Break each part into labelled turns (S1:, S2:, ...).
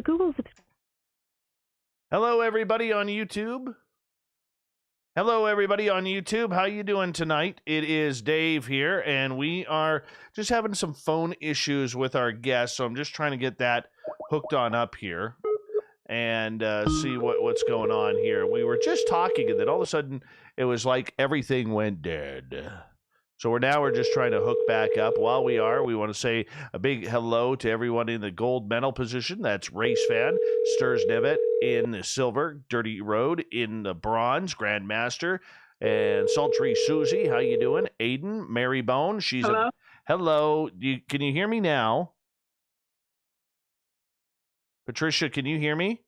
S1: Google subscriber.
S2: Hello, everybody on YouTube. Hello, everybody on YouTube. How you doing tonight? It is Dave here, and we are just having some phone issues with our guests, so I'm just trying to get that hooked on up here and see what's going on here. We were just talking, and then all of a sudden, it was like everything went dead. So we're just trying to hook back up. While we want to say a big hello to everyone in the gold medal position. That's Race Fan, Stirs Nevet in the silver, Dirty Road in the bronze, Grandmaster, and Sultry Susie. How you doing? Aiden, Mary Bone.
S3: Hello?
S2: Hello. Can you hear me now? Patricia, can you hear me?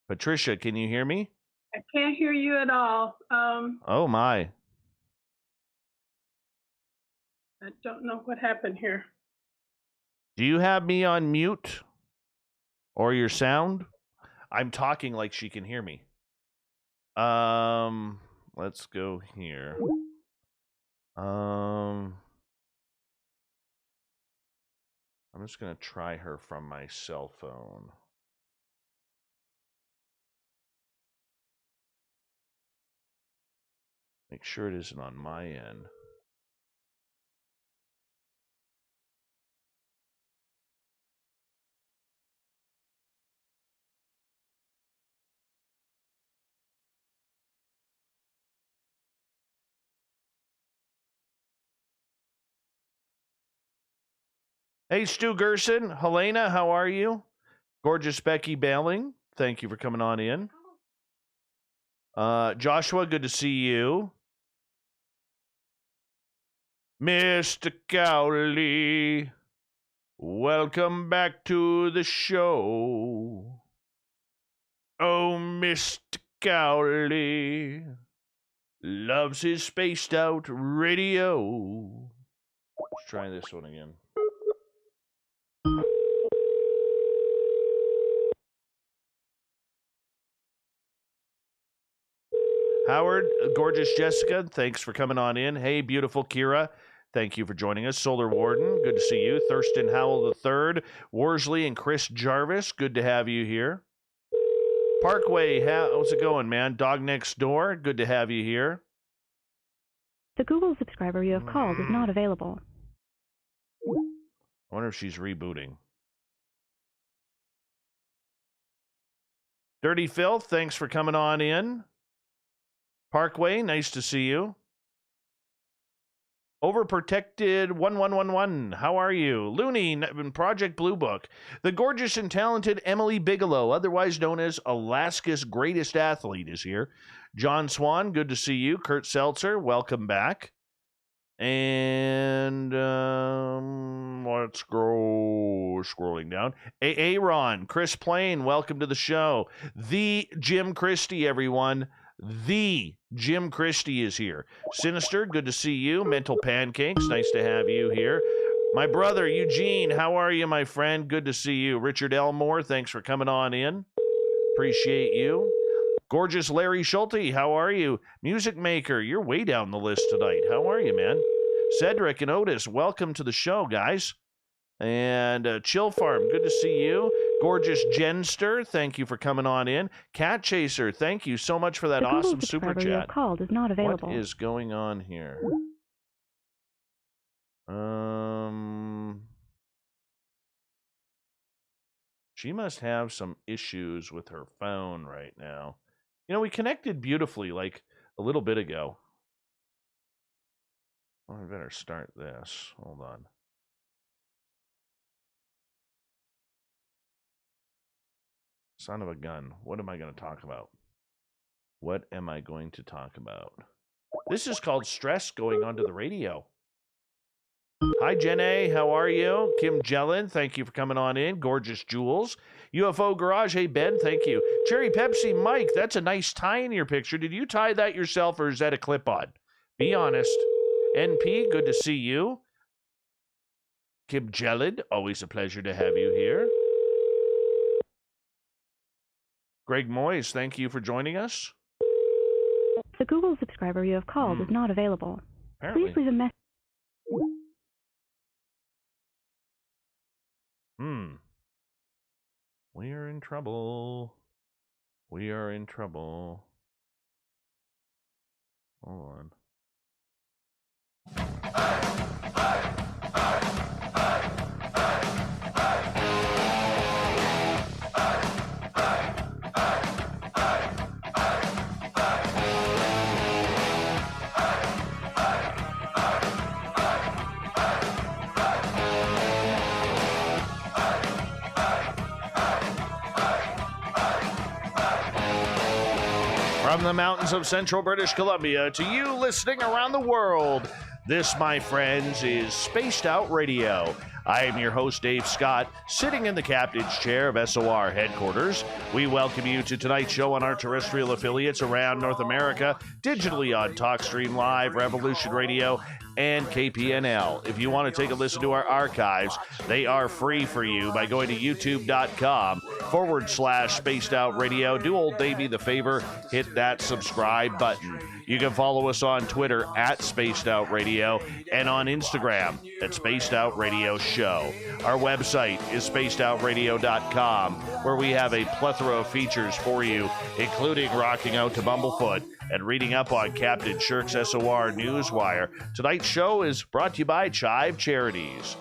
S2: Patricia, can you hear me?
S3: I can't hear you at all.
S2: Oh, my.
S3: I don't know what happened here.
S2: Do you have me on mute? Or your sound? I'm talking like she can hear me. Let's go here. I'm just going to try her from my cell phone. Make sure it isn't on my end. Hey, Stu Gerson. Helena, how are you? Gorgeous Becky Bailing, thank you for coming on in. Joshua, good to see you. Mr. Cowley, welcome back to the show. Oh, Mr. Cowley loves his spaced out radio. Let's try this one again. Howard, gorgeous Jessica, thanks for coming on in. Hey, beautiful Kira, thank you for joining us. Solar Warden, good to see you. Thurston Howell III, Worsley and Chris Jarvis, good to have you here. Parkway, how's it going, man? Dog Next Door, good to have you here.
S1: The Google subscriber you have called is not available.
S2: I wonder if she's rebooting. Dirty Fylth, thanks for coming on in. Parkway, nice to see you. Overprotected 1111, how are you? Looney, Project Blue Book. The gorgeous and talented Emily Bigelow, otherwise known as Alaska's greatest athlete, is here. John Swan, good to see you. Kurt Seltzer, welcome back. And let's go scrolling down. Aaron, Chris Plain, welcome to the show. The Jim Christie, everyone. The Jim Christie is here. Sinister, good to see you. Mental Pancakes, nice to have you here. My brother, Eugene, how are you, my friend? Good to see you. Richard Elmore, thanks for coming on in. Appreciate you. Gorgeous Larry Schulte, how are you? Music Maker, you're way down the list tonight. How are you, man? Cedric and Otis, welcome to the show, guys. And Chill Farm, good to see you. Gorgeous Jenster, thank you for coming on in. Cat Chaser, thank you so much for that awesome super chat.
S1: You have called is not available.
S2: What is going on here? She must have some issues with her phone right now. You know, we connected beautifully like a little bit ago. Oh, I better start this. Hold on. Son of a gun. What am I going to talk about? What am I going to talk about? This is called stress going onto the radio. Hi, Jenny. How are you? Kim Jellin, thank you for coming on in. Gorgeous Jules. UFO Garage. Hey, Ben, thank you. Cherry Pepsi Mike, that's a nice tie in your picture. Did you tie that yourself or is that a clip-on? Be honest. NP, good to see you. Kim Jellin, always a pleasure to have you here. Greg Moyes, thank you for joining us.
S1: The Google subscriber you have called is not available.
S2: Apparently.
S1: Please leave a message.
S2: We are in trouble. We are in trouble. Hold on. From the mountains of central British Columbia to you listening around the world, this, my friends, is Spaced Out Radio. I am your host, Dave Scott, sitting in the captain's chair of SOR headquarters. We welcome you to tonight's show on our terrestrial affiliates around North America, digitally on TalkStream Live, Revolution Radio, and KPNL. If you want to take a listen to our archives, they are free for you by going to youtube.com/Spaced Out Radio. Do old Davey the favor, hit that subscribe button. You can follow us on Twitter at Spaced Out Radio and on Instagram at Spaced Out Radio Show. Our website is spacedoutradio.com, where we have a plethora of features for you, including rocking out to Bumblefoot and reading up on Captain Shirk's SOR Newswire. Tonight's show is brought to you by Chive Charities.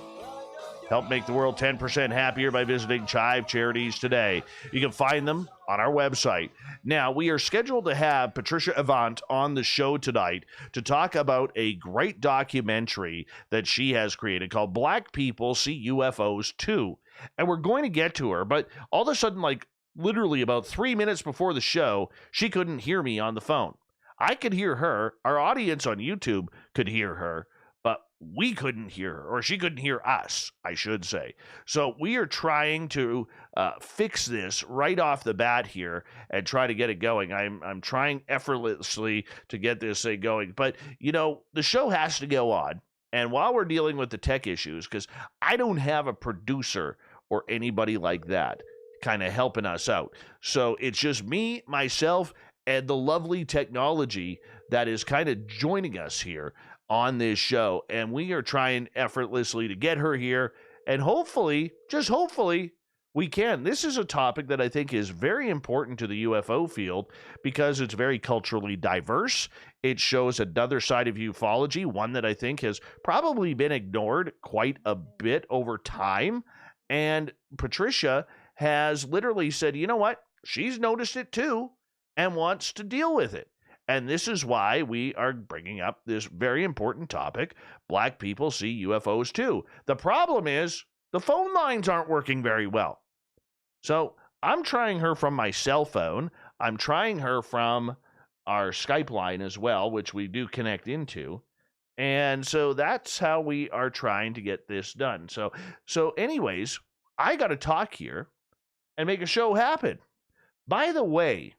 S2: Help make the world 10% happier by visiting Chive Charities today. You can find them on our website. Now, we are scheduled to have Patricia Avant on the show tonight to talk about a great documentary that she has created called Black People See UFOs Too. And we're going to get to her, but all of a sudden, like literally about 3 minutes before the show, she couldn't hear me on the phone. I could hear her. Our audience on YouTube could hear her, but we couldn't hear her, or she couldn't hear us, I should say. So we are trying to fix this right off the bat here and try to get it going. I'm trying effortlessly to get this thing going. But, you know, the show has to go on. And while we're dealing with the tech issues, because I don't have a producer or anybody like that kind of helping us out. So it's just me, myself, and the lovely technology that is kind of joining us here on this show. And we are trying effortlessly to get her here. And hopefully, just hopefully, we can. This is a topic that I think is very important to the UFO field because it's very culturally diverse. It shows another side of ufology, one that I think has probably been ignored quite a bit over time. And Patricia has literally said, you know what? She's noticed it too and wants to deal with it. And this is why we are bringing up this very important topic. Black people see UFOs too. The problem is the phone lines aren't working very well. So I'm trying her from my cell phone. I'm trying her from our Skype line as well, which we do connect into. And so that's how we are trying to get this done. So anyways, I got to talk here and make a show happen. By the way,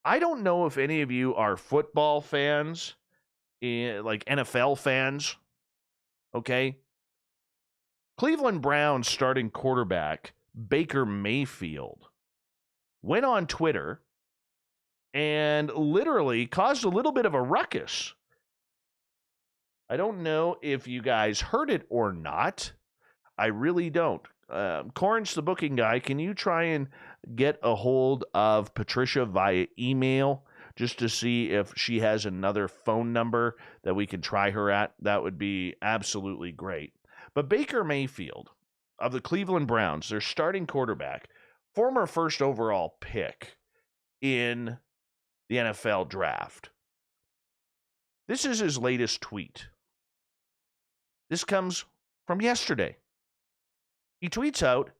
S2: I don't know if any of you are football fans, like NFL fans, okay? Cleveland Browns starting quarterback Baker Mayfield went on Twitter and literally caused a little bit of a ruckus. I don't know if you guys heard it or not. I really don't. Corns, the booking guy, can you try and get a hold of Patricia via email just to see if she has another phone number that we can try her at? That would be absolutely great. But Baker Mayfield of the Cleveland Browns, their starting quarterback, former first overall pick in the NFL draft. This is his latest tweet. This comes from yesterday. He tweets out,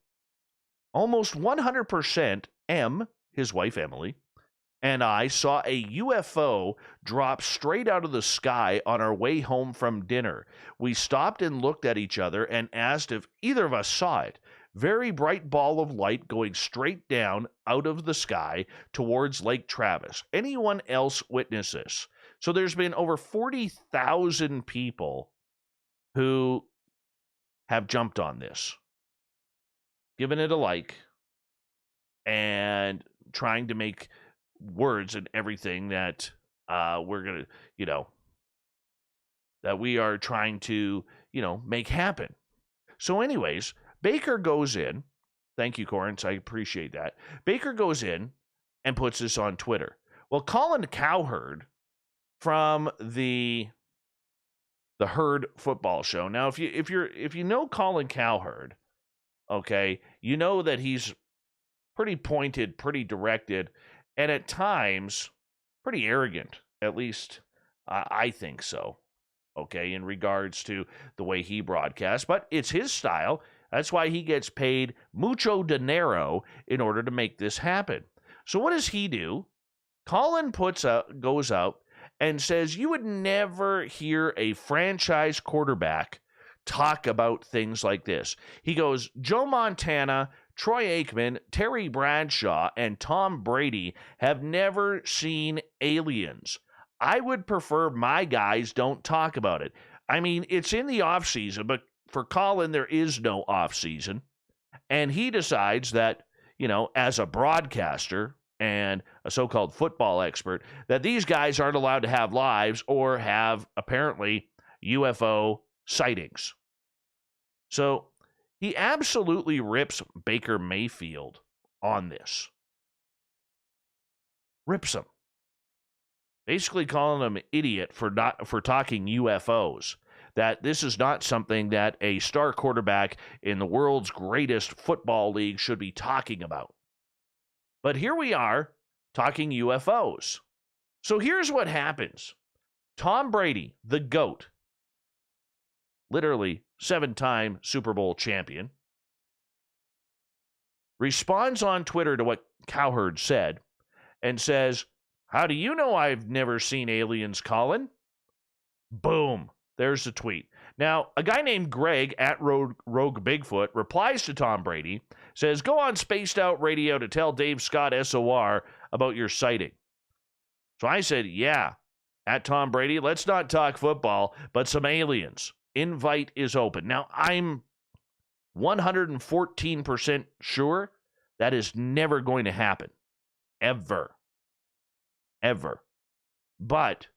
S2: almost 100% M, his wife Emily, and I saw a UFO drop straight out of the sky on our way home from dinner. We stopped and looked at each other and asked if either of us saw it. Very bright ball of light going straight down out of the sky towards Lake Travis. Anyone else witness this? So there's been over 40,000 people who have jumped on this, given it a like, and trying to make words and everything that we're going to, that we are trying to, make happen. So anyways, Baker goes in. Thank you, Corrence. I appreciate that. Baker goes in and puts this on Twitter. Well, Colin Cowherd from the Herd football show. Now, if you know Colin Cowherd, okay, you know that he's pretty pointed, pretty directed, and at times pretty arrogant. At least I think so. Okay, in regards to the way he broadcasts, but it's his style. That's why he gets paid mucho dinero in order to make this happen. So what does he do? Colin goes out and says you would never hear a franchise quarterback talk about things like this. He goes, Joe Montana, Troy Aikman, Terry Bradshaw, and Tom Brady have never seen aliens. I would prefer my guys don't talk about it. I mean, it's in the off season, but for Colin, there is no off season. And he decides that, as a broadcaster and a so-called football expert, that these guys aren't allowed to have lives or have, apparently, UFO sightings. So he absolutely rips Baker Mayfield on this. Rips him. Basically calling him an idiot for talking UFOs. That this is not something that a star quarterback in the world's greatest football league should be talking about. But here we are talking UFOs. So here's what happens. Tom Brady, the GOAT, literally 7-time Super Bowl champion, responds on Twitter to what Cowherd said and says, how do you know I've never seen aliens, Colin? Boom. There's the tweet. Now, a guy named Greg at Rogue Bigfoot replies to Tom Brady, says, go on Spaced Out Radio to tell Dave Scott SOR about your sighting. So I said, yeah, at Tom Brady, let's not talk football, but some aliens. Invite is open. Now, I'm 114% sure that is never going to happen. Ever. But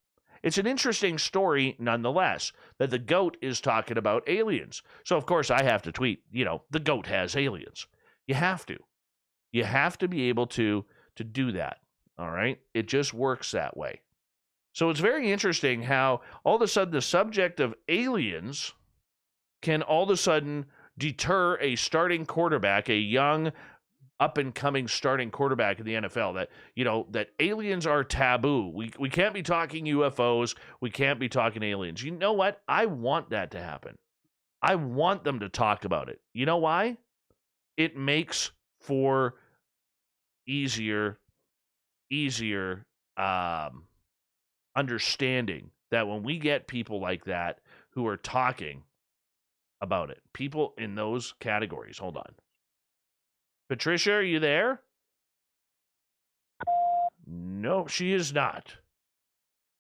S2: it's an interesting story nonetheless that the GOAT is talking about aliens. So, of course, I have to tweet, the GOAT has aliens. You have to. You have to be able to do that, all right? It just works that way. So it's very interesting how all of a sudden the subject of aliens can all of a sudden deter a starting quarterback, a young up-and-coming starting quarterback in the NFL, that aliens are taboo. We can't be talking UFOs. We can't be talking aliens. You know what? I want that to happen. I want them to talk about it. You know why? It makes for easier understanding that when we get people like that who are talking about it, people in those categories. Hold on. Patricia, are you there? No, she is not.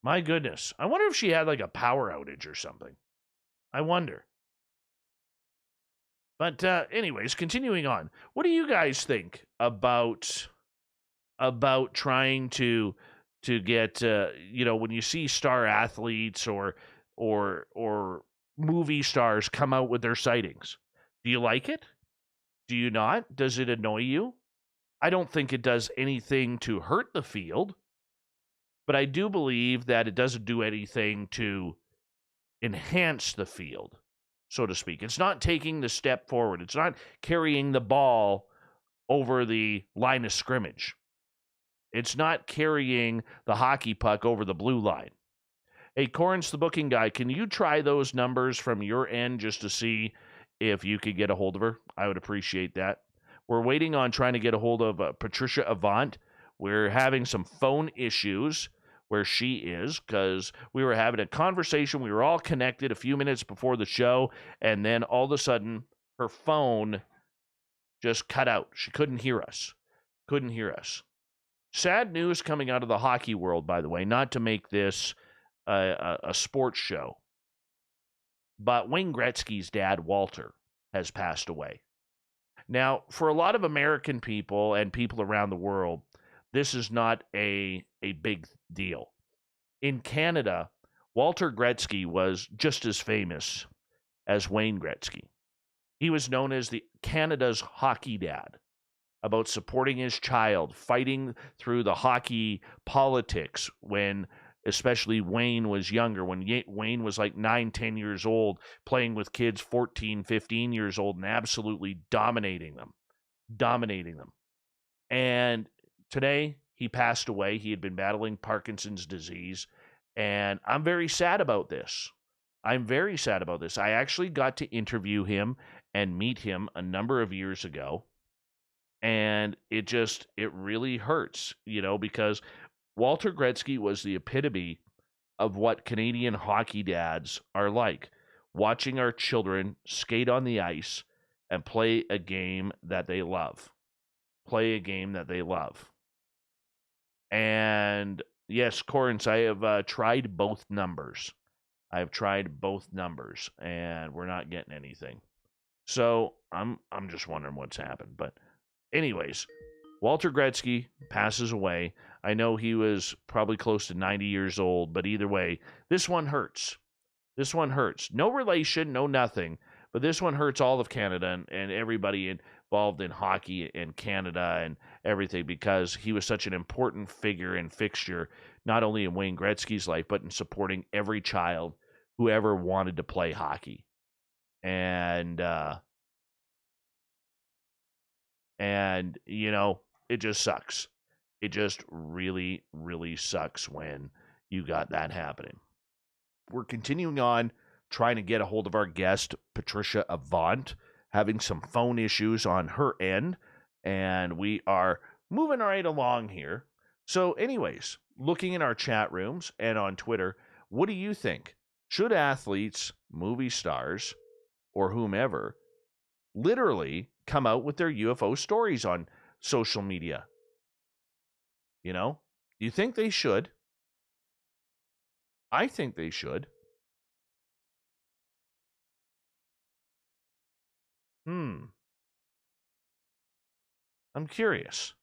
S2: My goodness. I wonder if she had like a power outage or something. I wonder. But anyways, continuing on. What do you guys think about trying to get when you see star athletes or movie stars come out with their sightings? Do you like it? Do you not? Does it annoy you? I don't think it does anything to hurt the field, but I do believe that it doesn't do anything to enhance the field, so to speak. It's not taking the step forward. It's not carrying the ball over the line of scrimmage. It's not carrying the hockey puck over the blue line. Hey, Corrence, the booking guy, can you try those numbers from your end just to see if you could get a hold of her? I would appreciate that. We're waiting on trying to get a hold of Patricia Avant. We're having some phone issues where she is because we were having a conversation. We were all connected a few minutes before the show, and then all of a sudden her phone just cut out. She couldn't hear us. Sad news coming out of the hockey world, by the way, not to make this a sports show, but Wayne Gretzky's dad, Walter, has passed away. Now, for a lot of American people and people around the world, this is not a big deal. In Canada, Walter Gretzky was just as famous as Wayne Gretzky. He was known as the Canada's hockey dad, about supporting his child, fighting through the hockey politics when especially Wayne was younger, when Wayne was like 9, 10 years old, playing with kids 14, 15 years old and absolutely dominating them. And today he passed away. He had been battling Parkinson's disease. And I'm very sad about this. I actually got to interview him and meet him a number of years ago. And it really hurts, because Walter Gretzky was the epitome of what Canadian hockey dads are like, watching our children skate on the ice and play a game that they love. And yes, Corrins, I have tried both numbers. And we're not getting anything. So I'm just wondering what's happened. But anyways, Walter Gretzky passes away. I know he was probably close to 90 years old, but either way, this one hurts. No relation, no nothing, but this one hurts all of Canada and everybody involved in hockey in Canada and everything, because he was such an important figure and fixture, not only in Wayne Gretzky's life, but in supporting every child who ever wanted to play hockey. And it just sucks. It just really, really sucks when you got that happening. We're continuing on trying to get a hold of our guest, Patricia Avant, having some phone issues on her end, and we are moving right along here. So anyways, looking in our chat rooms and on Twitter, what do you think? Should athletes, movie stars, or whomever literally come out with their UFO stories on social media? Do you think they should? I think they should. I'm curious.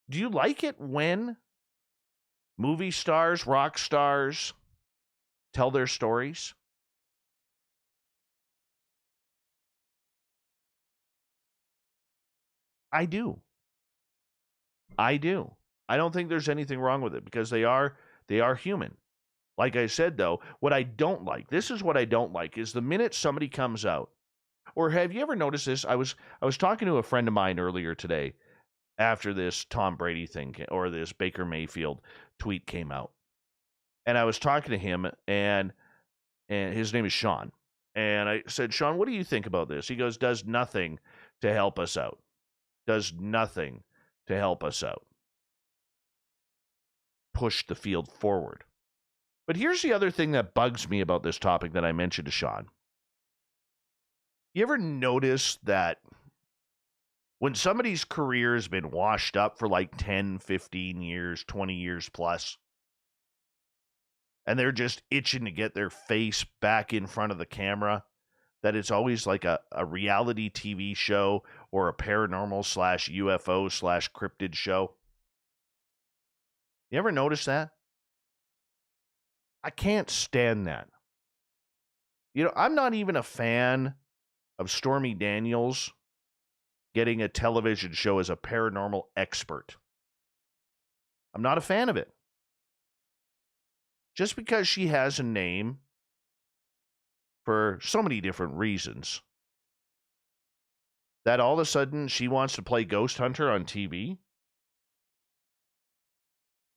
S2: Do you like it when movie stars, rock stars tell their stories? I do. I don't think there's anything wrong with it, because they are human. Like I said, though, what I don't like, is the minute somebody comes out. Or have you ever noticed this? I was talking to a friend of mine earlier today after this Tom Brady thing, or this Baker Mayfield tweet came out. And I was talking to him, and his name is Sean. And I said, Sean, what do you think about this? He goes, does nothing to help us out. Push the field forward. But here's the other thing that bugs me about this topic that I mentioned to Sean. You ever notice that when somebody's career has been washed up for like 10, 15 years, 20 years plus, and they're just itching to get their face back in front of the camera, that it's always like a reality TV show or a paranormal / UFO / cryptid show? You ever notice that? I can't stand that. I'm not even a fan of Stormy Daniels getting a television show as a paranormal expert. I'm not a fan of it. Just because she has a name for so many different reasons, that all of a sudden she wants to play ghost hunter on TV,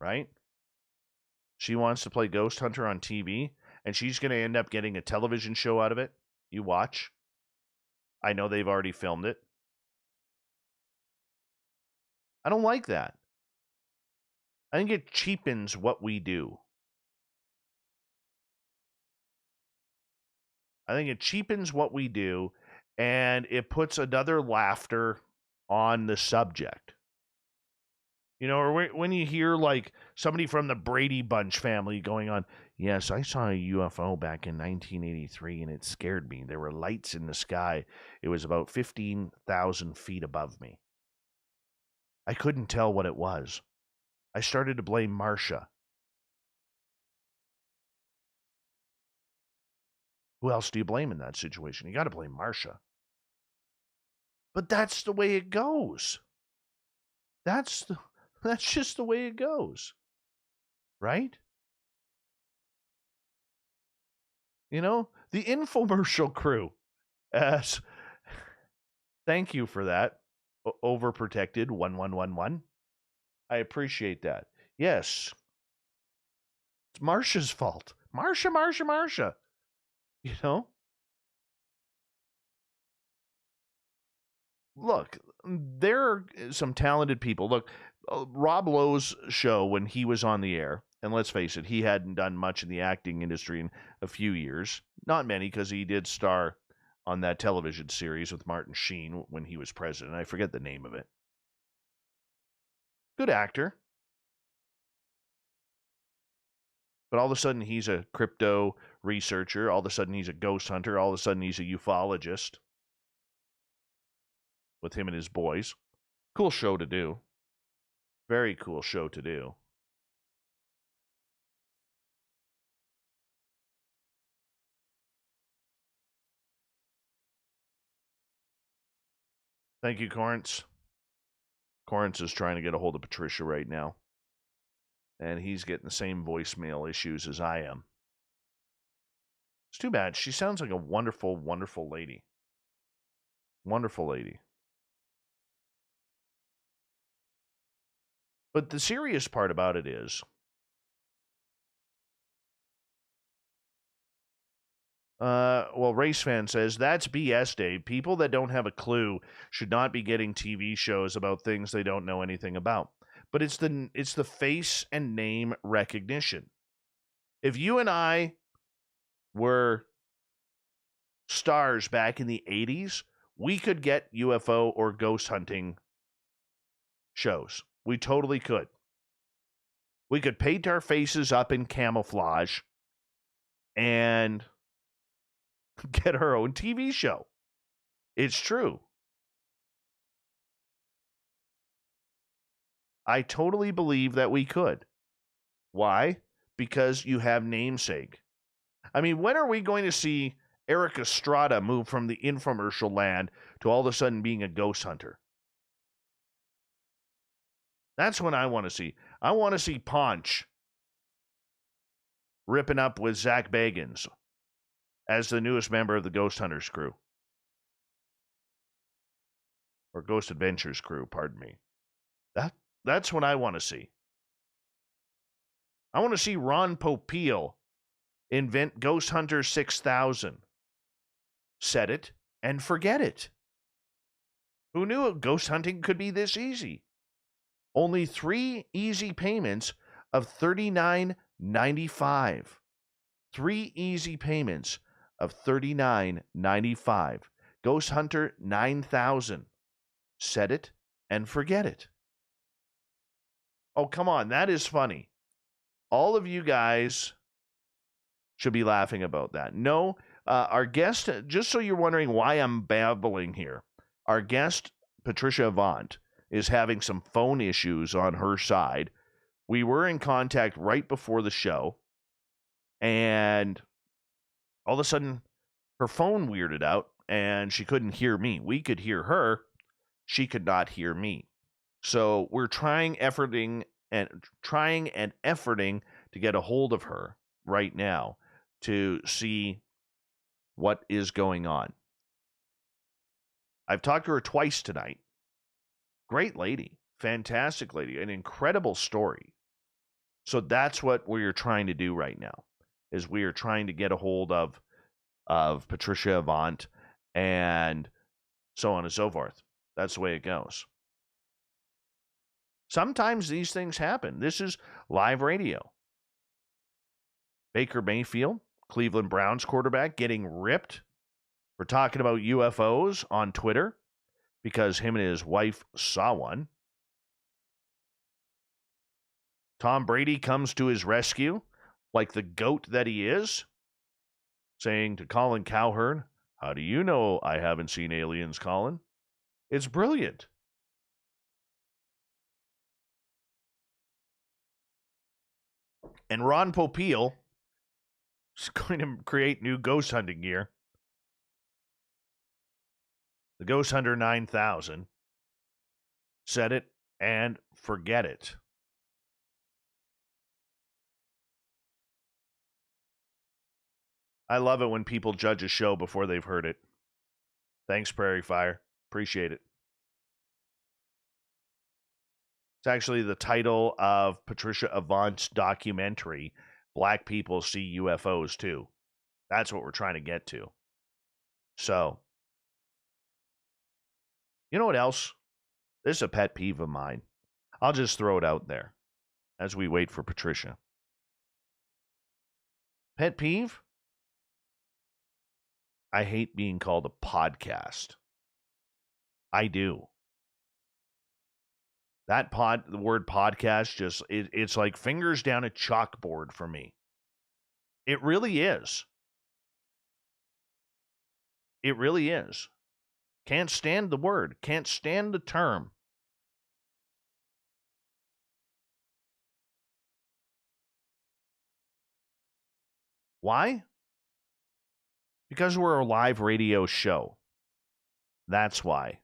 S2: right? She wants to play ghost hunter on TV, and she's going to end up getting a television show out of it. You watch. I know they've already filmed it. I don't like that. I think it cheapens what we do. And it puts another laughter on the subject. Or when you hear like somebody from the Brady Bunch family going on, yes, I saw a UFO back in 1983 and it scared me. There were lights in the sky. It was about 15,000 feet above me. I couldn't tell what it was. I started to blame Marcia. Who else do you blame in that situation? You got to blame Marcia. But that's the way it goes. That's just the way it goes. Right? You know, the infomercial crew. As thank you for that. Overprotected 1111. I appreciate that. Yes. It's Marcia's fault. Marcia. You know? Look, there are some talented people. Look, Rob Lowe's show when he was on the air, and let's face it, he hadn't done much in the acting industry in a few years. Not many, because he did star on that television series with Martin Sheen when he was president. I forget the name of it. Good actor. But all of a sudden, he's a crypto researcher. All of a sudden, he's a ghost hunter. All of a sudden, he's a ufologist with him and his boys. Cool show to do. Very cool show to do. Thank you, Corrance. Corrance is trying to get a hold of Patricia right now. And he's getting the same voicemail issues as I am. It's too bad. She sounds like a wonderful, wonderful lady. Wonderful lady. But the serious part about it is, Race Fan says, that's BS, Dave. People that don't have a clue should not be getting TV shows about things they don't know anything about. But it's the face and name recognition. If you and I were stars back in the 80s, we could get UFO or ghost hunting shows. We totally could. We could paint our faces up in camouflage and get our own TV show. It's true. I totally believe that we could. Why? Because you have namesake. I mean, when are we going to see Eric Estrada move from the infomercial land to all of a sudden being a ghost hunter? That's what I want to see. I want to see Ponch ripping up with Zach Bagans as the newest member of the Ghost Hunters crew. Or Ghost Adventures crew, pardon me. That's what I want to see. I want to see Ron Popeil invent Ghost Hunter 6000. Set it and forget it. Who knew ghost hunting could be this easy? Only 3 easy payments of $39.95. 3 easy payments of $39.95. Ghost Hunter 9000. Set it and forget it. Oh, come on. That is funny. All of you guys should be laughing about that. No, our guest, just so you're wondering why I'm babbling here, our guest, Patricia Avant, is having some phone issues on her side. We were in contact right before the show, and all of a sudden, her phone weirded out, and she couldn't hear me. We could hear her. She could not hear me. So we're trying and efforting to get a hold of her right now to see what is going on. I've talked to her twice tonight. Great lady, fantastic lady, an incredible story. So that's what we're trying to do right now, is we are trying to get a hold of Patricia Avant and so on and so forth. That's the way it goes. Sometimes these things happen. This is live radio. Baker Mayfield, Cleveland Browns quarterback, getting ripped for talking about UFOs on Twitter because him and his wife saw one. Tom Brady comes to his rescue like the goat that he is, saying to Colin Cowherd, "How do you know I haven't seen aliens, Colin?" It's brilliant. And Ron Popeil is going to create new ghost hunting gear. The Ghost Hunter 9000. Set it and forget it. I love it when people judge a show before they've heard it. Thanks, Prairie Fire. Appreciate it. It's actually the title of Patricia Avant's documentary, Black People See UFOs Too. That's what we're trying to get to. So, you know what else? This is a pet peeve of mine. I'll just throw it out there as we wait for Patricia. Pet peeve? I hate being called a podcast. I do. The word podcast, just it's like fingers down a chalkboard for me. It really is. It really is. Can't stand the word. Can't stand the term. Why? Because we're a live radio show. That's why.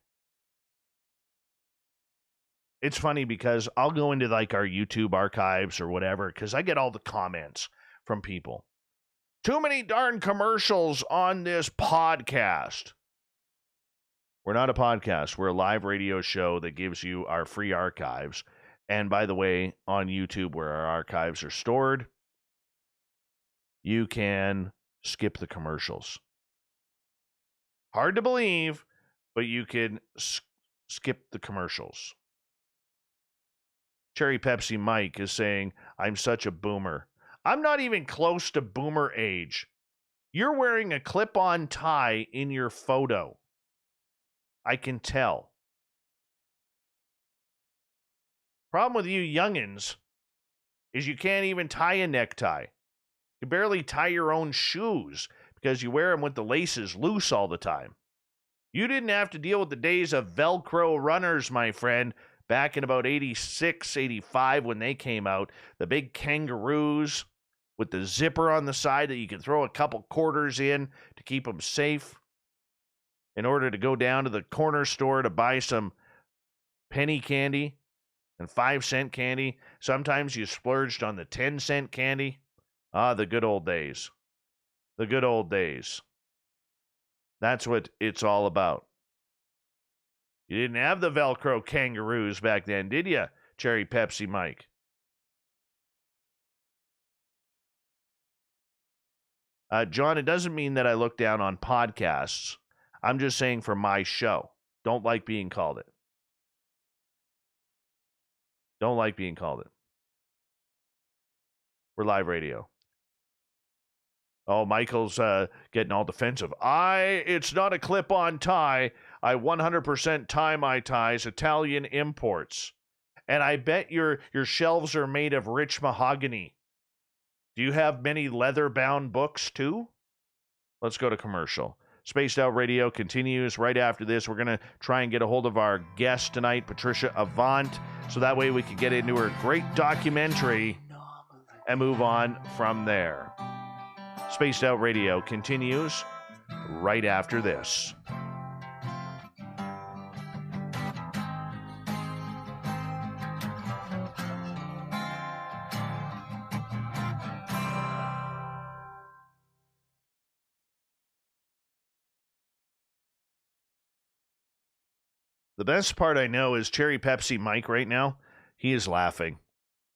S2: It's funny because I'll go into like our YouTube archives or whatever because I get all the comments from people. Too many darn commercials on this podcast. We're not a podcast. We're a live radio show that gives you our free archives. And by the way, on YouTube where our archives are stored, you can skip the commercials. Hard to believe, but you can skip the commercials. Cherry Pepsi Mike is saying, I'm such a boomer. I'm not even close to boomer age. You're wearing a clip-on tie in your photo. I can tell. Problem with you youngins is you can't even tie a necktie. You barely tie your own shoes because you wear them with the laces loose all the time. You didn't have to deal with the days of Velcro runners, my friend, back in about 86, 85 when they came out. The big kangaroos with the zipper on the side that you can throw a couple quarters in to keep them safe in order to go down to the corner store to buy some penny candy and 5-cent candy. Sometimes you splurged on the 10-cent candy. Ah, the good old days. The good old days. That's what it's all about. You didn't have the Velcro kangaroos back then, did you, Cherry Pepsi Mike? John, it doesn't mean that I look down on podcasts. I'm just saying for my show. Don't like being called it. Don't like being called it. We're live radio. Oh, Michael's getting all defensive. It's not a clip-on tie. I 100% tie my ties, Italian imports. And I bet your shelves are made of rich mahogany. Do you have many leather-bound books, too? Let's go to commercial. Spaced Out Radio continues right after this. We're going to try and get a hold of our guest tonight, Patricia Avant, so that way we can get into her great documentary and move on from there. Spaced Out Radio continues right after this. The best part I know is Cherry Pepsi Mike right now. He is laughing.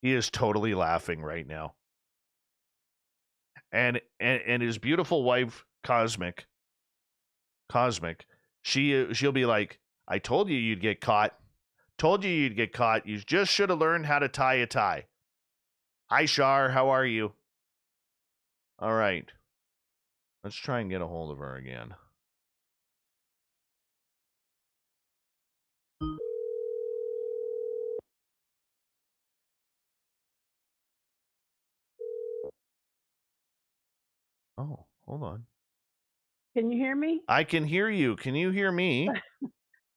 S2: He is totally laughing right now. And his beautiful wife, Cosmic, she'll be like, I told you you'd get caught. Told you you'd get caught. You just should have learned how to tie a tie. Hi, Shar. How are you? All right. Let's try and get a hold of her again. Oh, hold on.
S3: Can you hear me?
S2: I can hear you. Can you hear me?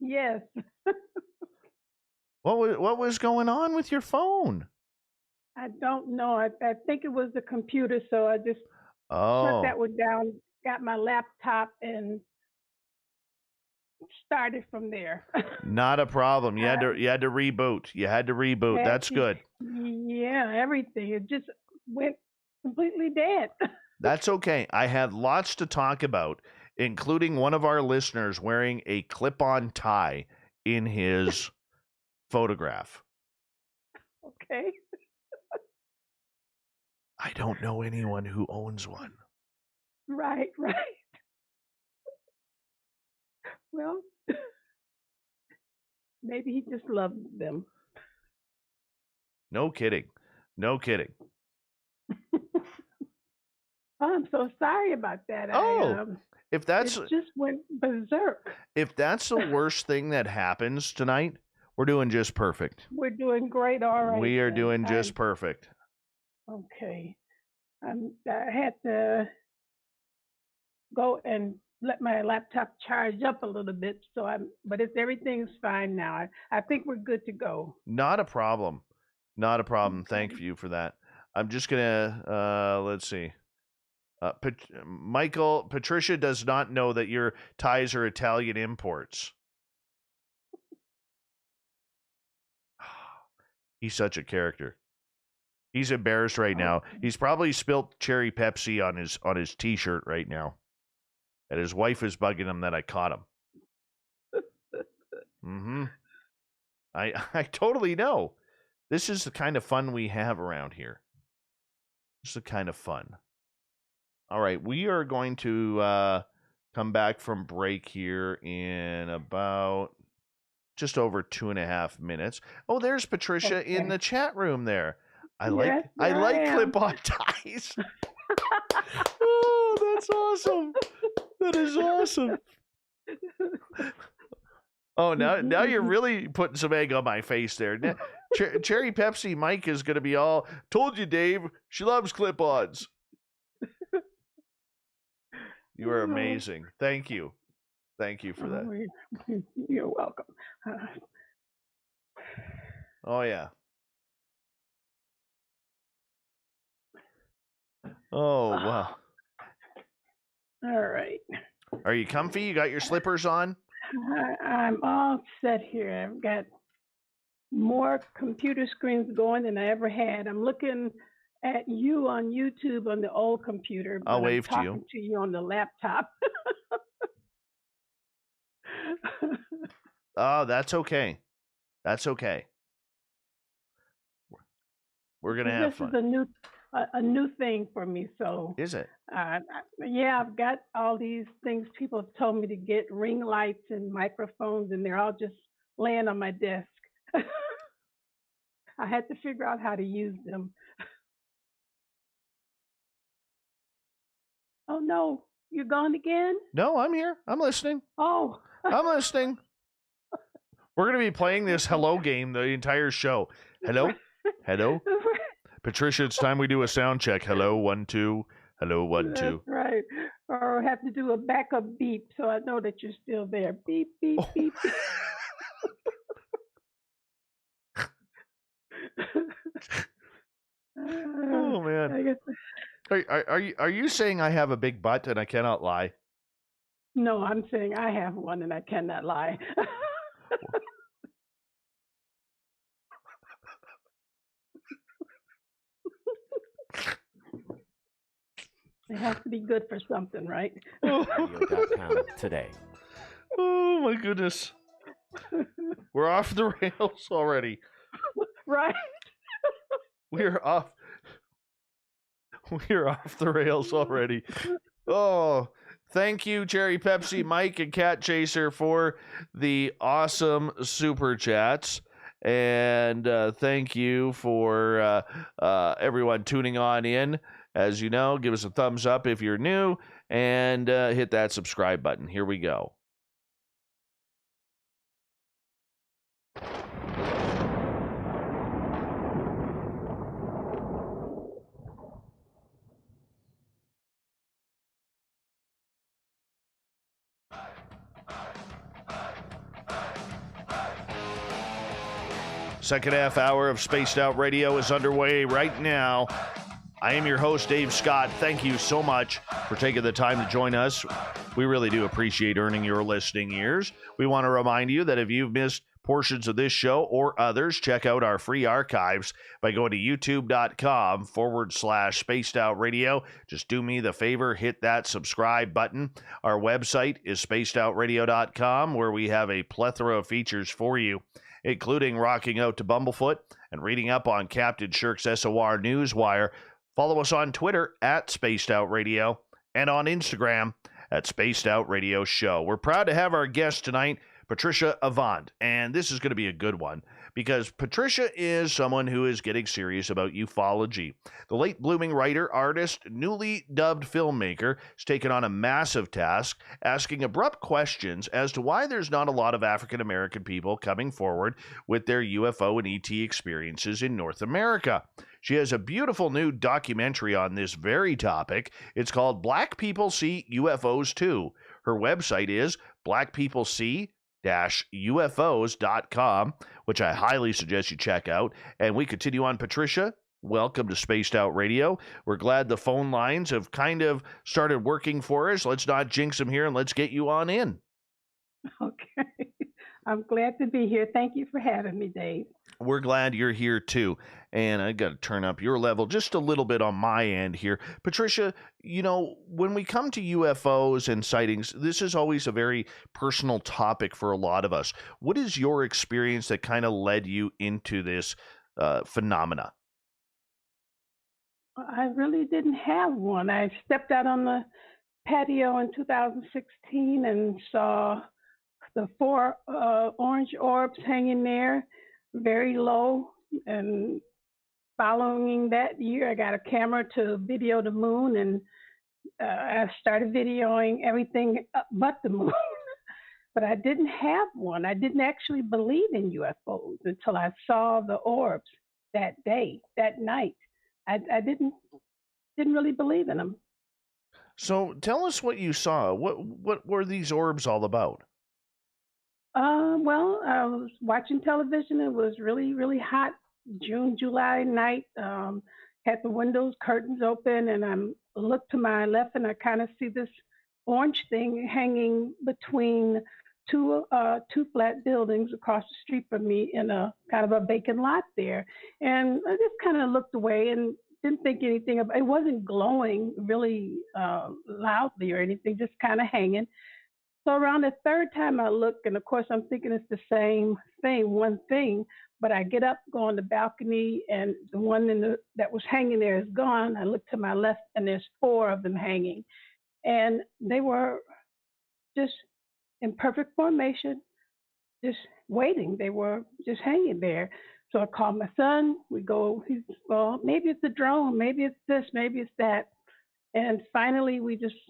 S3: Yes.
S2: What was going on with your phone?
S3: I don't know. I think it was the computer, so I just shut
S2: Oh,
S3: that one down, got my laptop, and started from there.
S2: not a problem. You had
S3: I
S2: to reboot. You had to reboot.
S3: had
S2: That's
S3: to,
S2: good.
S3: yeah, everything. It just went completely dead.
S2: That's okay. I had lots to talk about, including one of our listeners wearing a clip-on tie in his photograph.
S3: Okay.
S2: I don't know anyone who owns one.
S3: Right, right. Well, maybe he just loved them.
S2: No kidding. No kidding.
S3: I'm so sorry about that.
S2: Oh, if that's
S3: It just went berserk.
S2: if that's the worst thing that happens tonight, we're doing just perfect.
S3: We're doing great. All right.
S2: We are
S3: then.
S2: doing just perfect.
S3: Okay. I had to go and let my laptop charge up a little bit. But everything's fine now. I think we're good to go.
S2: Not a problem. Not a problem.
S3: Okay.
S2: Thank you for that. I'm just gonna let's see. Michael, Patricia does not know that your ties are Italian imports. He's such a character. He's embarrassed right now.
S3: Okay.
S2: He's probably spilt cherry Pepsi on his t-shirt right now. And his wife is bugging him that I caught him. Mm-hmm. I totally know. This is the kind of fun we have around here. This is the kind of fun. All right, we are going to come back from break here in about just over 2.5 minutes. Oh, there's Patricia in the chat room there. I like clip-on ties. Oh, that's awesome. That is awesome. Oh, now you're really putting some egg on my face there. Cherry Pepsi Mike is going to be all, told you, Dave, she loves clip-ons. You are amazing. Thank you. Thank you for that.
S3: You're welcome.
S2: Oh, yeah. Oh, wow.
S3: All right.
S2: Are you comfy? You got your slippers on?
S3: I'm all set here. I've got more computer screens going than I ever had. I'm looking at you on YouTube on the old computer.
S2: I'll wave
S3: I'm
S2: to you.
S3: talking to you on the laptop.
S2: Oh, that's okay. That's okay. We're gonna have fun.
S3: This is a new thing for me. So
S2: is it?
S3: Yeah, I've got all these things people have told me to get, ring lights and microphones, and they're all just laying on my desk. I had to figure out how to use them. Oh no, you're gone again?
S2: No, I'm here. I'm listening.
S3: Oh.
S2: I'm listening. We're going to be playing this hello game the entire show. Hello? Hello? Patricia, it's time we do a sound check. Hello, 1, 2. Hello, 1, 2.
S3: That's right. Or have to do a backup beep so I know that you're still there. Beep, beep, beep.
S2: Oh, man. Are you saying I have a big butt and I cannot lie?
S3: No, I'm saying I have one and I cannot lie. It has to be good for something, right?
S4: Radio.com today.
S2: Oh, my goodness. We're off the rails already.
S3: Right.
S2: We're off the rails already. Oh, thank you, Cherry Pepsi, Mike, and Cat Chaser for the awesome super chats. And thank you for everyone tuning on in. As you know, give us a thumbs up if you're new, and hit that subscribe button. Here we go. Second half hour of Spaced Out Radio is underway right now. I am your host, Dave Scott. Thank you so much for taking the time to join us. We really do appreciate earning your listening ears. We want to remind you that if you've missed portions of this show or others, check out our free archives by going to youtube.com/Spaced Out Radio. Just do me the favor, hit that subscribe button. Our website is spacedoutradio.com, where we have a plethora of features for you, including rocking out to Bumblefoot and reading up on Captain Shirk's SOR Newswire. Follow us on Twitter at Spaced Out Radio and on Instagram at Spaced Out Radio Show. We're proud to have our guest tonight, Patricia Avant, and this is going to be a good one because Patricia is someone who is getting serious about ufology. The late blooming writer, artist, newly dubbed filmmaker has taken on a massive task, asking abrupt questions as to why there's not a lot of African American people coming forward with their UFO and ET experiences in North America. She has a beautiful new documentary on this very topic. It's called Black People See UFOs Too. Her website is blackpeoplesee-ufos.com, which I highly suggest you check out. And we continue on. Patricia, welcome to Spaced Out Radio. We're glad the phone lines have kind of started working for us. Let's not jinx them here and let's get you on in.
S3: Okay. I'm glad to be here. Thank you for having me, Dave.
S2: We're glad you're here too. And I got to turn up your level just a little bit on my end here. Patricia, you know, when we come to UFOs and sightings, this is always a very personal topic for a lot of us. What is your experience that kind of led you into this phenomena?
S3: I really didn't have one. I stepped out on the patio in 2016 and saw the 4 orange orbs hanging there, very low. And following that year, I got a camera to video the moon, and I started videoing everything but the moon. But I didn't have one. I didn't actually believe in UFOs until I saw the orbs that day, that night. I didn't really believe in them.
S2: So tell us what you saw. What were these orbs all about?
S3: Well, I was watching television. It was really, really hot June, July night. Had the windows, curtains open, and I looked to my left, and I kind of see this orange thing hanging between two flat buildings across the street from me in a kind of a vacant lot there. And I just kind of looked away and didn't think anything of it. It wasn't glowing really loudly or anything, just kind of hanging. So around the third time I look, and of course I'm thinking it's the same thing, one thing, but I get up, go on the balcony, and the one that was hanging there is gone. I look to my left, and there's 4 of them hanging. And they were just in perfect formation, just waiting. They were just hanging there. So I called my son. We go, he's, well, maybe it's a drone, maybe it's this, maybe it's that. And finally we just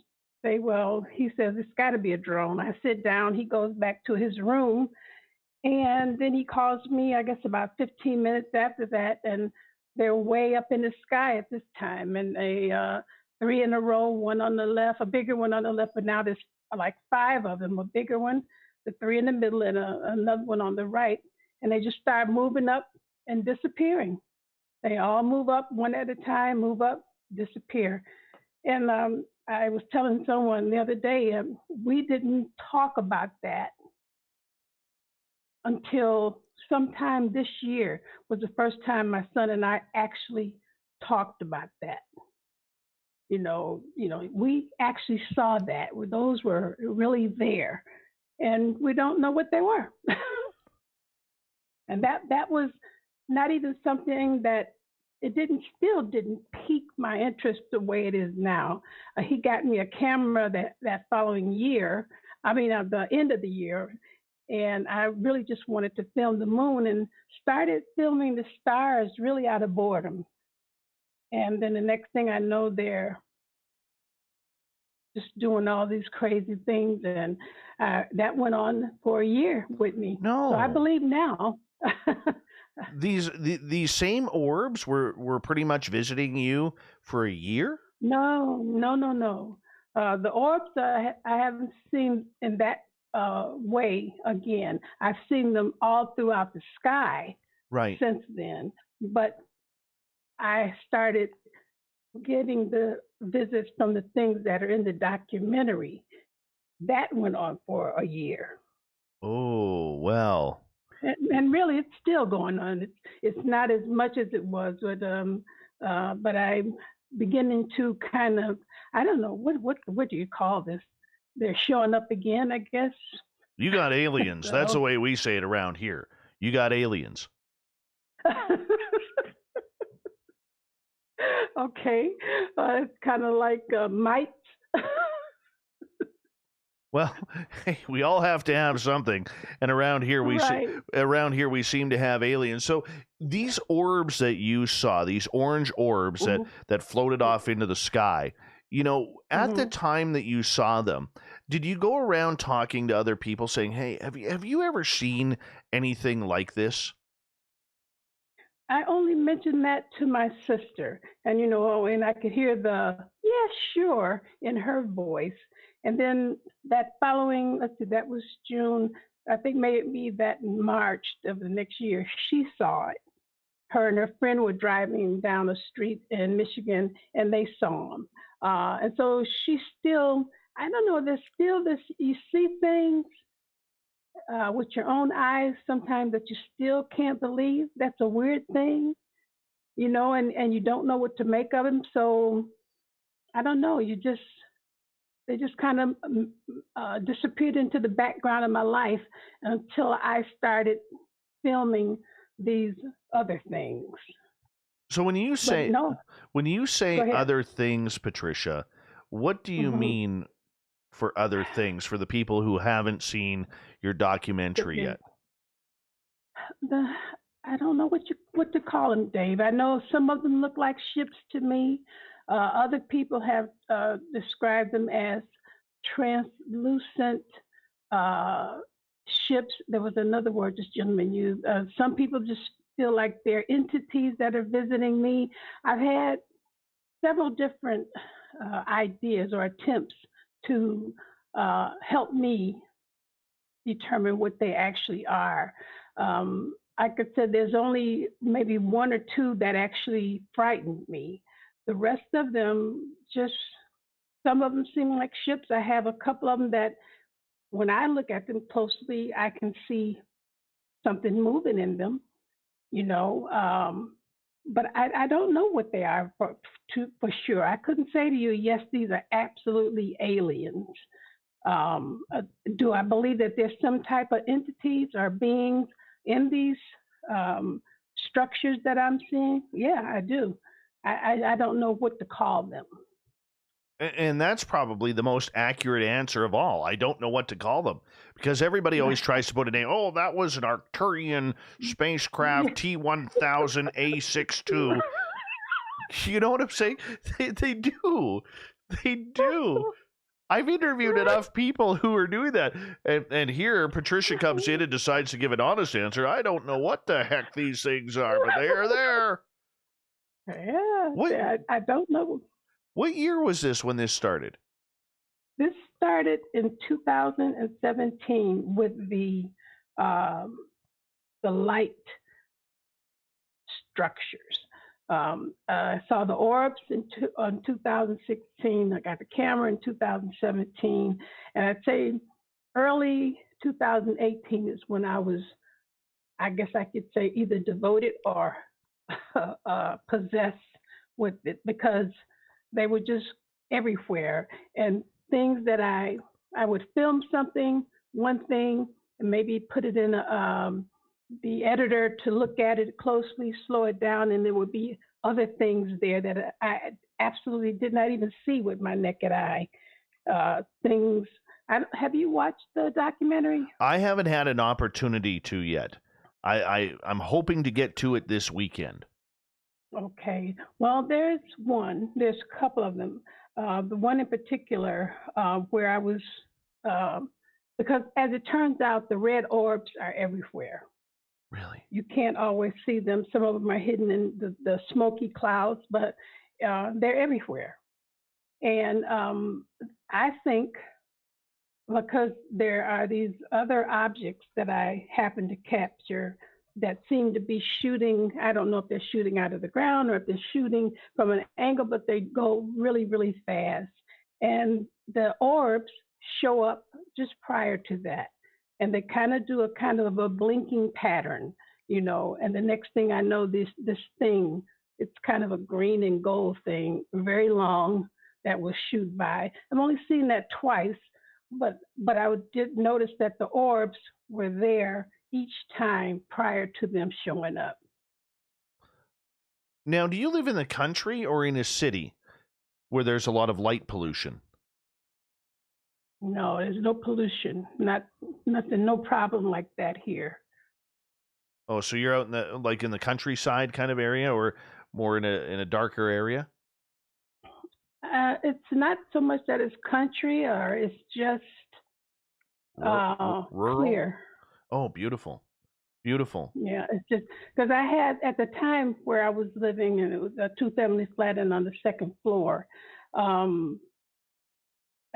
S3: say, well, he says, it's got to be a drone. I sit down, he goes back to his room, and then he calls me, I guess about 15 minutes after that, and they're way up in the sky at this time, and 3 in a row, one on the left, a bigger one on the left, but now there's like 5 of them, a bigger one, the 3 in the middle, and another one on the right, and they just start moving up and disappearing. They all move up one at a time, move up, disappear. And I was telling someone the other day, we didn't talk about that until sometime this year was the first time my son and I actually talked about that. You know, we actually saw that. Those were really there, and we don't know what they were. And that was not even something that still didn't pique my interest the way it is now. He got me a camera that following year, the end of the year, and I really just wanted to film the moon and started filming the stars really out of boredom. And then the next thing I know, they're just doing all these crazy things, and that went on for a year with me.
S2: No.
S3: So I believe now.
S2: These same orbs were pretty much visiting you for a year?
S3: No. The orbs I haven't seen in that way again. I've seen them all throughout the sky
S2: right
S3: since then. But I started getting the visits from the things that are in the documentary. That went on for a year.
S2: Oh, well.
S3: And really, it's still going on. It's not as much as it was, but I'm beginning to kind of, I don't know, what do you call this? They're showing up again, I guess.
S2: You got aliens. That's the
S3: So,
S2: way we say it around here. You got aliens.
S3: okay, it's kind of like mites.
S2: Well, hey, we all have to have something, and around here we seem to have aliens. So these orbs that you saw, these orange orbs
S3: Mhm,
S2: that floated off into the sky, at the
S3: mhm.
S2: time that you saw them, did you go around talking to other people saying, "Hey, have you ever seen anything like this?"
S3: I only mentioned that to my sister, and and I could hear the "yeah, sure" in her voice. And then that following, let's see, that was June. I think maybe that in March of the next year, she saw it. Her and her friend were driving down a street in Michigan, and they saw him. And so she still, I don't know, there's still this. You see things with your own eyes sometimes that you still can't believe. That's a weird thing, and you don't know what to make of them. So I don't know. They just kind of disappeared into the background of my life until I started filming these other things.
S2: So when you
S3: But
S2: say
S3: no, go ahead.
S2: other things, Patricia, what do you
S3: hmm
S2: mean for other things for the people who haven't seen your documentary
S3: The,
S2: yet?
S3: the I don't know what to call them, Dave. I know some of them look like ships to me. Other people have described them as translucent uh, ships. There was another word this gentleman used. Some people just feel like they're entities that are visiting me. I've had several different ideas or attempts to help me determine what they actually are. Like I said, there's only maybe one or two that actually frightened me. The rest of them just, some of them seem like ships. I have a couple of them that when I look at them closely, I can see something moving in them, you know. But I don't know what they are for sure. I couldn't say to you, yes, these are absolutely aliens. Um, uh, do I believe that there's some type of entities or beings in these um, structures that I'm seeing? Yeah, I do. I don't know what to call them.
S2: And that's probably the most accurate answer of all. I don't know what to call them because everybody always tries to put a name. Oh, that was an Arcturian spacecraft T-1000A62. You know what I'm saying? They do. They do. I've interviewed enough people who are doing that. And here, Patricia comes in and decides to give an honest answer. I don't know what the heck these things are, but they are there. What,
S3: Yeah, I don't know.
S2: what year was this when this started?
S3: This started in 2017 with um, the light structures. I saw the orbs on 2016. I got the camera in 2017, and I'd say early 2018 is when I was, I guess I could say, either devoted or possessed with it because they were just everywhere and things that I would film something, one thing, and maybe put it in the editor to look at it closely, slow it down, and there would be other things there that I absolutely did not even see with my naked eye. Things. Have you watched the documentary?
S2: I haven't had an opportunity to yet. I'm hoping to get to it this weekend.
S3: Okay. Well, there's one. There's a couple of them. The one in particular where I was, uh, because as it turns out, the red orbs are everywhere.
S2: Really?
S3: You can't always see them. Some of them are hidden in the smoky clouds, but they're everywhere. And I think because there are these other objects that I happen to capture that seem to be shooting. I don't know if they're shooting out of the ground or if they're shooting from an angle, but they go really, really fast. And the orbs show up just prior to that. And they kind of do a kind of a blinking pattern, and the next thing I know, this thing, it's kind of a green and gold thing, very long, that will shoot by. I've only seen that twice, but did notice that the orbs were there each time prior to them showing up.
S2: Now, do you live in the country or in a city where there's a lot of light pollution?
S3: No, there's no pollution, nothing, no problem like that here.
S2: Oh, so you're out in the countryside kind of area, or more in a darker area?
S3: It's not so much that it's country, or it's just
S2: Rural?
S3: clear.
S2: Oh, beautiful. Beautiful.
S3: Yeah, it's just because I had at the time where I was living, and it was a two-family flat and on the second floor.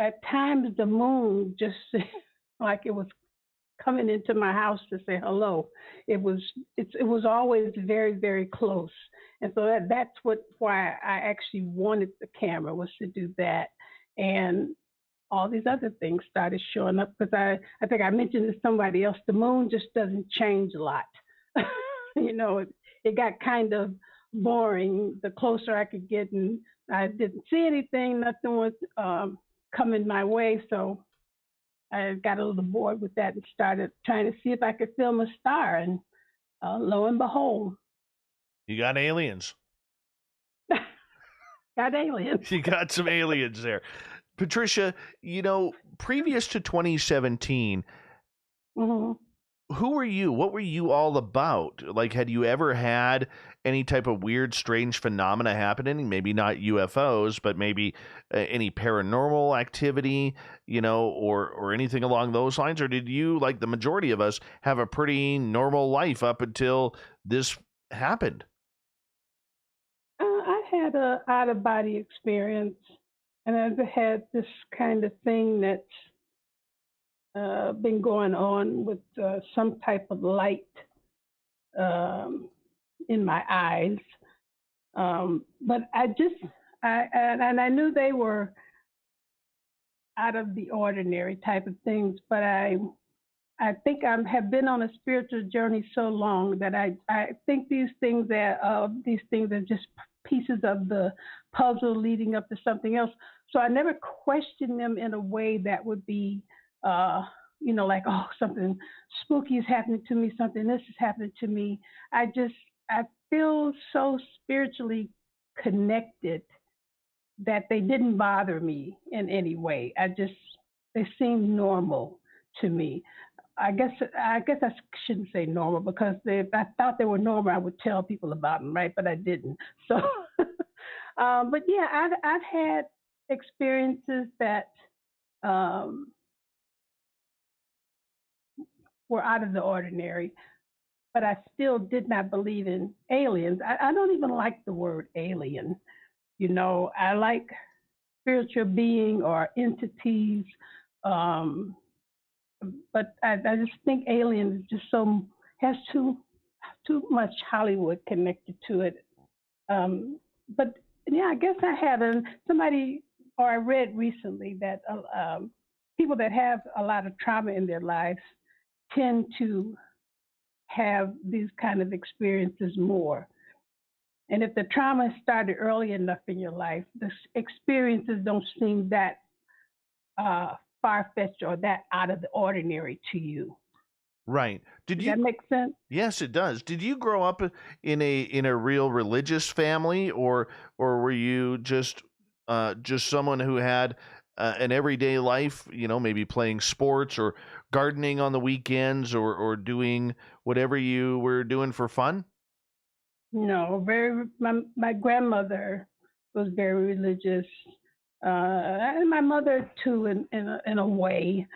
S3: At times the moon just seemed like it was coming into my house to say hello. It was always very, very close, and so that's why I actually wanted the camera, was to do that. And all these other things started showing up, because I think I mentioned to somebody else, the moon just doesn't change a lot. It got kind of boring the closer I could get, and I didn't see anything. Nothing was coming my way, so I got a little bored with that and started trying to see if I could film a star, and lo and behold,
S2: You got aliens.
S3: got aliens.
S2: You got some aliens there. Patricia, previous to 2017,
S3: Mm-hmm.
S2: who were you? What were you all about? Like, had you ever had any type of weird, strange phenomena happening? Maybe not UFOs, but maybe any paranormal activity, or anything along those lines? Or did you, like the majority of us, have a pretty normal life up until this happened?
S3: I had a out of body experience, and I've had this kind of thing that's been going on with some type of light um, in my eyes. But I knew they were out of the ordinary type of things, but I think I have been on a spiritual journey so long that I think these things are just pieces of the puzzle leading up to something else. So I never questioned them in a way that would be, like, oh, something spooky is happening to me, something this is happening to me. I feel so spiritually connected that they didn't bother me in any way. They seemed normal to me. I guess I shouldn't say normal, because if I thought they were normal, I would tell people about them, right? But I didn't. So, but yeah, I've had experiences that were out of the ordinary, but I still did not believe in aliens. I don't even like the word alien. I like spiritual being or entities. But I just think alien is just has too much Hollywood connected to it. But yeah, I guess I haven't. I read recently that people that have a lot of trauma in their lives tend to have these kind of experiences more. And if the trauma started early enough in your life, the experiences don't seem that far-fetched or that out of the ordinary to you.
S2: Right.
S3: Does that make sense?
S2: Yes, it does. Did you grow up in a real religious family, or were you just someone who had an everyday life, maybe playing sports or gardening on the weekends, or doing whatever you were doing for fun?
S3: No, my grandmother was very religious, and my mother too, in a way.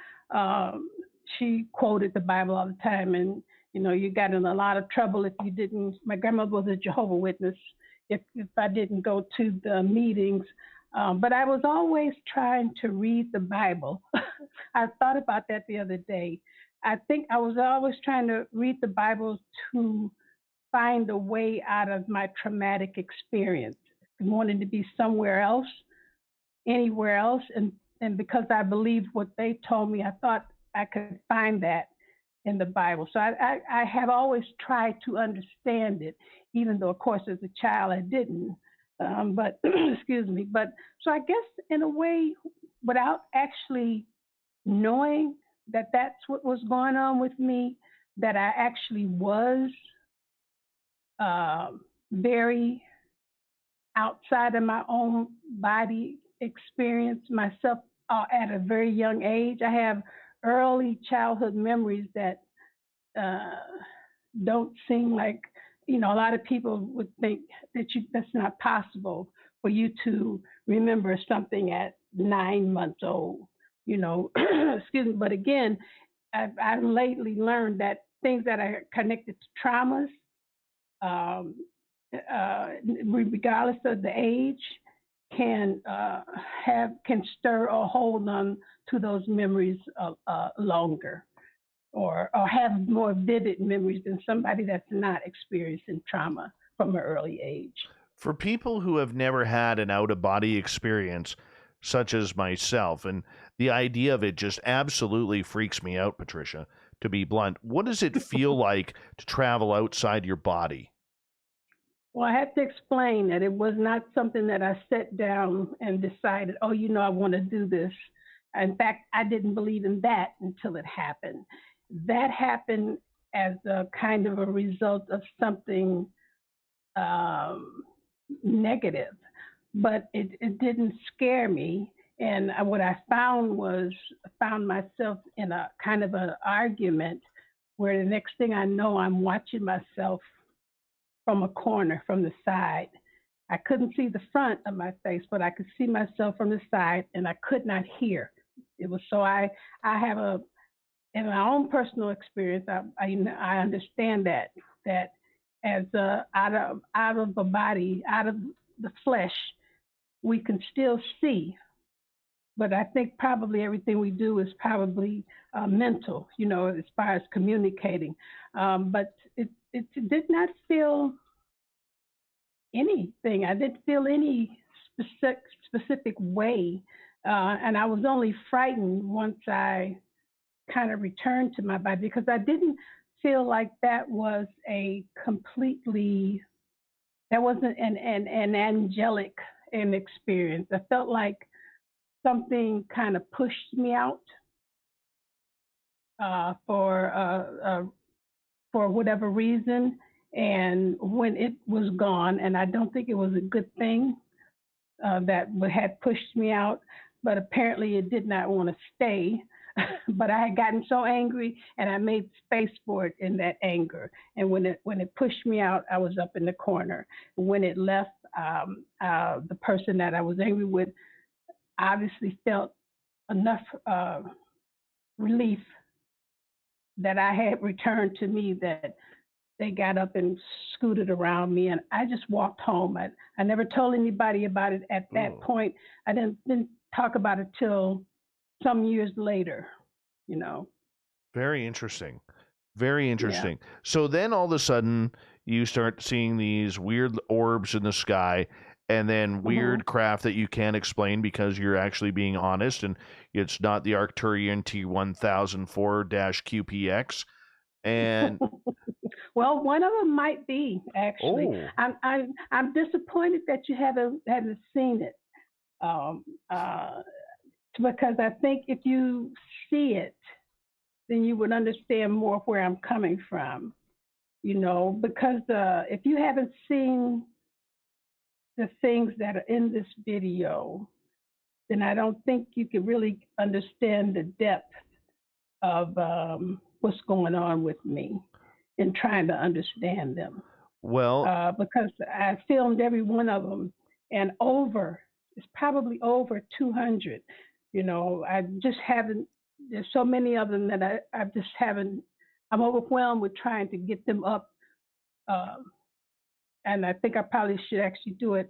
S3: She quoted the Bible all the time, and you got in a lot of trouble if you didn't. My grandmother was a Jehovah's Witness. If I didn't go to the meetings, but I was always trying to read the Bible. I thought about that the other day. I think I was always trying to read the Bible to find a way out of my traumatic experience, wanting to be somewhere else, anywhere else. And because I believed what they told me, I thought I could find that in the Bible. So I have always tried to understand it, even though, of course, as a child I didn't. But excuse me. But so I guess in a way, without actually knowing that that's what was going on with me, that I actually was very outside of my own body experience myself at a very young age. I have early childhood memories that don't seem like, a lot of people would think that's not possible for you to remember something at 9 months old, excuse me. But again, I've lately learned that things that are connected to traumas, regardless of the age, can stir or hold on to those memories longer, or have more vivid memories than somebody that's not experiencing trauma from an early age.
S2: For people who have never had an out-of-body experience, such as myself, and the idea of it just absolutely freaks me out, Patricia, to be blunt, what does it feel like to travel outside your body?
S3: Well, I have to explain that it was not something that I sat down and decided, oh, I want to do this. In fact, I didn't believe in that until it happened. That happened as a kind of a result of something negative, but it didn't scare me. And what I found myself in a kind of an argument where the next thing I know, I'm watching myself from a corner, from the side. I couldn't see the front of my face, but I could see myself from the side, and I could not hear. It was so I have in my own personal experience, I understand that as out of the body, out of the flesh, we can still see. But I think probably everything we do is probably mental, as far as communicating. But it did not feel anything. I didn't feel any specific way. And I was only frightened once I kind of returned to my body, because I didn't feel like that wasn't an angelic experience. I felt like something kind of pushed me out for whatever reason. And when it was gone, and I don't think it was a good thing that had pushed me out, but apparently it did not want to stay. But I had gotten so angry, and I made space for it in that anger. And when it pushed me out, I was up in the corner. When it left, the person that I was angry with obviously felt enough relief that I had returned to me, that they got up and scooted around me, and I just walked home. I never told anybody about it at that point. I didn't talk about it till some years later,
S2: Very interesting. Very interesting.
S3: Yeah.
S2: So then all of a sudden you start seeing these weird orbs in the sky, and then weird craft that you can't explain because you're actually being honest, and it's not the Arcturian T1004-QPX. And
S3: well, one of them might be, actually. I'm disappointed that you haven't seen it, because I think if you see it, then you would understand more of where I'm coming from. Because if you haven't seen the things that are in this video, then I don't think you can really understand the depth of what's going on with me and trying to understand them.
S2: Well,
S3: because I filmed every one of them, and it's probably over 200. I just haven't, there's so many of them that I just haven't, I'm overwhelmed with trying to get them up. And I think I probably should actually do a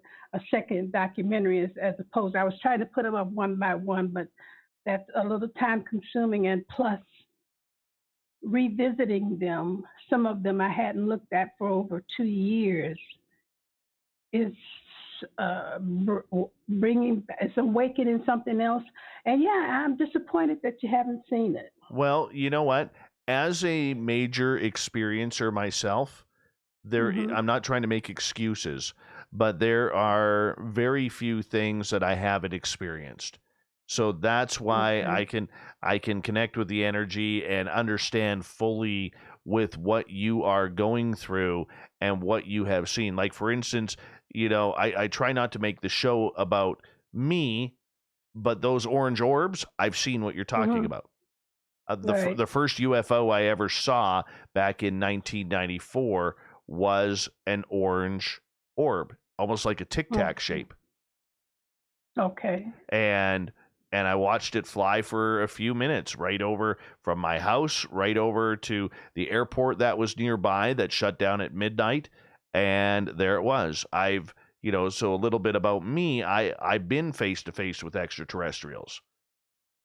S3: second documentary as opposed. I was trying to put them up one by one, but that's a little time consuming, and plus revisiting them, some of them I hadn't looked at for over 2 years, is bringing, it's awakening something else. And yeah, I'm disappointed that you haven't seen it.
S2: Well, you know what? As a major experiencer myself, I'm not trying to make excuses, but there are very few things that I haven't experienced. So that's why I can connect with the energy and understand fully with what you are going through and what you have seen. Like, for instance, I try not to make the show about me, but those orange orbs, I've seen what you're talking about. The first UFO I ever saw back in 1994 was an orange orb, almost like a Tic Tac shape.
S3: Okay.
S2: And I watched it fly for a few minutes right over from my house, right over to the airport that was nearby that shut down at midnight. And there it was. So a little bit about me, I've been face to face with extraterrestrials.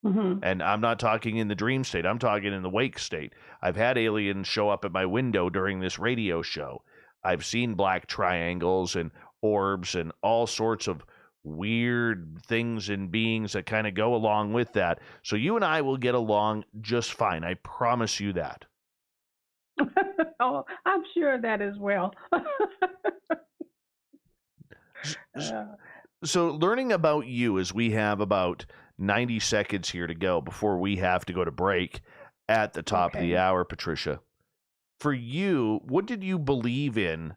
S2: And I'm not talking in the dream state. I'm talking in the wake state. I've had aliens show up at my window during this radio show. I've seen black triangles and orbs and all sorts of weird things and beings that kind of go along with that. So you and I will get along just fine. I promise you that.
S3: Oh, I'm sure of that as well.
S2: So learning about you, as we have about 90 seconds here to go before we have to go to break at the top of the hour, Patricia. For you, what did you believe in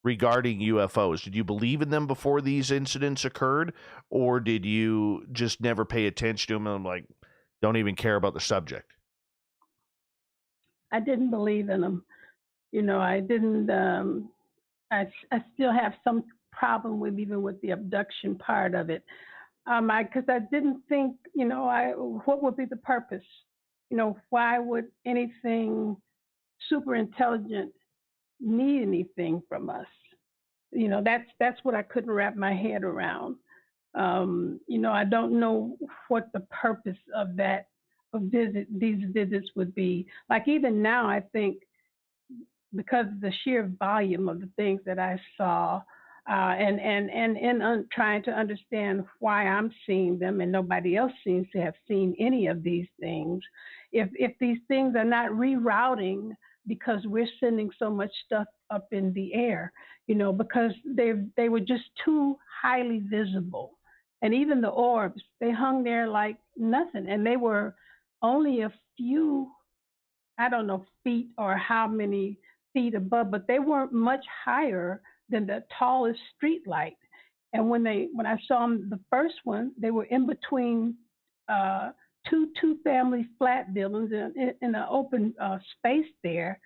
S2: regarding UFOs? Did you believe in them before these incidents occurred, or did you just never pay attention to them and like don't even care about the subject?
S3: I didn't believe in them. I didn't. I still have some problem with even with the abduction part of it. Because I didn't think, what would be the purpose? Why would anything super intelligent need anything from us? That's what I couldn't wrap my head around. I don't know what the purpose of these visits would be. Like even now, I think because of the sheer volume of the things that I saw, and trying to understand why I'm seeing them and nobody else seems to have seen any of these things. If these things are not rerouting because we're sending so much stuff up in the air, because they were just too highly visible. And even the orbs, they hung there like nothing. And they were only a few, I don't know, feet or how many feet above, but they weren't much higher than the tallest street light. And when I saw them, the first one, they were in between two family flat buildings in an open space there.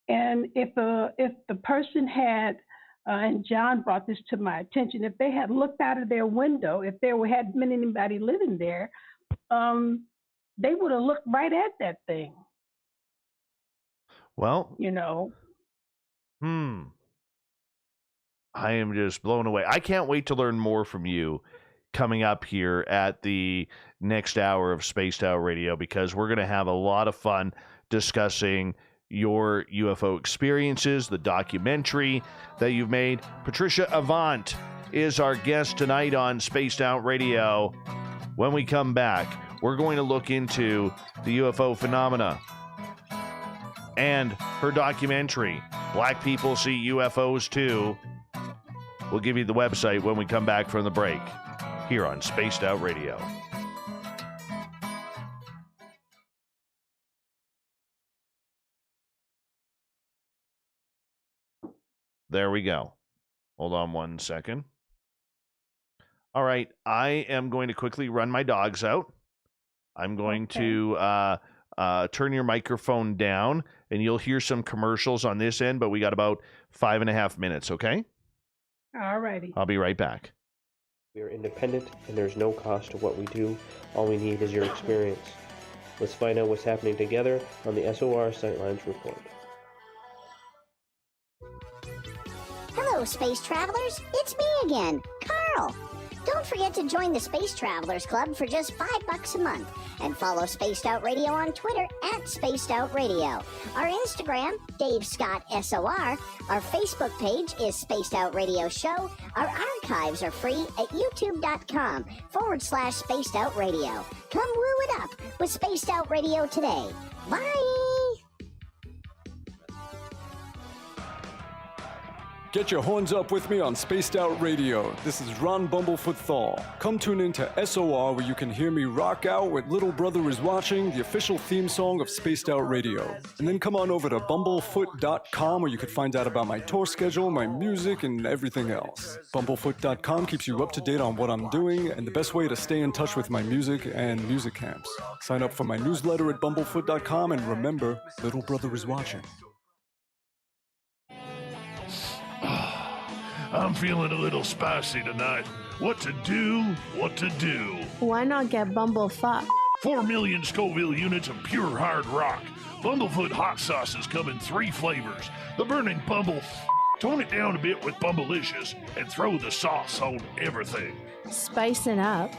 S3: And if the person had, and John brought this to my attention, if they had looked out of their window, if there had been anybody living there, they would have looked right at that thing.
S2: Well, I am just blown away. I can't wait to learn more from you coming up here at the next hour of Spaced Out Radio, because we're going to have a lot of fun discussing your UFO experiences, the documentary that you've made. Patricia Avant is our guest tonight on Spaced Out Radio. When we come back, we're going to look into the UFO phenomena and her documentary, Black People See UFOs Too. We'll give you the website when we come back from the break here on Spaced Out Radio. There we go. Hold on one second. All right, I am going to quickly run my dogs out. I'm going to turn your microphone down, and you'll hear some commercials on this end, but we got about 5.5 minutes, okay?
S3: All righty.
S2: I'll be right back.
S5: We are independent, and there's no cost to what we do. All we need is your experience. Let's find out what's happening together on the SOR Sightlines Report.
S6: Hello, space travelers. It's me again, Carl. Don't forget to join the Space Travelers Club for just $5 a month and follow Spaced Out Radio on Twitter at Spaced Out Radio. Our Instagram, Dave Scott SOR. Our Facebook page is Spaced Out Radio Show. Our archives are free at youtube.com/Spaced Out Radio. Come woo it up with Spaced Out Radio today. Bye!
S7: Get your horns up with me on Spaced Out Radio. This is Ron Bumblefoot Thal. Come tune in to SOR where you can hear me rock out with Little Brother is Watching, the official theme song of Spaced Out Radio. And then come on over to bumblefoot.com where you can find out about my tour schedule, my music, and everything else. Bumblefoot.com keeps you up to date on what I'm doing and the best way to stay in touch with my music and music camps. Sign up for my newsletter at bumblefoot.com and remember, Little Brother is Watching.
S8: I'm feeling a little spicy tonight. What to do? What to do?
S9: Why not get Bumblefuck?
S8: 4 million Scoville units of pure hard rock. Bumblefoot hot sauces come in 3 flavors. The burning Bumble. Tone it down a bit with Bumblicious and throw the sauce on everything.
S9: Spice it up.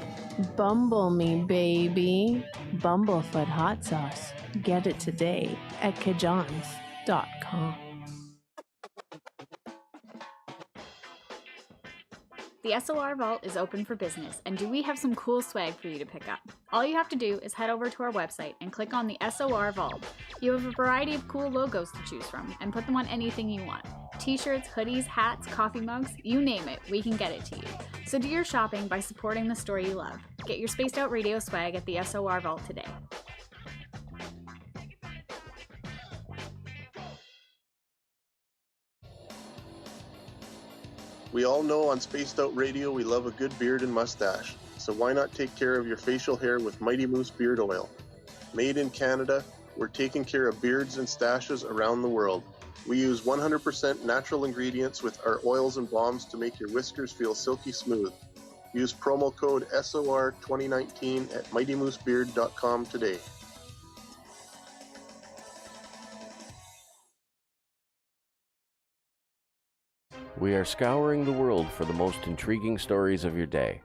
S9: Bumble me, baby. Bumblefoot hot sauce. Get it today at kajans.com.
S10: The SOR Vault is open for business, and do we have some cool swag for you to pick up? All you have to do is head over to our website and click on the SOR Vault. You have a variety of cool logos to choose from, and put them on anything you want. T-shirts, hoodies, hats, coffee mugs, you name it, we can get it to you. So do your shopping by supporting the store you love. Get your Spaced Out Radio swag at the SOR Vault today.
S11: We all know on Spaced Out Radio we love a good beard and mustache, so why not take care of your facial hair with Mighty Moose Beard Oil? Made in Canada, we're taking care of beards and stashes around the world. We use 100% natural ingredients with our oils and balms to make your whiskers feel silky smooth. Use promo code SOR2019 at mightymoosebeard.com today.
S4: We are scouring the world for the most intriguing stories of your day.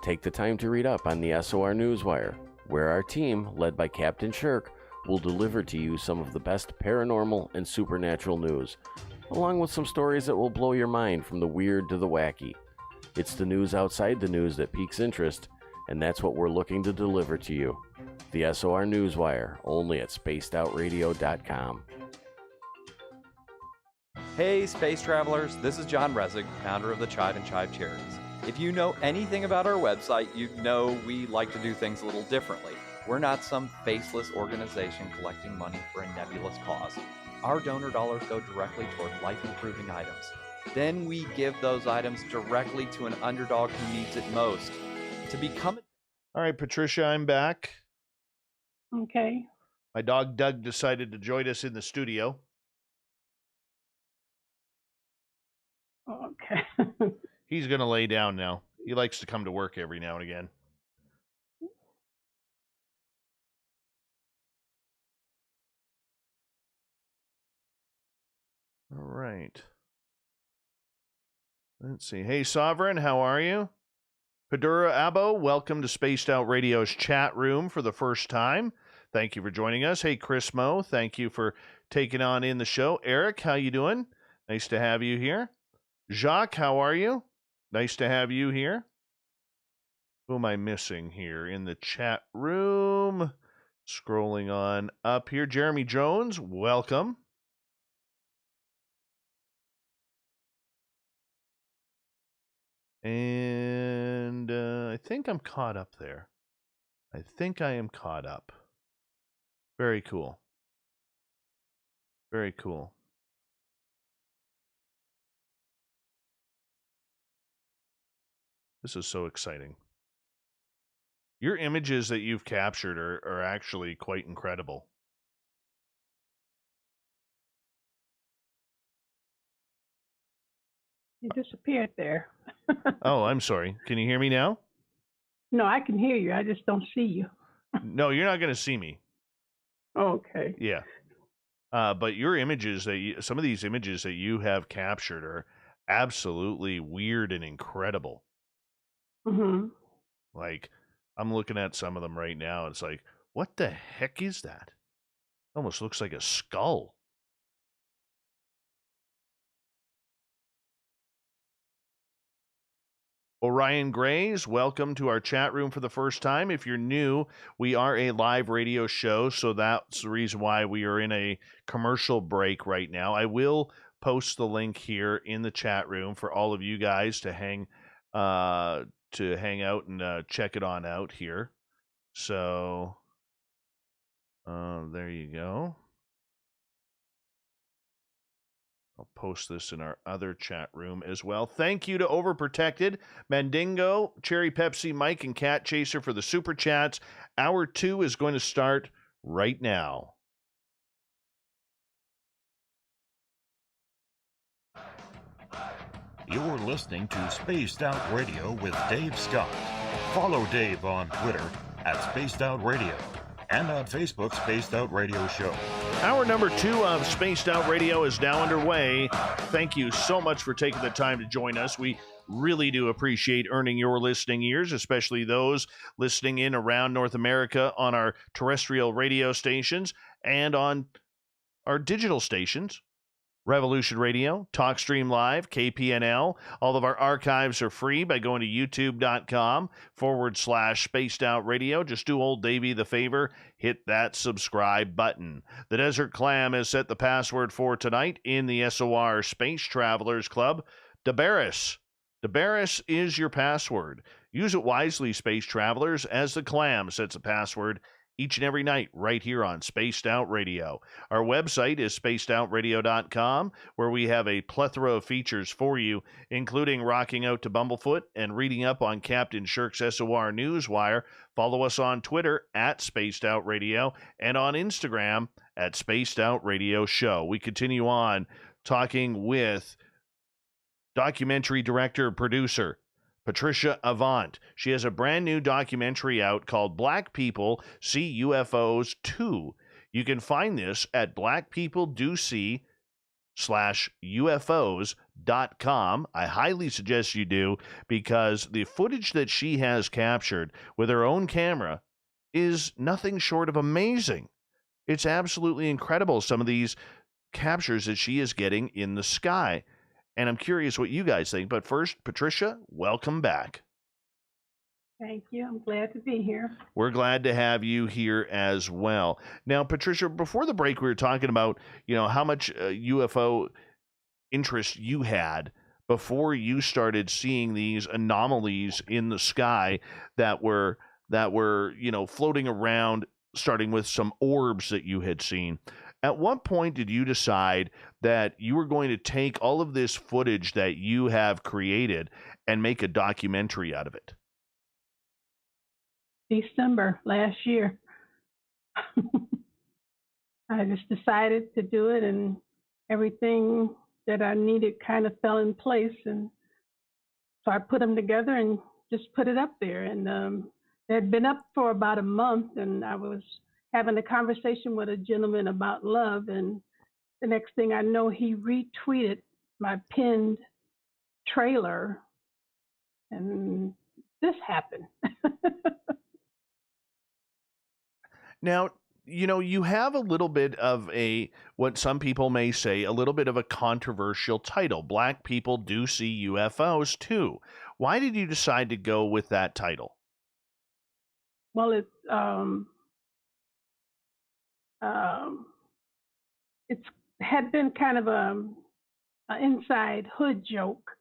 S4: Take the time to read up on the SOR Newswire, where our team, led by Captain Shirk, will deliver to you some of the best paranormal and supernatural news, along with some stories that will blow your mind from the weird to the wacky. It's the news outside the news that piques interest, and that's what we're looking to deliver to you. The SOR Newswire, only at spacedoutradio.com.
S12: Hey, space travelers, this is John Resig, founder of the Chive and Chive Charities. If you know anything about our website, you know we like to do things a little differently. We're not some faceless organization collecting money for a nebulous cause. Our donor dollars go directly toward life-improving items. Then we give those items directly to an underdog who needs it most. To become
S2: All right, Patricia, I'm back.
S3: Okay.
S2: My dog Doug decided to join us in the studio.
S3: Okay.
S2: He's going to lay down now. He likes to come to work every now and again. All right. Let's see. Hey, Sovereign, how are you? Padura Abo, welcome to Spaced Out Radio's chat room for the first time. Thank you for joining us. Hey, Chris Mo, thank you for taking on in the show. Eric, how you doing? Nice to have you here. Jacques, how are you? Nice to have you here. Who am I missing here in the chat room? Scrolling on up here. Jeremy Jones, welcome. And I think I'm caught up there. I think I am caught up. Very cool. Very cool. This is so exciting. Your images that you've captured are actually quite incredible.
S3: You disappeared there.
S2: Oh, I'm sorry. Can you hear me now?
S3: No, I can hear you. I just don't see you.
S2: No, you're not going to see me.
S3: Okay.
S2: Yeah. But your images some of these images that you have captured are absolutely weird and incredible.
S3: Mm-hmm.
S2: Like, I'm looking at some of them right now. It's like, what the heck is that? Almost looks like a skull. Orion Grays, welcome to our chat room for the first time. If you're new, we are a live radio show, so that's the reason why we are in a commercial break right now. I will post the link here in the chat room for all of you guys to hang out and check it on out here. So there you go. I'll post this in our other chat room as well. Thank you to Overprotected, Mandingo, Cherry Pepsi, Mike, and Cat Chaser for the super chats. Hour 2 is going to start right now.
S13: You're listening to Spaced Out Radio with Dave Scott. Follow Dave on Twitter at Spaced Out Radio and on Facebook, Spaced Out Radio Show.
S2: Hour number 2 of Spaced Out Radio is now underway. Thank you so much for taking the time to join us. We really do appreciate earning your listening ears, especially those listening in around North America on our terrestrial radio stations and on our digital stations. Revolution Radio, TalkStream Live, KPNL. All of our archives are free by going to youtube.com/Spaced Out Radio. Just do old Davey the favor, hit that subscribe button. The Desert Clam has set the password for tonight in the SOR Space Travelers Club. Debaris. Debaris is your password. Use it wisely, Space Travelers, as the Clam sets a password each and every night right here on Spaced Out Radio. Our website is spacedoutradio.com, where we have a plethora of features for you, including rocking out to Bumblefoot and reading up on Captain Shirk's SOR Newswire. Follow us on Twitter at Spaced Out Radio and on Instagram at Spaced Out Radio Show. We continue on talking with documentary director, producer, Patricia Avant. She has a brand new documentary out called Black People See UFOs Too. You can find this at blackpeopledoSee/UFOs.com. I highly suggest you do, because the footage that she has captured with her own camera is nothing short of amazing. It's absolutely incredible, some of these captures that she is getting in the sky. And I'm curious what you guys think. But first, Patricia, welcome back.
S3: Thank you. I'm glad to be here.
S2: We're glad to have you here as well. Now, Patricia, before the break, we were talking about, how much UFO interest you had before you started seeing these anomalies in the sky that were floating around, starting with some orbs that you had seen. At what point did you decide that you were going to take all of this footage that you have created and make a documentary out of it?
S3: December last year. I just decided to do it, and everything that I needed kind of fell in place. And so I put them together and just put it up there. And it had been up for about a month, and I was having a conversation with a gentleman about love, and the next thing I know, he retweeted my pinned trailer, and this happened.
S2: Now, you have a little bit of what some people may say, a little bit of a controversial title. Black People Do See UFOs Too. Why did you decide to go with that title?
S3: Well, it's had been kind of an inside hood joke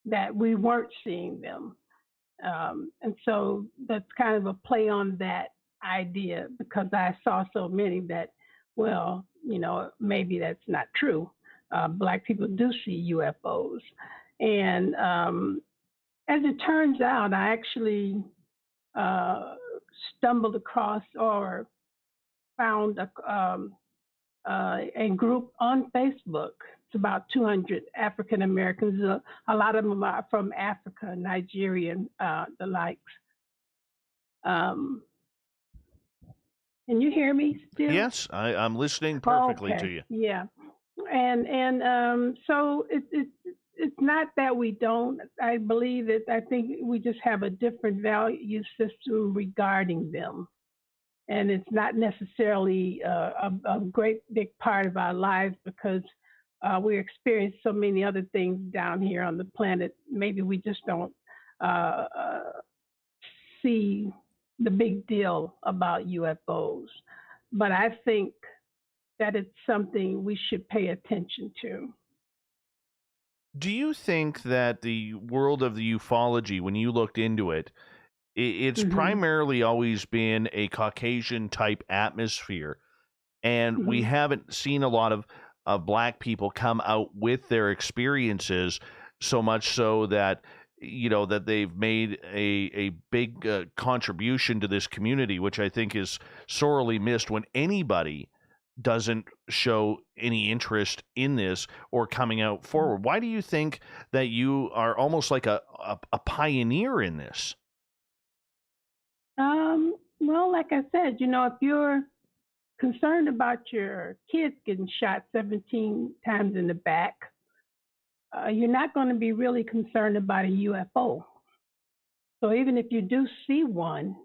S3: that we weren't seeing them. And so that's kind of a play on that idea, because I saw so many that, maybe that's not true. Black people do see UFOs. And as it turns out, I actually stumbled across or found a group on Facebook. It's about 200 African Americans. A lot of them are from Africa, Nigeria, the likes. Can you hear me still?
S2: Yes, I'm listening perfectly to you.
S3: Yeah, and so it it's not that we don't. I believe that I think we just have a different value system regarding them, and it's not necessarily a great big part of our lives because we experience so many other things down here on the planet. Maybe we just don't see the big deal about UFOs. But I think that it's something we should pay attention to.
S2: Do you think that the world of the ufology, when you looked into it, it's primarily always been a Caucasian type atmosphere, and we haven't seen a lot of black people come out with their experiences, so much so that that they've made a big contribution to this community, which I think is sorely missed when anybody doesn't show any interest in this or coming out forward. Why do you think that you are almost like a pioneer in this?
S3: Well, like I said, if you're concerned about your kids getting shot 17 times in the back, you're not going to be really concerned about a UFO. So even if you do see one,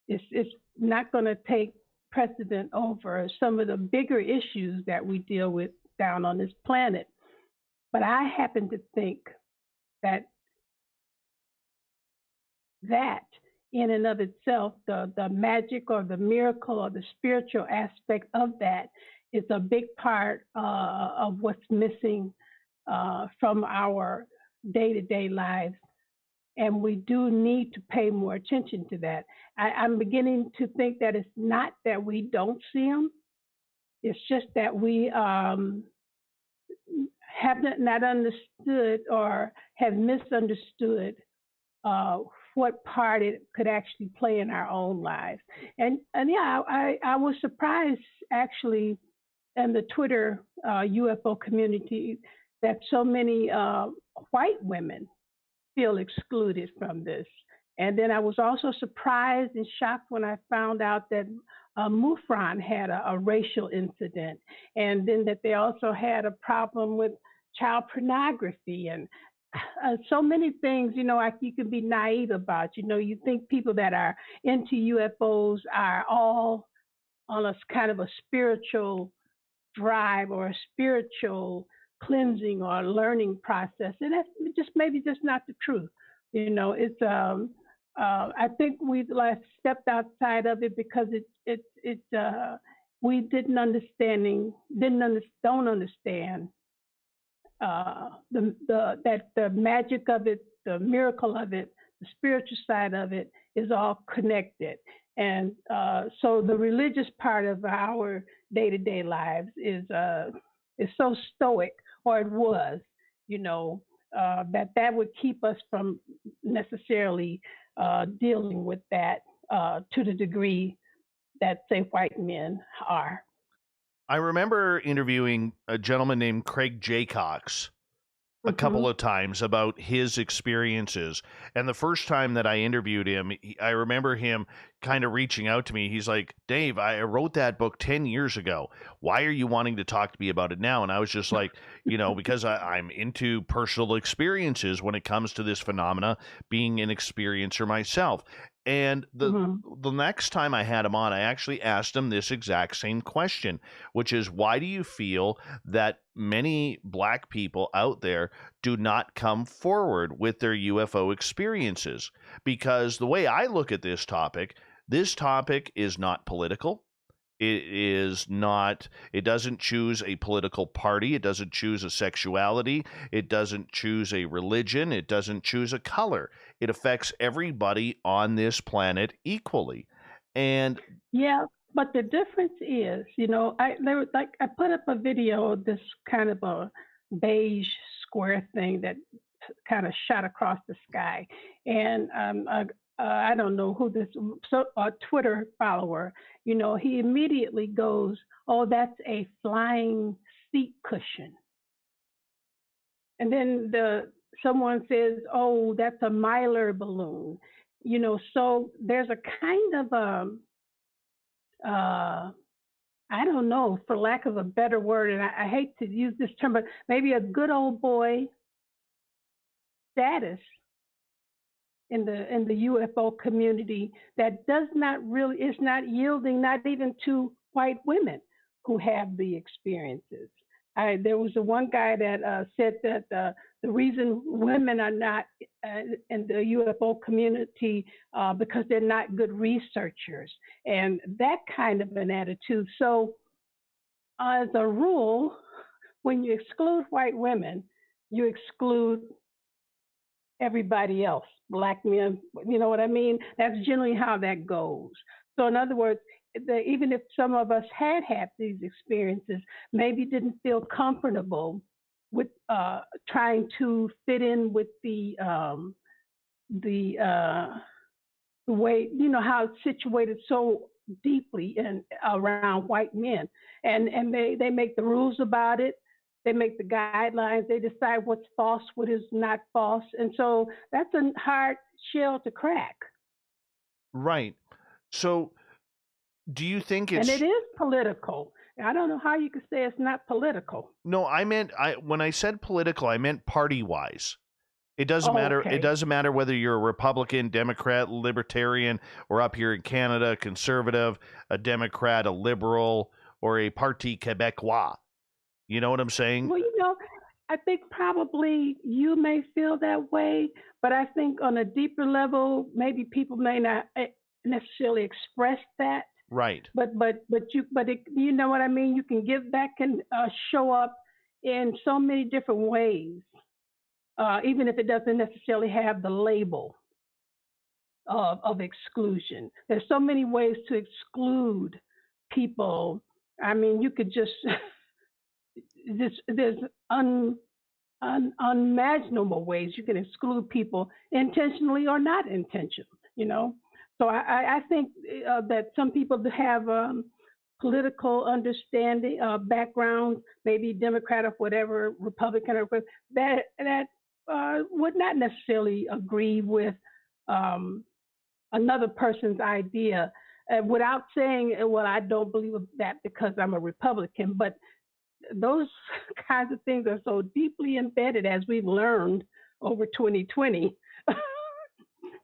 S3: it's not going to take precedent over some of the bigger issues that we deal with down on this planet. But I happen to think that in and of itself, the magic or the miracle or the spiritual aspect of that is a big part of what's missing from our day-to-day lives. And we do need to pay more attention to that. I'm beginning to think that it's not that we don't see them. It's just that we have not understood or have misunderstood what part it could actually play in our own lives. And yeah, I was surprised actually in the Twitter UFO community that so many white women feel excluded from this. And then I was also surprised and shocked when I found out that Mufron had a racial incident, and then that they also had a problem with child pornography and so many things, like you can be naive about. You think people that are into UFOs are all on a kind of a spiritual drive or a spiritual cleansing or learning process, and that's maybe just not the truth. It's I think we've stepped outside of it because we don't understand that the magic of it, the miracle of it, the spiritual side of it is all connected. And so the religious part of our day-to-day lives is so stoic, or it was, that would keep us from necessarily dealing with that to the degree that, say, white men are.
S2: I remember interviewing a gentleman named Craig Jaycox a couple of times about his experiences. And the first time that I interviewed him, I remember him kind of reaching out to me. He's like, Dave, I wrote that book 10 years ago. Why are you wanting to talk to me about it now? And I was just like, because I'm into personal experiences when it comes to this phenomena, being an experiencer myself. And the next time I had him on, I actually asked him this exact same question, which is, why do you feel that many black people out there do not come forward with their UFO experiences? Because the way I look at this topic is not political. It doesn't choose a political party. It doesn't choose a sexuality. It doesn't choose a religion. It doesn't choose a color. It affects everybody on this planet equally. And
S3: yeah, but the difference is, I put up a video of this kind of a beige square thing that kind of shot across the sky. And I don't know who this, a Twitter follower, he immediately goes, oh, that's a flying seat cushion. And then someone says, oh, that's a Mylar balloon. So there's a kind of I don't know, for lack of a better word, and I hate to use this term, but maybe a good old boy status in the UFO community that does not really, is not yielding, not even to white women who have the experiences. There was one guy that said that the reason women are not in the UFO community because they're not good researchers, and that kind of an attitude. So as a rule, when you exclude white women, you exclude everybody else, black men, you know what I mean? That's generally how that goes. So in other words, even if some of us had these experiences, maybe didn't feel comfortable with trying to fit in with the way, you know, how it's situated so deeply around white men. And they make the rules about it. They make the guidelines. They decide what's false, what is not false. And so that's a hard shell to crack.
S2: Right. So do you think it's...
S3: And it is political. I don't know how you could say it's not political.
S2: No, when I said political, I meant party-wise. It doesn't matter.
S3: Okay.
S2: It doesn't matter whether you're a Republican, Democrat, Libertarian, or up here in Canada, conservative, a Democrat, a liberal, or a Parti Québécois. You know what I'm saying?
S3: Well, you know, I think probably you may feel that way, but I think on a deeper level, maybe people may not necessarily express that.
S2: Right.
S3: But you know what I mean? You can give that can show up in so many different ways, even if it doesn't necessarily have the label of exclusion. There's so many ways to exclude people. I mean, you could just there's unimaginable ways you can exclude people intentionally or not intentionally, you know? So I think that some people have political understanding, background, maybe Democrat or whatever, Republican or whatever, that would not necessarily agree with another person's idea without saying, well, I don't believe that because I'm a Republican. But those kinds of things are so deeply embedded, as we've learned over 2020,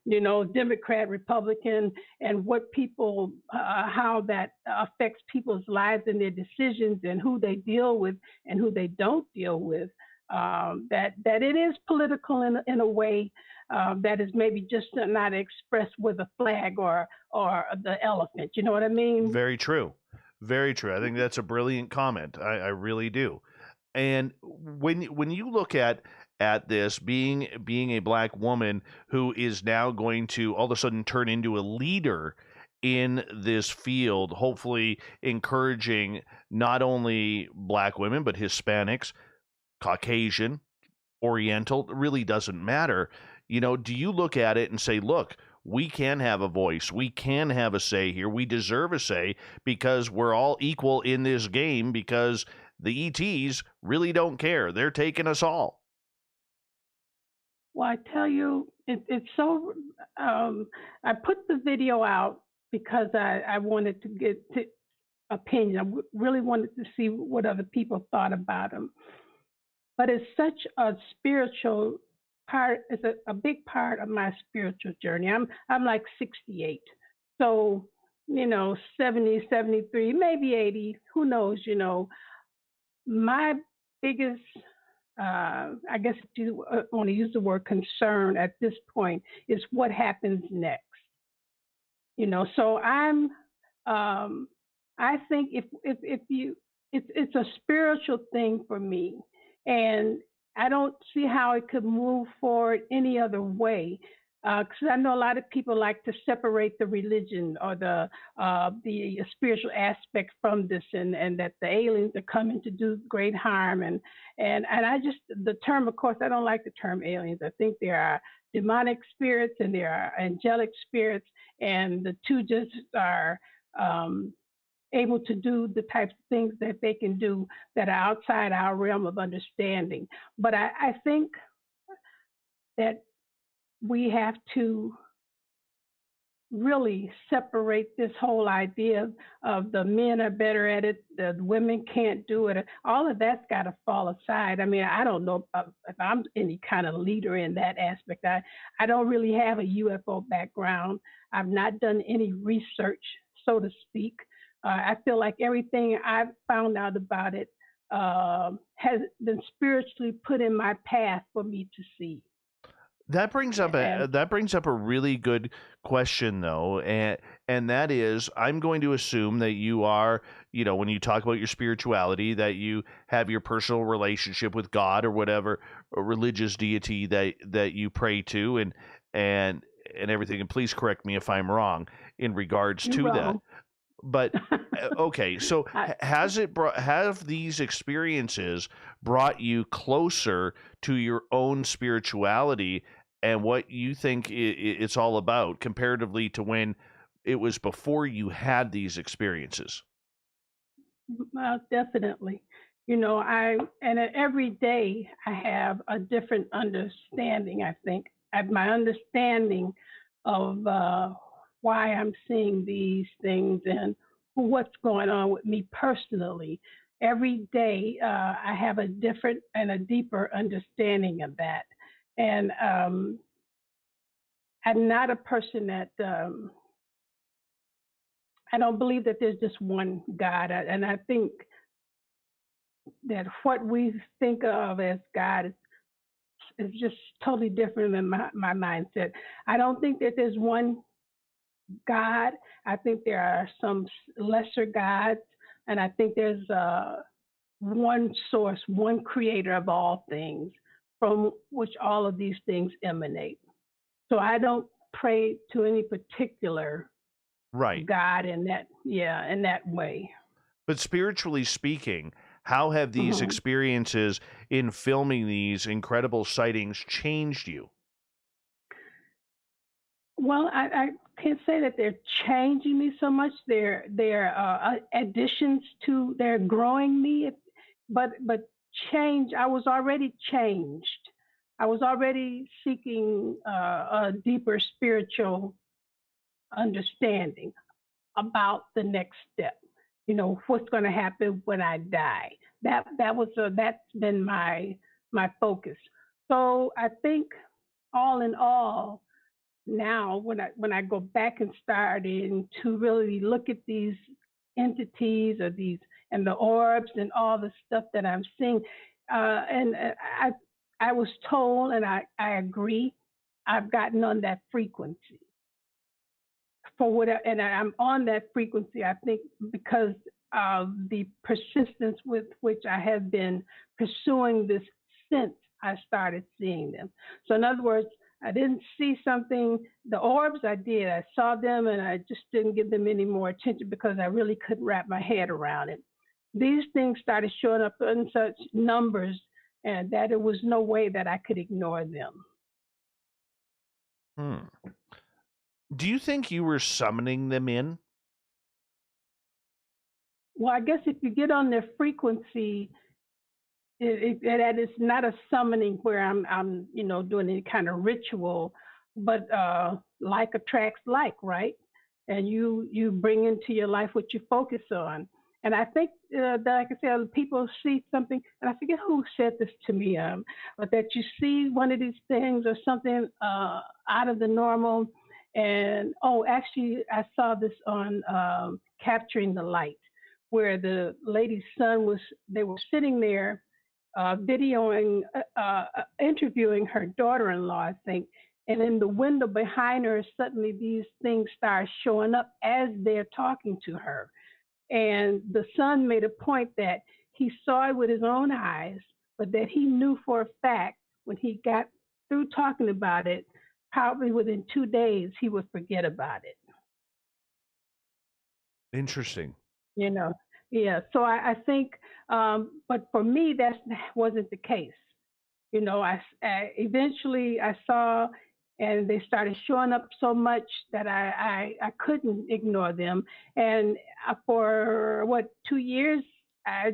S3: you know, Democrat, Republican, and what people, how that affects people's lives and their decisions and who they deal with and who they don't deal with, that it is political in a way that is maybe just not expressed with a flag or the elephant. You know what I mean?
S2: Very true. Very true. I think that's a brilliant comment. I really do. And when you look at this being a black woman who is now going to all of a sudden turn into a leader in this field, hopefully encouraging not only black women, but Hispanics, Caucasian, Oriental, it really doesn't matter. You know, do you look at it and say, look, we can have a voice. We can have a say here. We deserve a say because we're all equal in this game because the ETs really don't care. They're taking us all.
S3: Well, I tell you, it's so, I put the video out because I wanted to get opinion. I really wanted to see what other people thought about them. But it's such a spiritual part, it's a big part of my spiritual journey. I'm like 68. So, you know, 70, 73, maybe 80, who knows, you know. My biggest, I guess if you want to use the word concern at this point, is what happens next. You know, so I think if you, it's a spiritual thing for me. And I don't see how it could move forward any other way. Because I know a lot of people like to separate the religion or the spiritual aspect from this, and that the aliens are coming to do great harm. And I just, the term, of course, I don't like the term aliens. I think there are demonic spirits and there are angelic spirits, and the two just are able to do the types of things that they can do that are outside our realm of understanding. But I think that we have to really separate this whole idea of the men are better at it, the women can't do it. All of that's got to fall aside. I mean, I don't know if I'm any kind of leader in that aspect. I don't really have a UFO background. I've not done any research, so to speak. I feel like everything I've found out about it has been spiritually put in my path for me to see.
S2: That brings up a really good question, though, and that is, I'm going to assume that you are, when you talk about your spirituality, that you have your personal relationship with God or whatever religious deity that you pray to, and everything. And please correct me if I'm wrong in regards to that. But okay, so have these experiences brought you closer to your own spirituality and what you think it's all about comparatively to when it was before you had these experiences?
S3: Well, definitely. Every day I have a different understanding, I think. My understanding of why I'm seeing these things and what's going on with me personally. Every day I have a different and a deeper understanding of that. And I'm not a person that I don't believe that there's just one God. And I think that what we think of as God is just totally different than my mindset. I don't think that there's one God. I think there are some lesser gods, and I think there's one source, one creator of all things, from which all of these things emanate. So I don't pray to any particular God in that way.
S2: But spiritually speaking, how have these experiences in filming these incredible sightings changed you?
S3: Well, I can't say that they're changing me so much. They're additions to, they're growing me. But change, I was already changed. I was already seeking a deeper spiritual understanding about the next step. What's going to happen when I die. That's been my focus. So I think all in all, now when I go back and starting to really look at these entities or these and the orbs and all the stuff that I'm seeing, and I was told, and I agree, I've gotten on that frequency. And I'm on that frequency, I think, because of the persistence with which I have been pursuing this since I started seeing them. So in other words, I didn't see something, the orbs I did, I saw them and I just didn't give them any more attention because I really couldn't wrap my head around it. These things started showing up in such numbers and that there was no way that I could ignore them.
S2: Do you think you were summoning them in?
S3: Well, I guess if you get on their frequency, that is not a summoning where I'm doing any kind of ritual, but like attracts like, right? And you bring into your life what you focus on. And I think that, like I said, people see something, and I forget who said this to me, but that you see one of these things or something out of the normal. And actually, I saw this on Capturing the Light, where the lady's son they were sitting there videoing, interviewing her daughter-in-law, I think. And in the window behind her, suddenly these things start showing up as they're talking to her. And the son made a point that he saw it with his own eyes, but that he knew for a fact when he got through talking about it, probably within 2 days, he would forget about it.
S2: Interesting.
S3: Yeah. So I think, but for me, that wasn't the case. I eventually I saw, and they started showing up so much that I couldn't ignore them. And for 2 years, I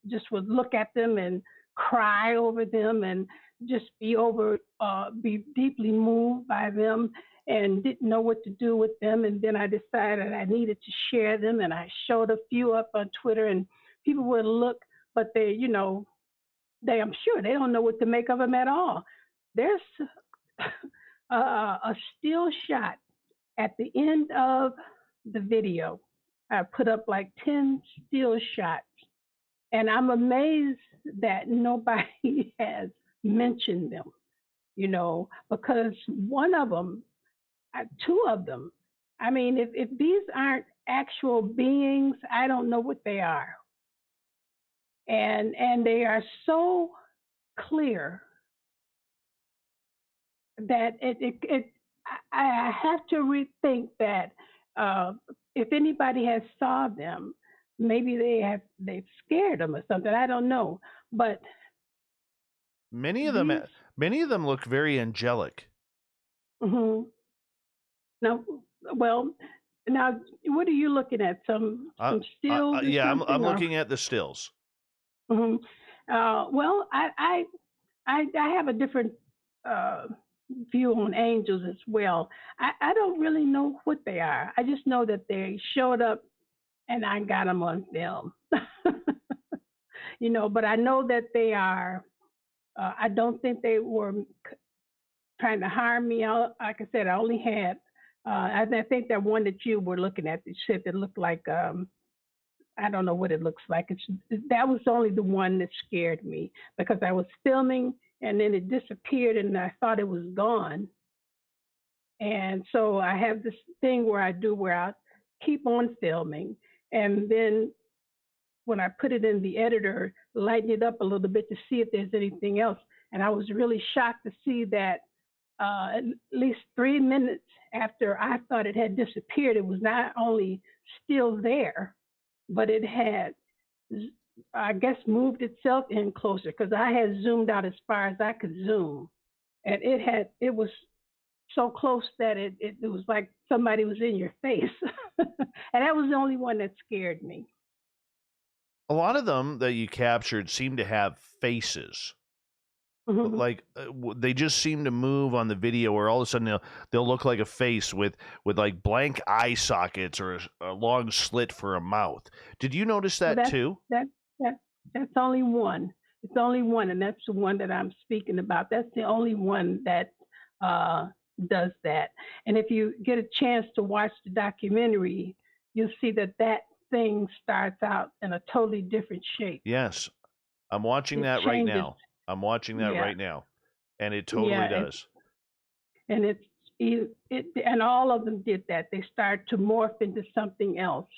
S3: just would look at them and cry over them and just be deeply moved by them. and didn't know what to do with them. And then I decided I needed to share them, and I showed a few up on Twitter, and people would look, but I'm sure they don't know what to make of them at all. There's a still shot at the end of the video. I put up like 10 still shots, and I'm amazed that nobody has mentioned them, because one of them, two of them, I mean, if these aren't actual beings, I don't know what they are. And they are so clear that I have to rethink that if anybody has saw them, maybe they've scared them or something. I don't know, but
S2: many of them look very angelic.
S3: Mm-hmm. Now, what are you looking at? Some stills?
S2: Yeah, I'm looking at the stills.
S3: Mm-hmm. Well, I have a different view on angels as well. I don't really know what they are. I just know that they showed up and I got them on film. But I know that they are, I don't think they were trying to harm me. Like I said, I only had, I think that one that you were looking at, the ship, it looked like, I don't know what it looks like. That was only the one that scared me, because I was filming and then it disappeared and I thought it was gone. And so I have this thing where I keep on filming, and then when I put it in the editor, lighten it up a little bit to see if there's anything else. And I was really shocked to see that at least 3 minutes after I thought it had disappeared, it was not only still there, but it had, I guess, moved itself in closer, because I had zoomed out as far as I could zoom. And it was so close that it was like somebody was in your face. And that was the only one that scared me.
S2: A lot of them that you captured seem to have faces.
S3: Mm-hmm.
S2: Like they just seem to move on the video, where all of a sudden they'll look like a face with like blank eye sockets or a long slit for a mouth. Did you notice that too?
S3: That's only one. It's only one, and that's the one that I'm speaking about. That's the only one that does that. And if you get a chance to watch the documentary, you'll see that thing starts out in a totally different shape.
S2: Yes, I'm watching that right now. I'm watching that right now, and it totally does.
S3: And and all of them did that. They start to morph into something else.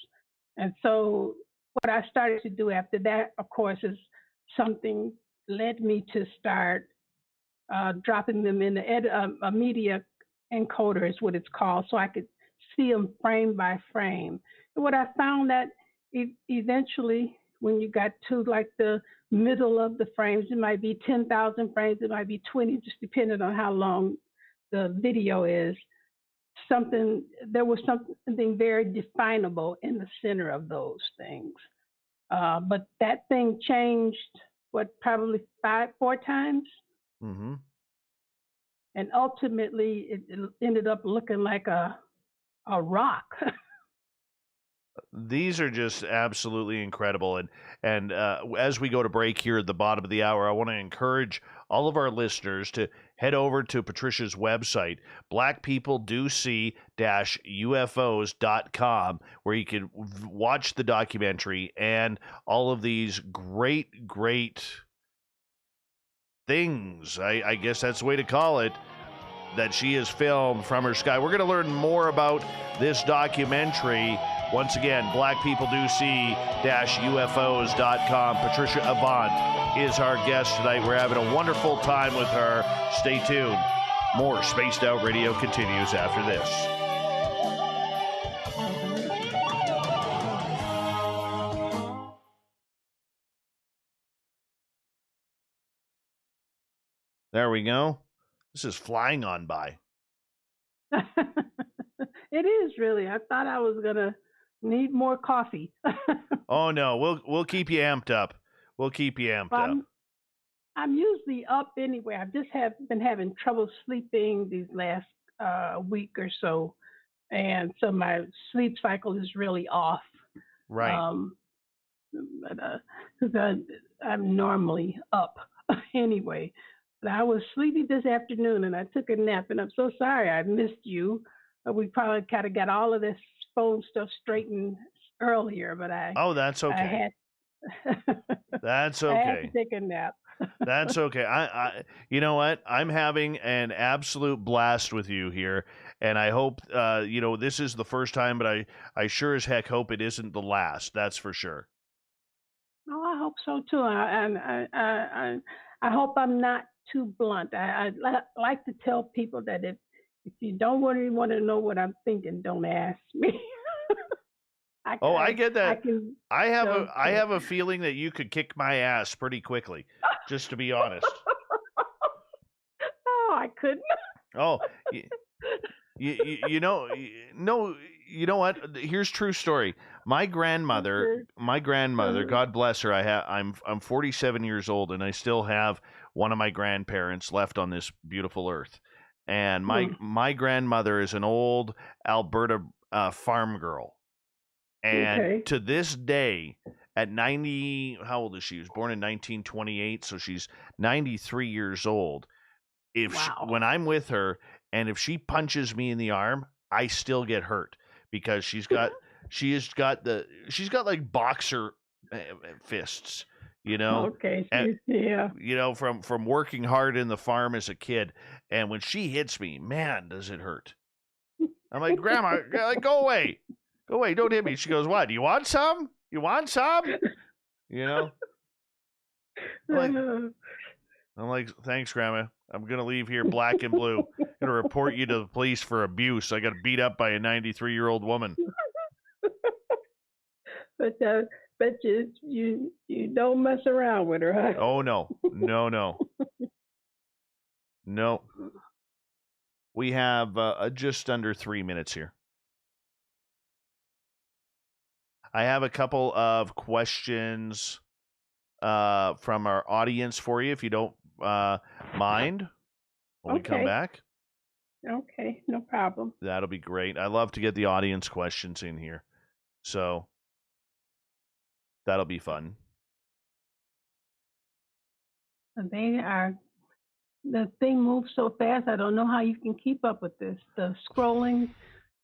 S3: And so what I started to do after that, of course, is something led me to start dropping them in a media encoder, is what it's called, so I could see them frame by frame. And what I found that eventually, when you got to like the middle of the frames, it might be 10,000 frames, it might be 20, just depending on how long the video is. There was something very definable in the center of those things. But that thing changed, probably 4 times?
S2: Mm-hmm.
S3: And ultimately, it ended up looking like a rock.
S2: These are just absolutely incredible. And as we go to break here at the bottom of the hour, I want to encourage all of our listeners to head over to Patricia's website, blackpeopledoc-ufos.com, where you can watch the documentary and all of these great things, I guess that's the way to call it, that she has filmed from her sky. We're going to learn more about this documentary. Once again, blackpeopledoc-ufos.com. Patricia Avant is our guest tonight. We're having a wonderful time with her. Stay tuned. More Spaced Out Radio continues after this. There we go. This is flying on by.
S3: It is really. I thought I was going to need more coffee.
S2: Oh no, we'll keep you amped up. We'll keep you amped up.
S3: I'm usually up anyway. I've just been having trouble sleeping these last a week or so, and so my sleep cycle is really off.
S2: Right.
S3: Because I'm normally up anyway. But I was sleepy this afternoon, and I took a nap, and I'm so sorry I missed you. We probably kind of got all of this phone stuff straightened earlier, but
S2: Oh, that's okay. That's
S3: I had
S2: okay.
S3: to take a nap.
S2: That's okay. You know what? I'm having an absolute blast with you here, and I hope, this is the first time, but I sure as heck hope it isn't the last. That's for sure.
S3: Oh, I hope so too. I hope I'm not too blunt. I like to tell people that if you don't really want to know what I'm thinking, don't ask me.
S2: I get that. I
S3: Okay.
S2: have a feeling that you could kick my ass pretty quickly, just to be honest.
S3: Oh, I couldn't.
S2: Oh, you know, no, you know what? Here's true story. My grandmother, God bless her. I'm 47 years old, and I still have one of my grandparents left on this beautiful earth. And my grandmother is an old Alberta farm girl. And to this day, at 90, how old is she? She was born in 1928, so she's 93 years old. When I'm with her, and if she punches me in the arm, I still get hurt because she's got like boxer fists,
S3: Okay.
S2: And,
S3: Yeah.
S2: from working hard in the farm as a kid, and when she hits me, man, does it hurt. I'm like, Grandma, go away. Go away, don't hit me. She goes, what? You want some? You want some? I'm like, thanks, Grandma. I'm going to leave here black and blue. I'm going to report you to the police for abuse. I got beat up by a 93-year-old woman.
S3: But you don't mess around with her, huh?
S2: Oh, no. No. We have just under 3 minutes here. I have a couple of questions from our audience for you, if you don't mind when we come back.
S3: Okay, no problem.
S2: That'll be great. I love to get the audience questions in here. So that'll be fun.
S3: The thing moves so fast, I don't know how you can keep up with this. The scrolling,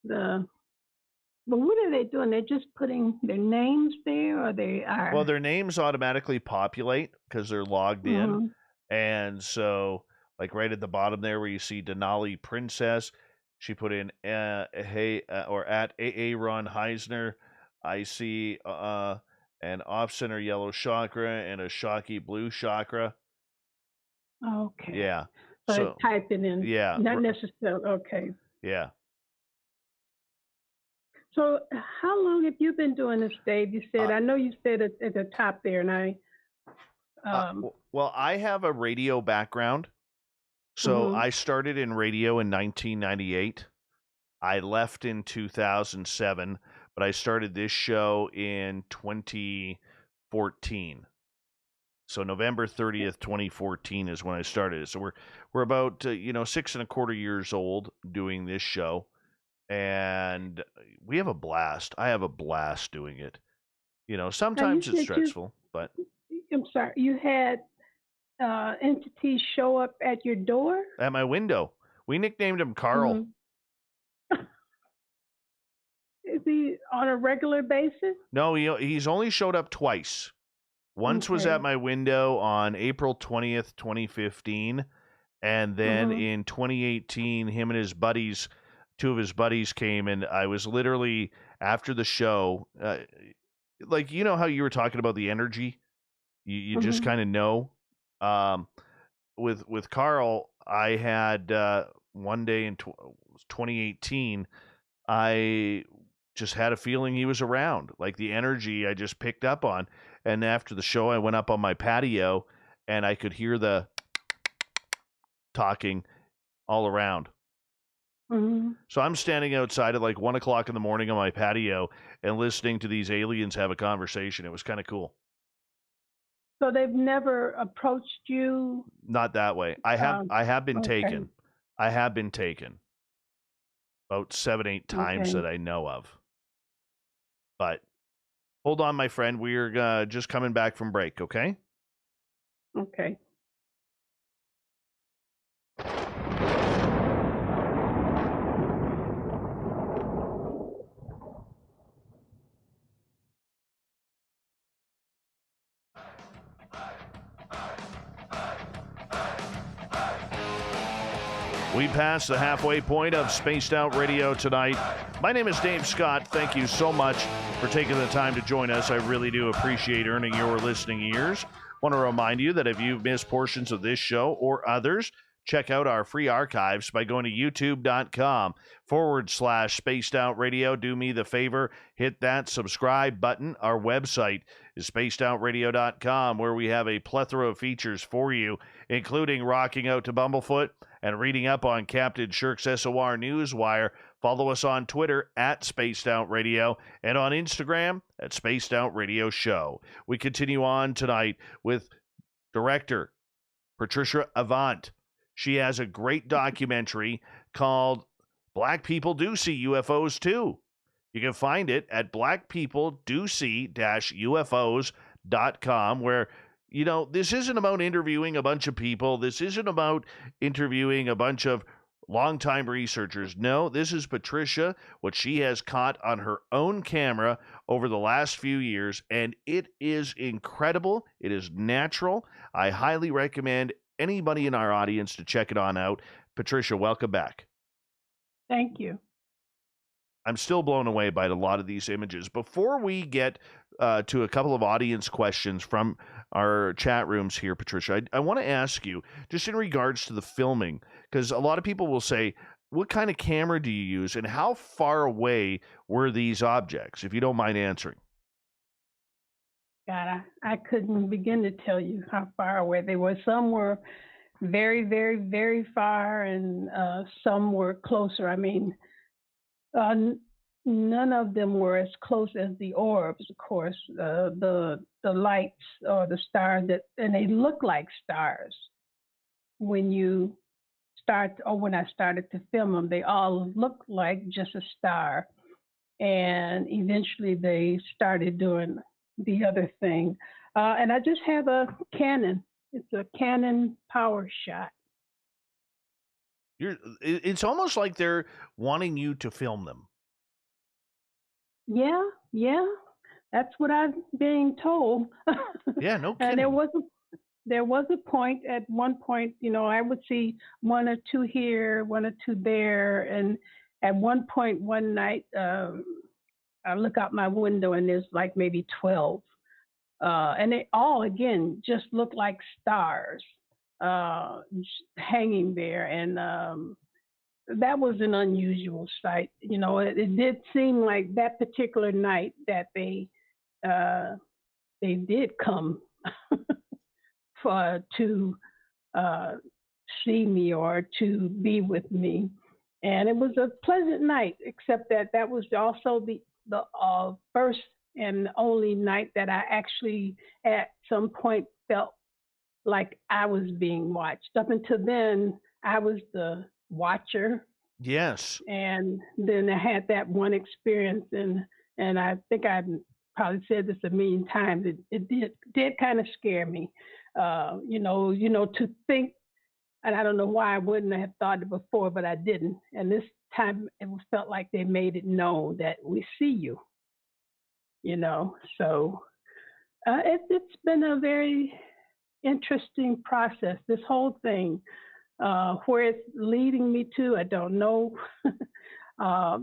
S3: but what are they doing? They're just putting their names there, or they are?
S2: Well, their names automatically populate because they're logged in. And so, like right at the bottom there where you see Denali Princess, she put in or at AA Ron Heisner. I see an off-center yellow chakra and a Shocky blue chakra.
S3: Okay.
S2: Yeah.
S3: So type it in.
S2: Yeah.
S3: Not necessarily. Okay.
S2: Yeah.
S3: So how long have you been doing this, Dave? You said, I know you said at the top there, and
S2: well, I have a radio background. So I started in radio in 1998. I left in 2007, but I started this show in 2014. So November 30th, 2014 is when I started it. So we're about 6.25 years old doing this show. And we have a blast. I have a blast doing it. Sometimes it's stressful, but
S3: I'm sorry. You had entities show up at your door?
S2: At my window. We nicknamed him Carl.
S3: Is he on a regular basis?
S2: No, he's only showed up twice. Once was at my window on April 20th, 2015. And then in 2018, him and his buddies, two of his buddies came, and I was literally, after the show, like, how you were talking about the energy? You just kind of know. With Carl, I had one day in 2018, I just had a feeling he was around. Like the energy I just picked up on. And after the show, I went up on my patio, and I could hear the talking all around. So I'm standing outside at like 1 o'clock in the morning on my patio and listening to these aliens have a conversation. It was kind of cool.
S3: So they've never approached you?
S2: Not that way. I have been taken. I have been taken. about 7-8 times
S3: Okay.
S2: that I know of. But hold on, my friend. We're just coming back from break, okay?
S3: Okay.
S2: We passed the halfway point of Spaced Out Radio tonight. My name is Dave Scott. Thank you so much for taking the time to join us. I really do appreciate earning your listening ears. Want to remind you that if you've missed portions of this show or others, check out our free archives by going to youtube.com/Spaced Out Radio. Do me the favor, hit that subscribe button. Our website is spacedoutradio.com, where we have a plethora of features for you, including rocking out to Bumblefoot and reading up on Captain Shirk's SOR Newswire. Follow us on Twitter at Spaced Out Radio and on Instagram at Spaced Out Radio Show. We continue on tonight with director Patricia Avant. She has a great documentary called Black People Do See UFOs Too. You can find it at blackpeopledoSee-UFOs.com, where, you know, this isn't about interviewing a bunch of people. This isn't about interviewing a bunch of longtime researchers. No, this is Patricia, what she has caught on her own camera over the last few years, and it is incredible. It is natural. I highly recommend anybody in our audience to check it on out. Patricia, welcome back.
S3: Thank you.
S2: I'm still blown away by a lot of these images. Before we get to a couple of audience questions from our chat rooms here, Patricia, I want to ask you, just in regards to the filming, because a lot of people will say, what kind of camera do you use, and how far away were these objects, if you don't mind answering?
S3: God, I couldn't begin to tell you how far away they were. Some were very, very, very far, and some were closer. I mean, none of them were as close as the orbs, of course. The lights or the stars, and they look like stars when you start, or when I started to film them. They all look like just a star, and eventually they started doing the other thing. And I just have a Canon. It's a Canon Power Shot.
S2: It's almost like they're wanting you to film them.
S3: Yeah, that's what I'm being told.
S2: Yeah, no kidding.
S3: And there was a point, at one point, you know, I would see one or two here, one or two there, and at one point one night, I look out my window and there's like maybe 12. And they all, again, just look like stars hanging there. And that was an unusual sight. You know, it did seem like that particular night that they did come to see me or to be with me. And it was a pleasant night, except that was also the first and only night that I actually at some point felt like I was being watched. Up until then, I was the watcher.
S2: Yes.
S3: And then I had that one experience, and I think I probably said this a million times. It did kind of scare me, you know, to think, and I don't know why I wouldn't have thought it before, but I didn't. And this time it felt like they made it known that we see you, you know. So it's been a very interesting process, this whole thing. Where it's leading me to, I don't know. But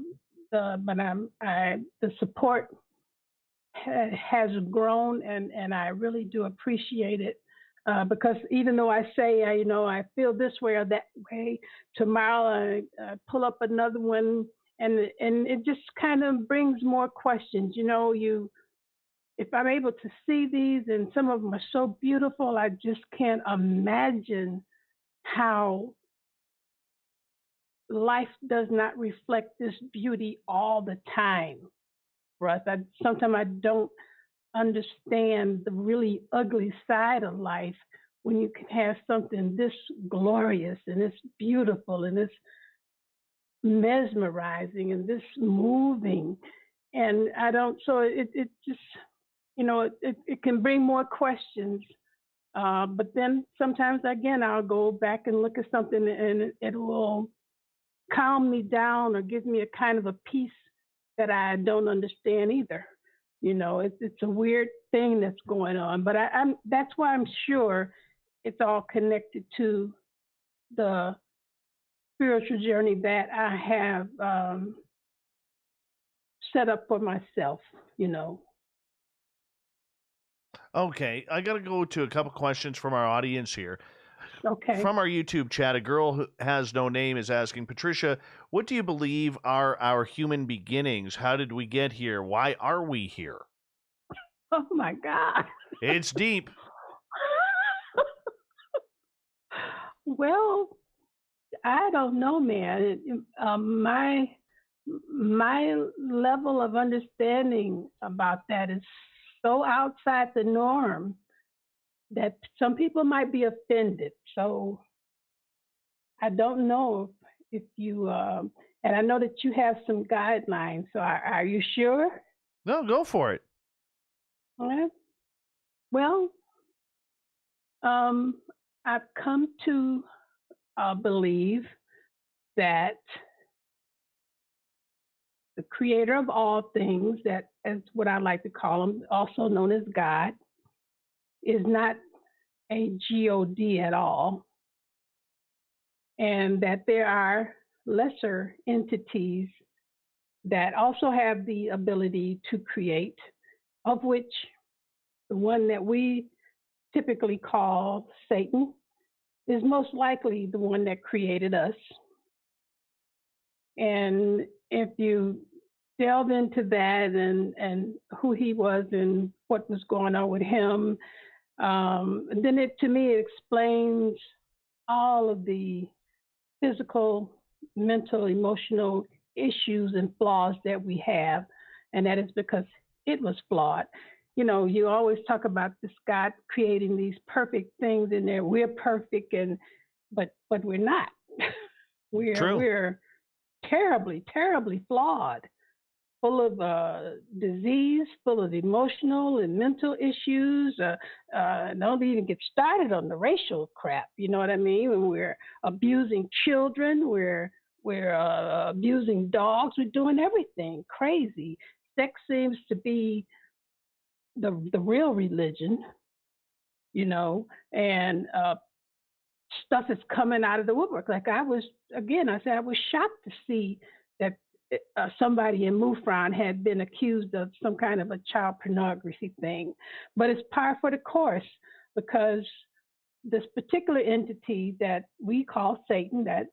S3: the support has grown, and I really do appreciate it. Because even though I say, you know, I feel this way or that way, tomorrow I pull up another one, and it just kind of brings more questions. You know, if I'm able to see these, and some of them are so beautiful, I just can't imagine how life does not reflect this beauty all the time, Russ. Sometimes I don't understand the really ugly side of life when you can have something this glorious and this beautiful and this mesmerizing and this moving. And I don't, so it just, it can bring more questions. But then sometimes, again, I'll go back and look at something and it will calm me down or give me a kind of a peace that I don't understand either. It's a weird thing that's going on, but that's why I'm sure it's all connected to the spiritual journey that I have set up for myself.
S2: Okay, I got to go to a couple questions from our audience here.
S3: Okay.
S2: From our YouTube chat, a girl who has no name is asking, Patricia, what do you believe are our human beginnings? How did we get here? Why are we here?
S3: Oh my God.
S2: It's deep.
S3: Well, I don't know, man. My level of understanding about that is so outside the norm that some people might be offended. So I don't know if you, and I know that you have some guidelines. So are you sure?
S2: No, go for it.
S3: Well, I've come to believe that the creator of all things, that is what I like to call him, also known as God, is not a God at all, and that there are lesser entities that also have the ability to create, of which the one that we typically call Satan is most likely the one that created us. And if you delve into that and who he was and what was going on with him, then to me it explains all of the physical, mental, emotional issues and flaws that we have, and that is because it was flawed. You always talk about this God creating these perfect things in there. We're perfect, but we're not. We're terribly, terribly flawed, full of disease, full of emotional and mental issues. Don't even get started on the racial crap. You know what I mean? When we're abusing children, we're abusing dogs. We're doing everything crazy. Sex seems to be the real religion, and stuff is coming out of the woodwork. Like I was shocked to see that somebody in Mufron had been accused of some kind of a child pornography thing. But it's par for the course, because this particular entity that we call Satan, that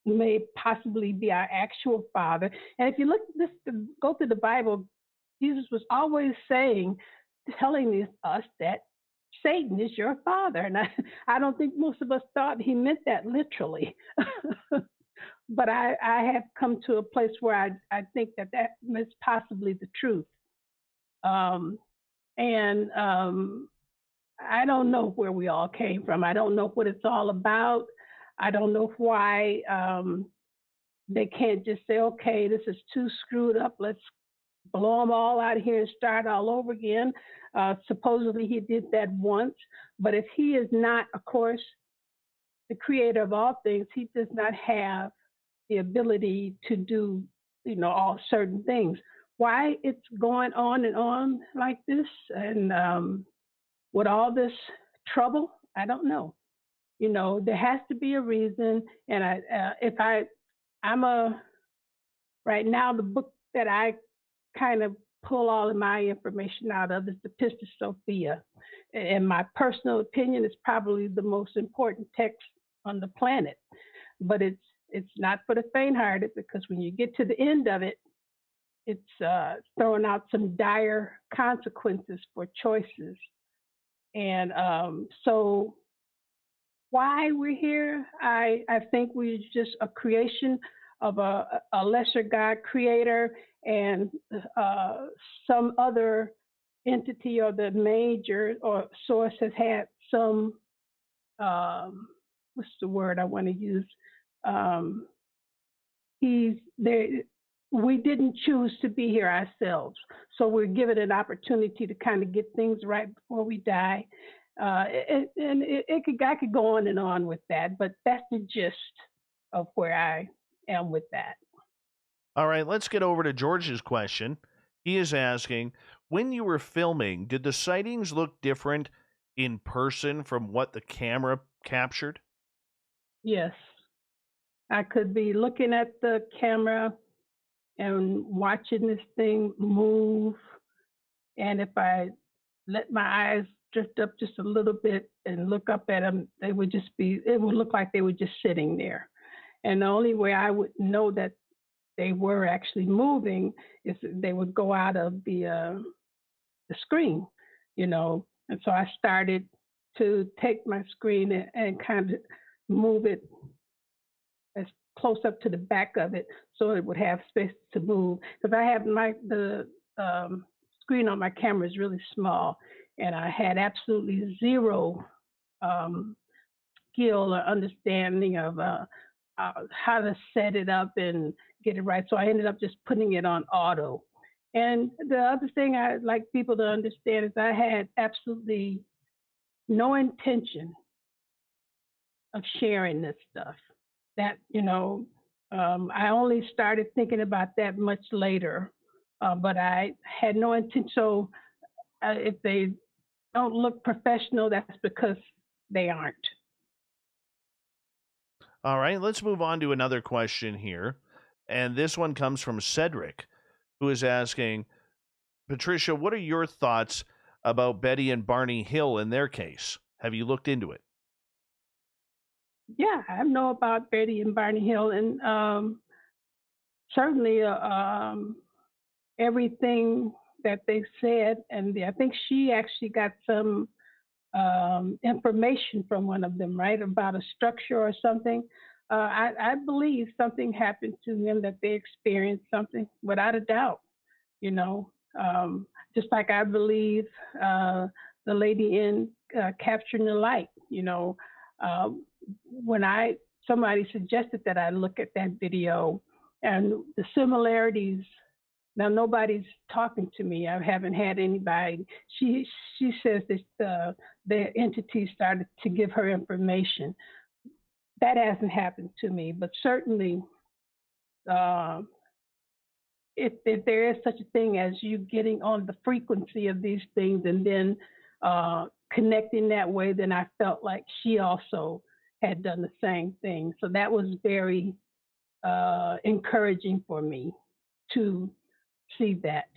S3: may possibly be our actual father. And if you go through the Bible, Jesus was always telling us that Satan is your father. And I don't think most of us thought he meant that literally. But I have come to a place where I think that is possibly the truth. And I don't know where we all came from. I don't know what it's all about. I don't know why they can't just say, okay, this is too screwed up. Let's blow them all out of here and start all over again. Supposedly he did that once. But if he is not, of course, the creator of all things, he does not have the ability to do, all certain things. Why it's going on and on like this, and with all this trouble, I don't know. There has to be a reason. And right now, the book that I kind of pull all of my information out of is the Pistis Sophia. In my personal opinion, it's probably the most important text on the planet. But it's not for the faint-hearted, because when you get to the end of it, it's throwing out some dire consequences for choices. And so why we're here, I think we're just a creation of a lesser God creator, and some other entity or the major or source has had some, what's the word I want to use? he's there. We didn't choose to be here ourselves, so we're given an opportunity to kind of get things right before we die. I could go on and on with that, but that's the gist of where I am with that.
S2: All right, let's get over to George's question. He is asking, when you were filming, did the sightings look different in person from what the camera captured?
S3: Yes. I could be looking at the camera and watching this thing move. And if I let my eyes drift up just a little bit and look up at them, it would look like they were just sitting there. And the only way I would know that they were actually moving is they would go out of the screen, And so I started to take my screen and kind of move it as close up to the back of it so it would have space to move. Because I have the screen on my camera is really small, and I had absolutely zero skill or understanding of how to set it up and get it right. So I ended up just putting it on auto. And the other thing I'd like people to understand is I had absolutely no intention of sharing this stuff. That, I only started thinking about that much later, but I had no intention. So if they don't look professional, that's because they aren't.
S2: All right, let's move on to another question here. And this one comes from Cedric, who is asking, Patricia, what are your thoughts about Betty and Barney Hill in their case? Have you looked into it?
S3: Yeah, I know about Betty and Barney Hill, and certainly everything that they said. And I think she actually got some information from one of them, right, about a structure or something. I believe something happened to them, that they experienced something, without a doubt. Just like I believe the lady in Capturing the Light. When somebody suggested that I look at that video and the similarities. Now nobody's talking to me. I haven't had anybody. She says that the entity started to give her information. That hasn't happened to me, but certainly, if there is such a thing as you getting on the frequency of these things and then connecting that way, then I felt like she also had done the same thing. So that was very encouraging for me to see that.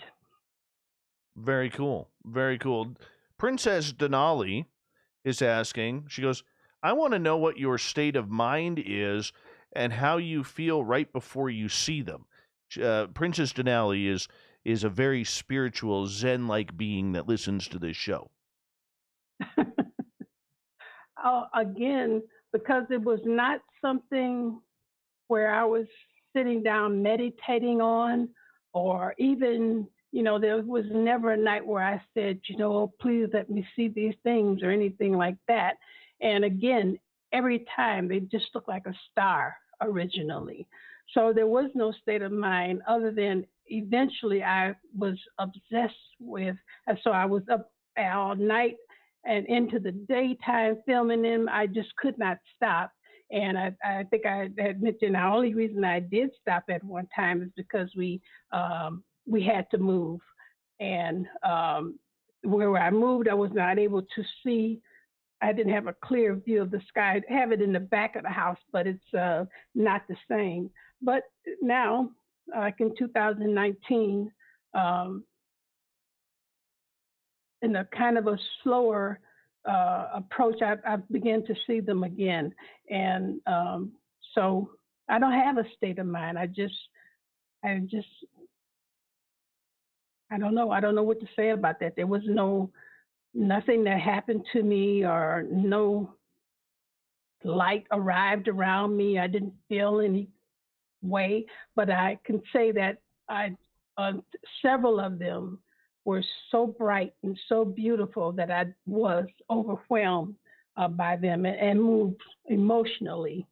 S2: Very cool. Very cool. Princess Denali is asking, she goes, I want to know what your state of mind is and how you feel right before you see them. Princess Denali is a very spiritual, Zen-like being that listens to this show.
S3: Again, because it was not something where I was sitting down meditating on, or even, there was never a night where I said, please let me see these things or anything like that. And again, every time they just looked like a star originally. So there was no state of mind other than eventually I was obsessed with, and so I was up all night and into the daytime filming them. I just could not stop. And I think I had mentioned the only reason I did stop at one time is because we had to move. And where I moved, I was not able to see. I didn't have a clear view of the sky. I have it in the back of the house, but it's not the same. But now, like in 2019, in a kind of a slower approach, I began to see them again. And so I don't have a state of mind. I don't know. I don't know what to say about that. There was nothing that happened to me, or no light arrived around me. I didn't feel any way, but I can say that several of them were so bright and so beautiful that I was overwhelmed by them and moved emotionally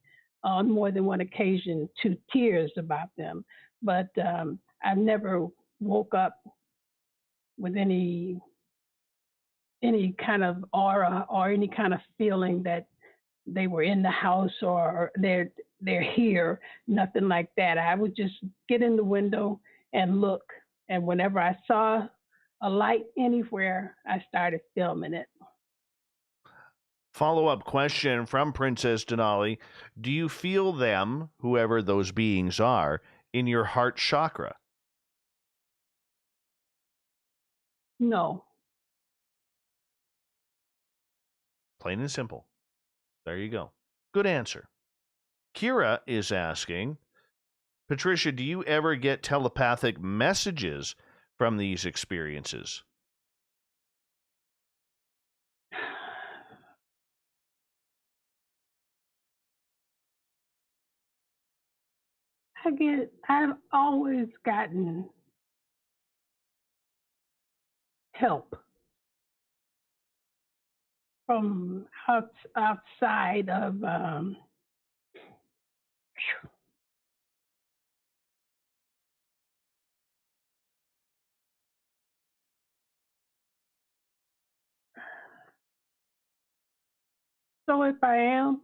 S3: on more than one occasion to tears about them. But I've never woke up with any kind of aura or any kind of feeling that they were in the house or they're here, nothing like that. I would just get in the window and look. And whenever I saw a light anywhere, I started filming it.
S2: Follow-up question from Princess Denali. Do you feel them, whoever those beings are, in your heart chakra?
S3: No.
S2: Plain and simple. There you go. Good answer. Kira is asking, Patricia, do you ever get telepathic messages from these experiences?
S3: I've always gotten help from outside of so if I am,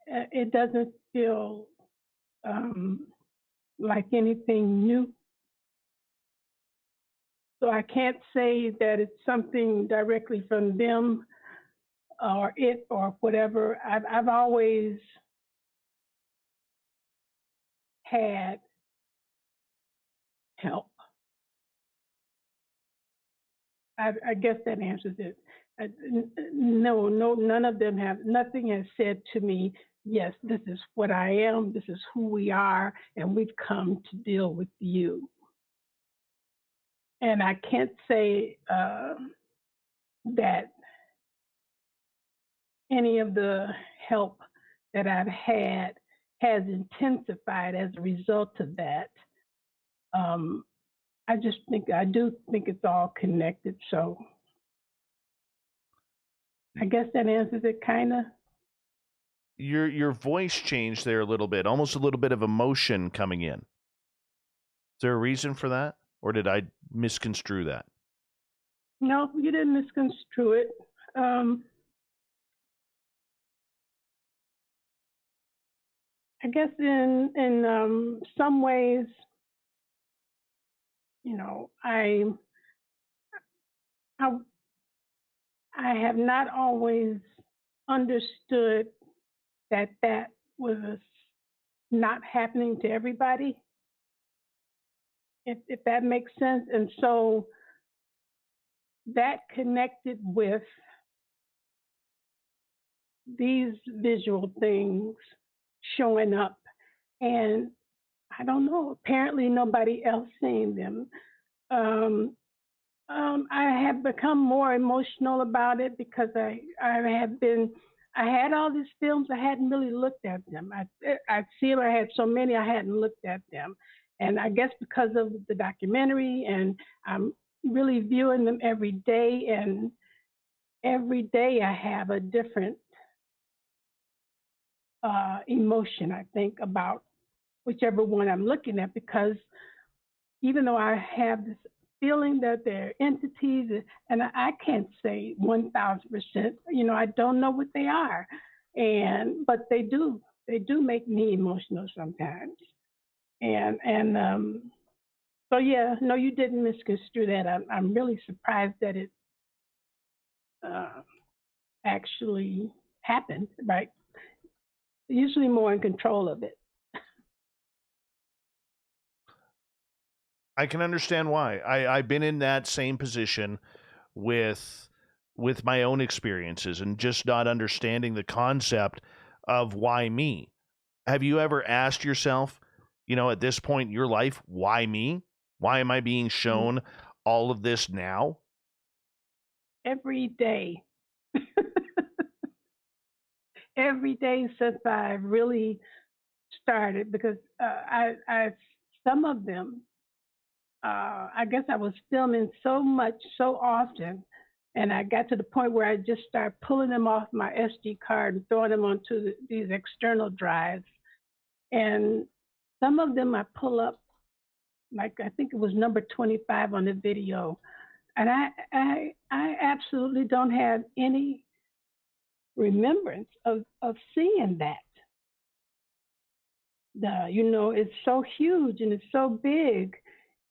S3: it doesn't feel like anything new. So I can't say that it's something directly from them or it or whatever. I've always had help. I guess that answers it. No, none of them have, nothing has said to me, yes, this is what I am, this is who we are, and we've come to deal with you. And I can't say that any of the help that I've had has intensified as a result of that. I do think it's all connected. So I guess that answers it, kind of.
S2: Your voice changed there a little bit, almost a little bit of emotion coming in. Is there a reason for that? Or did I misconstrue that?
S3: No, you didn't misconstrue it. I guess in some ways, you know, I have not always understood that was not happening to everybody, if that makes sense. And so that connected with these visual things showing up. And I don't know, apparently nobody else seen them. I have become more emotional about it because I had all these films, I hadn't really looked at them. I see them, I had so many, I hadn't looked at them. And I guess because of the documentary, and I'm really viewing them every day, and every day I have a different emotion, I think, about whichever one I'm looking at, because even though I have this feeling that they're entities, and I can't say 1,000%, you know, I don't know what they are, but they do make me emotional sometimes, and so yeah, no, you didn't misconstrue that. I'm really surprised that it actually happened, right? Usually more in control of it.
S2: I can understand why. I've been in that same position with my own experiences and just not understanding the concept of why me. Have you ever asked yourself, you know, at this point in your life, why me? Why am I being shown all of this now? Every
S3: day. Every day since I really started, because I some of them, I guess I was filming so much, so often, And I got to the point where I just started pulling them off my SD card and throwing them onto these external drives. And some of them I pull up, like I think it was number 25 on the video. And I absolutely don't have any remembrance of seeing that. It's so huge and it's so big.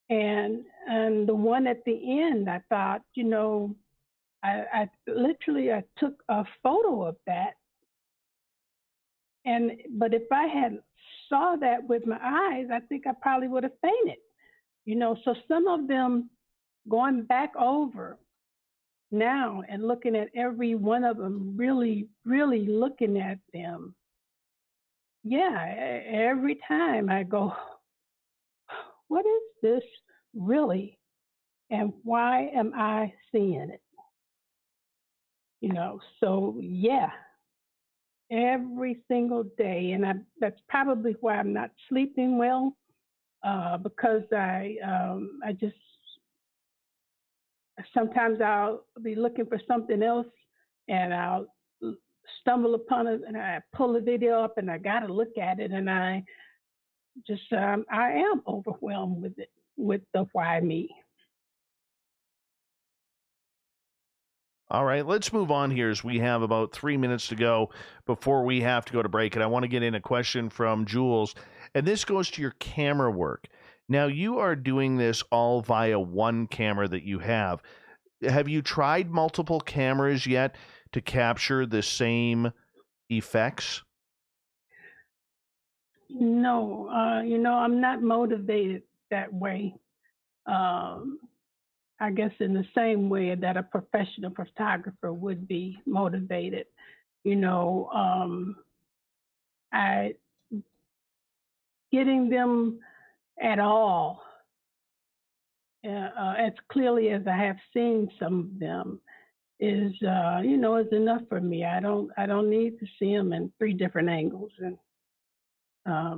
S3: And the one at the end, I thought, I took a photo of that. But if I had saw that with my eyes, I think I probably would have fainted. So some of them, going back over now and looking at every one of them, really, really looking at them. Yeah, every time I go, what is this really? And why am I seeing it? So yeah, every single day. And that's probably why I'm not sleeping well, because I just, sometimes I'll be looking for something else and I'll stumble upon it and I pull the video up and I got to look at it, and I just, I am overwhelmed with it, with the why me.
S2: All right, let's move on here as we have about 3 minutes to go before we have to go to break. And I want to get in a question from Jules, and this goes to your camera work. Now, you are doing this all via one camera that you have. Have you tried multiple cameras yet to capture the same effects?
S3: No, I'm not motivated that way. I guess in the same way that a professional photographer would be motivated. Getting them at all, as clearly as I have seen some of them, is is enough for me. I don't need to see them in 3 different angles, and I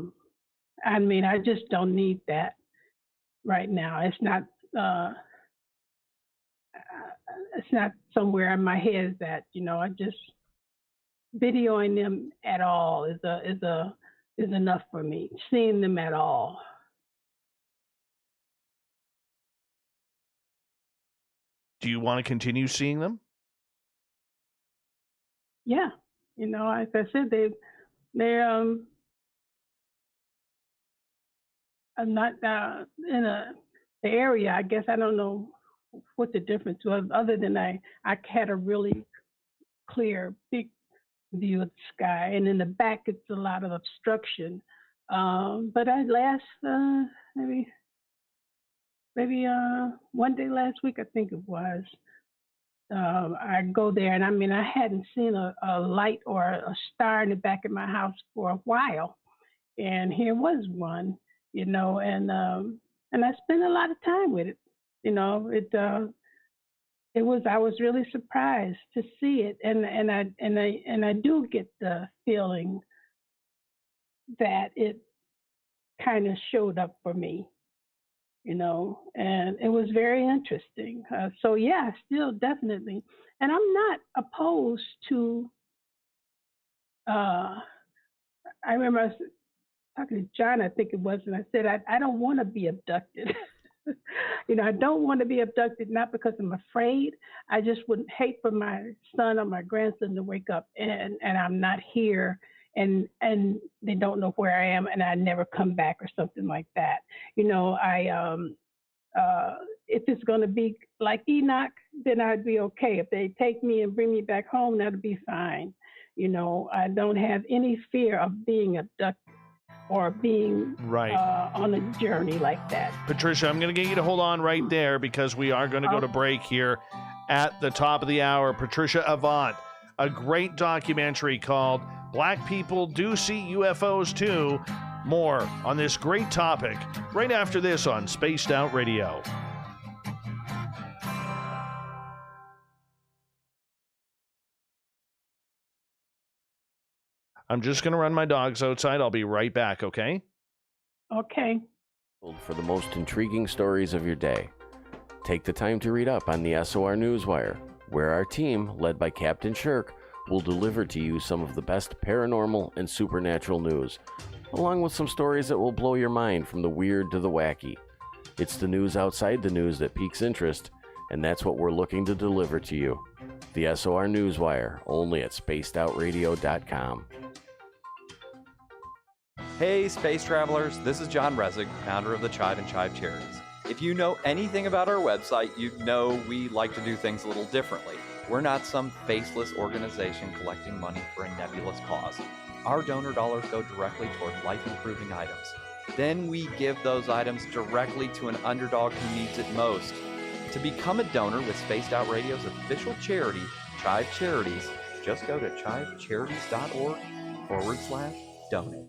S3: just don't need that right now. It's not somewhere in my head that I just videoing them at all is enough for me. Seeing them at all.
S2: Do you want to continue seeing them?
S3: Yeah, as I said, they're I'm not in the area. I guess I don't know what the difference was, other than I had a really clear, big view of the sky, and in the back it's a lot of obstruction. But maybe one day last week, I think it was. I go there, and I hadn't seen a light or a star in the back of my house for a while, and here was one, and I spent a lot of time with it. I was really surprised to see it, and I do get the feeling that it kind of showed up for me, and it was very interesting. So yeah, still definitely, and I'm not opposed to. I remember I was talking to John, I think it was, and I said I don't want to be abducted. I don't want to be abducted, not because I'm afraid. I just would hate for my son or my grandson to wake up and I'm not here, and they don't know where I am, and I never come back or something like that. If it's going to be like Enoch, then I'd be okay. If they take me and bring me back home, that'll be fine. I don't have any fear of being abducted or being on a journey like that.
S2: Patricia, I'm going to get you to hold on right there because we are going to go to break here at the top of the hour. Patricia Avant, a great documentary called Black People Do See UFOs Too. More on this great topic right after this on Spaced Out Radio. I'm just going to run my dogs outside. I'll be right back, okay?
S3: Okay.
S4: For the most intriguing stories of your day, take the time to read up on the SOR Newswire, where our team, led by Captain Shirk, will deliver to you some of the best paranormal and supernatural news, along with some stories that will blow your mind from the weird to the wacky. It's the news outside the news that piques interest, and that's what we're looking to deliver to you. The SOR Newswire, only at spacedoutradio.com.
S12: Hey, space travelers, this is John Resig, founder of the Chide and Chive Charities. If you know anything about our website, you know we like to do things a little differently. We're not some faceless organization collecting money for a nebulous cause. Our donor dollars go directly toward life-improving items. Then we give those items directly to an underdog who needs it most. To become a donor with Spaced Out Radio's official charity, Chive Charities, just go to chivecharities.org/donate.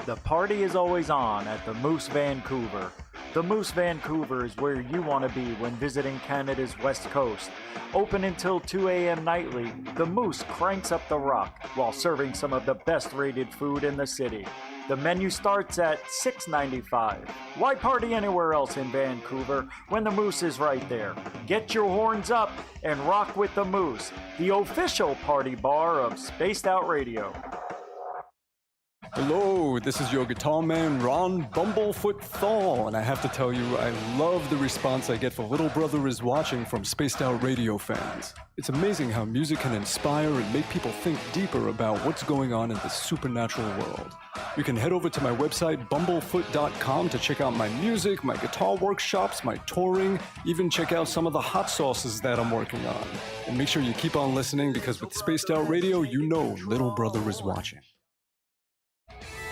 S14: The party is always on at the Moose Vancouver. The Moose Vancouver is where you want to be when visiting Canada's West Coast. Open until 2 a.m. nightly, the Moose cranks up the rock while serving some of the best rated food in the city. The menu starts at $6.95. Why party anywhere else in Vancouver when the Moose is right there? Get your horns up and rock with the Moose, the official party bar of Spaced Out Radio.
S7: Hello, this is your guitar man, Ron Bumblefoot Thaw, and I have to tell you, I love the response I get for Little Brother is Watching from Spaced Out Radio fans. It's amazing how music can inspire and make people think deeper about what's going on in the supernatural world. You can head over to my website, bumblefoot.com, to check out my music, my guitar workshops, my touring, even check out some of the hot sauces that I'm working on. And make sure you keep on listening, because with Spaced Out Radio, you know Little Brother is watching.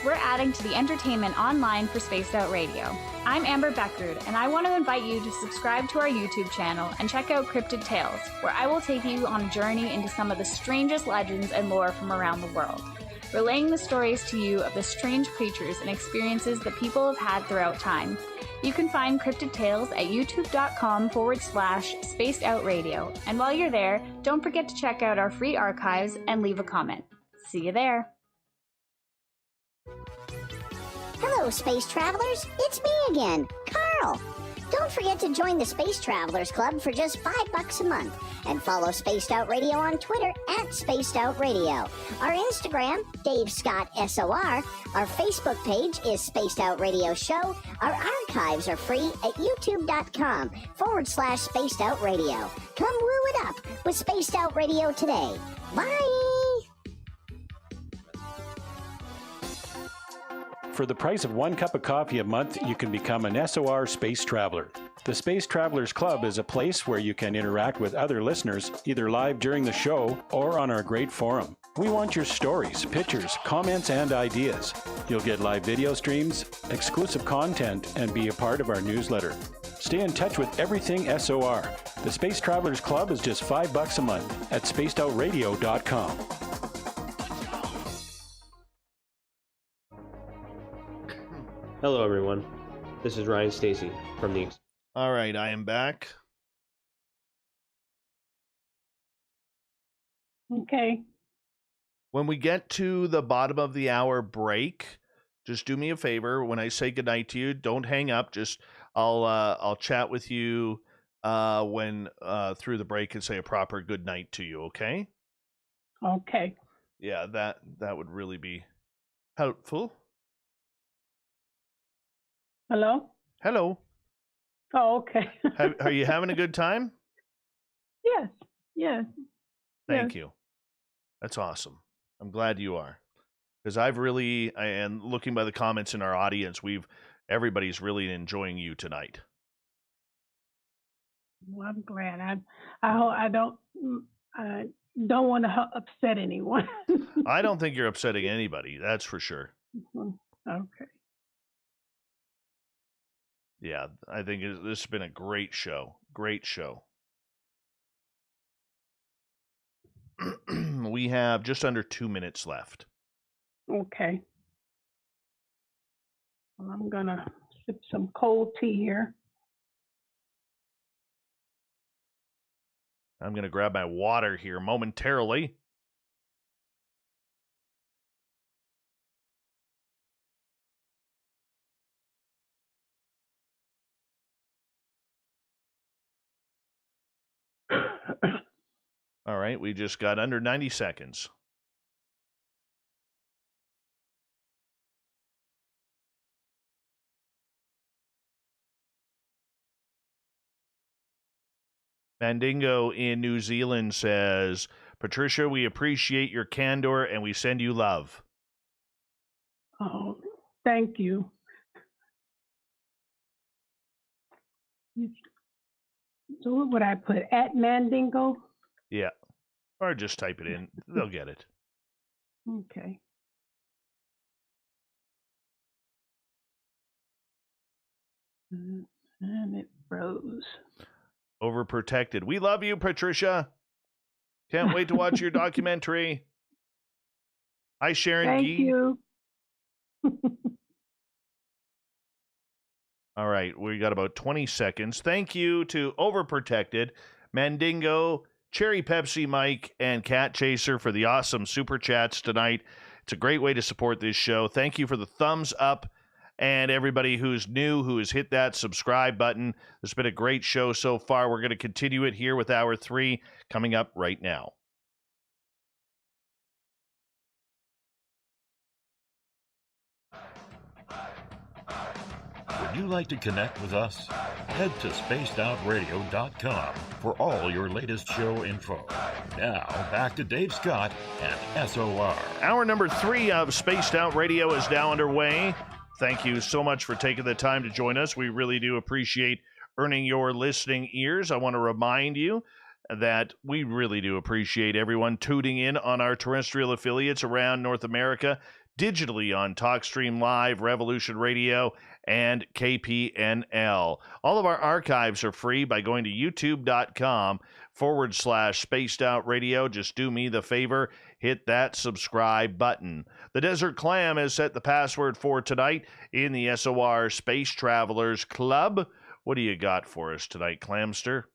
S10: We're adding to the entertainment online for Spaced Out Radio. I'm Amber Beckrud, and I want to invite you to subscribe to our YouTube channel and check out Cryptid Tales, where I will take you on a journey into some of the strangest legends and lore from around the world, relaying the stories to you of the strange creatures and experiences that people have had throughout time. You can find Cryptid Tales at youtube.com/Spaced Out Radio, and while you're there, don't forget to check out our free archives and leave a comment. See you there.
S6: Hello, space travelers. It's me again, Carl. Don't forget to join the Space Travelers Club for just $5 a month and follow Spaced Out Radio on Twitter at Spaced Out Radio. Our Instagram, Dave Scott SOR. Our Facebook page is Spaced Out Radio Show. Our archives are free at youtube.com/Spaced Out Radio. Come woo it up with Spaced Out Radio today. Bye!
S15: For the price of 1 cup of coffee a month, you can become an SOR Space Traveler. The Space Travelers Club is a place where you can interact with other listeners, either live during the show or on our great forum. We want your stories, pictures, comments, and ideas. You'll get live video streams, exclusive content, and be a part of our newsletter. Stay in touch with everything SOR. The Space Travelers Club is just $5 a month at spacedoutradio.com.
S5: Hello, everyone. This is Ryan Stacy from the...
S2: All right, I am back.
S3: Okay.
S2: When we get to the bottom of the hour break, just do me a favor. When I say goodnight to you, don't hang up. Just I'll chat with you when through the break and say a proper good night to you. Okay?
S3: Okay.
S2: Yeah, that would really be helpful.
S3: Hello?
S2: Hello.
S3: Oh, okay.
S2: Are you having a good time?
S3: Yes. Yes.
S2: Thank you. That's awesome. I'm glad you are. Because and looking by the comments in our audience, everybody's really enjoying you tonight.
S3: Well, I'm glad. I don't want to upset anyone.
S2: I don't think you're upsetting anybody. That's for sure.
S3: Okay.
S2: Yeah, I think this has been a great show. Great show. We have just under 2 minutes left.
S3: Okay. Well, I'm going to sip some cold tea here.
S2: I'm going to grab my water here momentarily. All right, we just got under 90 seconds. Mandingo in New Zealand says, Patricia, we appreciate your candor and we send you love.
S3: Oh, thank you. So what would I put? At Mandingo?
S2: Yeah. Or just type it in. They'll get it.
S3: Okay. And it froze.
S2: Overprotected. We love you, Patricia. Can't wait to watch your documentary. Hi, Sharon
S3: Thank
S2: Gee.
S3: you.
S2: All right, we got about 20 seconds. Thank you to Overprotected, Mandingo, Cherry Pepsi Mike, and Cat Chaser for the awesome super chats tonight. It's a great way to support this show. Thank you for the thumbs up, and everybody who's new, who has hit that subscribe button. It's been a great show so far. We're going to continue it here with Hour 3 coming up right now.
S13: Would you like to connect with us? Head to spacedoutradio.com for all your latest show info. Now, back to Dave Scott and SOR.
S2: Hour number 3 of Spaced Out Radio is now underway. Thank you so much for taking the time to join us. We really do appreciate earning your listening ears. I want to remind you that we really do appreciate everyone tuning in on our terrestrial affiliates around North America, digitally on TalkStream Live, Revolution Radio, and KPNL. All of our archives are free by going to youtube.com/Spaced Out Radio. Just do me the favor, hit that subscribe button. The Desert Clam has set the password for tonight in the SOR Space Travelers Club. What do you got for us tonight, Clamster?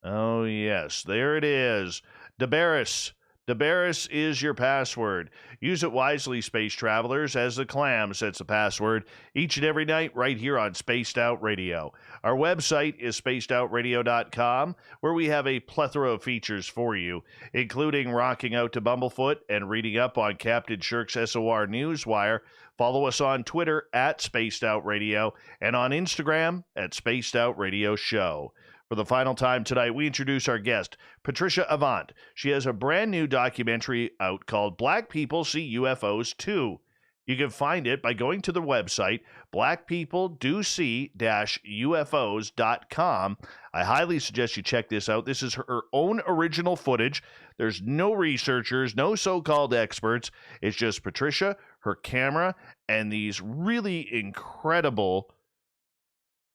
S2: Oh, yes, there it is. DeBarris. DeBarris is your password. Use it wisely, space travelers, as the Clam sets a password each and every night right here on Spaced Out Radio. Our website is spacedoutradio.com, where we have a plethora of features for you, including rocking out to Bumblefoot and reading up on Captain Shirk's SOR Newswire. Follow us on Twitter at Spaced Out Radio and on Instagram at Spaced Out Radio Show. For the final time tonight, we introduce our guest, Patricia Avant. She has a brand new documentary out called Black People See UFOs Too. You can find it by going to the website, blackpeopledosee-ufos.com. I highly suggest you check this out. This is her own original footage. There's no researchers, no so-called experts. It's just Patricia, her camera, and these really incredible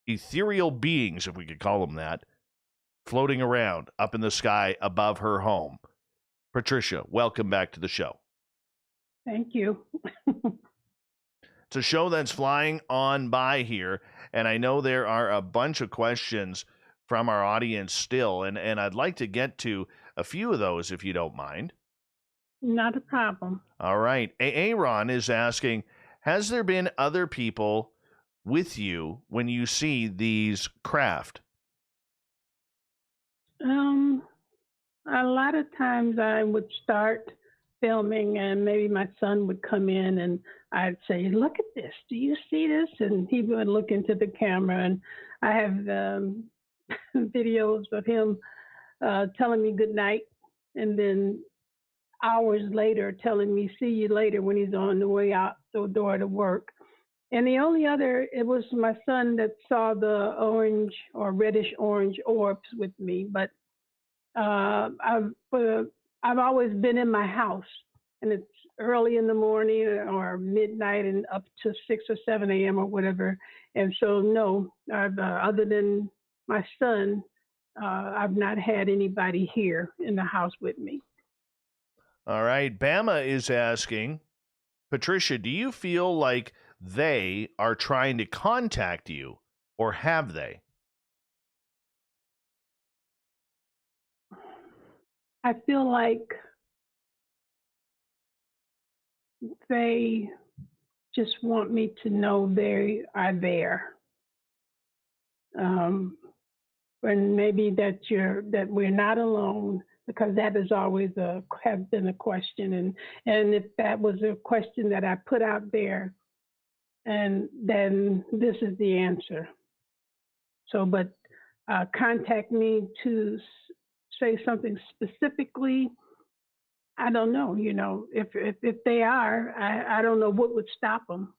S2: ethereal beings, if we could call them that, floating around up in the sky above her home. Patricia, welcome back to the show.
S3: Thank you.
S2: It's a show that's flying on by here, and I know there are a bunch of questions from our audience still, and I'd like to get to a few of those if you don't mind.
S3: Not a problem.
S2: All right. Aaron is asking, has there been other people with you when you see these craft?
S3: A lot of times I would start filming and maybe my son would come in and I'd say, look at this, do you see this? And he would look into the camera, and I have videos of him telling me good night, and then hours later telling me see you later when he's on the way out the door to work. And the only other, it was my son that saw the orange or reddish orange orbs with me. But I've always been in my house, and it's early in the morning or midnight and up to 6 or 7 a.m. or whatever. And so, no, other than my son, I've not had anybody here in the house with me.
S2: All right. Bama is asking, Patricia, do you feel like they are trying to contact you, or have they?
S3: I feel like they just want me to know they are there. And maybe that we're not alone, because that is always has been a question, and if that was a question that I put out there, and then this is the answer. So, but contact me to say something specifically. I don't know. You know, if they are, I don't know what would stop them.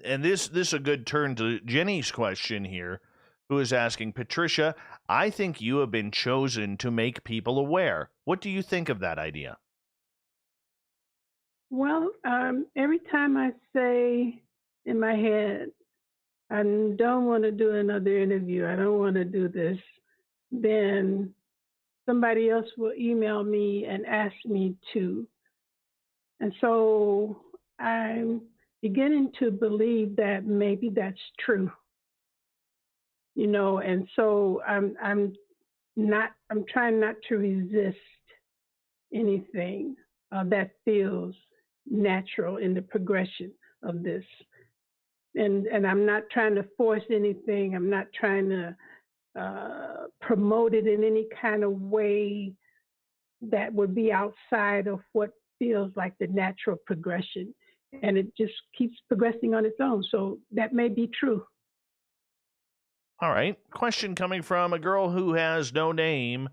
S2: And this is a good turn to Jenny's question here, who is asking, Patricia, I think you have been chosen to make people aware. What do you think of that idea?
S3: Well, every time I say in my head, I don't want to do another interview, I don't want to do this, then somebody else will email me and ask me to. And so I'm beginning to believe that maybe that's true. You know, and so I'm trying not to resist anything that feels natural in the progression of this. And I'm not trying to force anything. I'm not trying to promote it in any kind of way that would be outside of what feels like the natural progression. And it just keeps progressing on its own. So that may be true.
S2: All right. Question coming from a girl who has no name.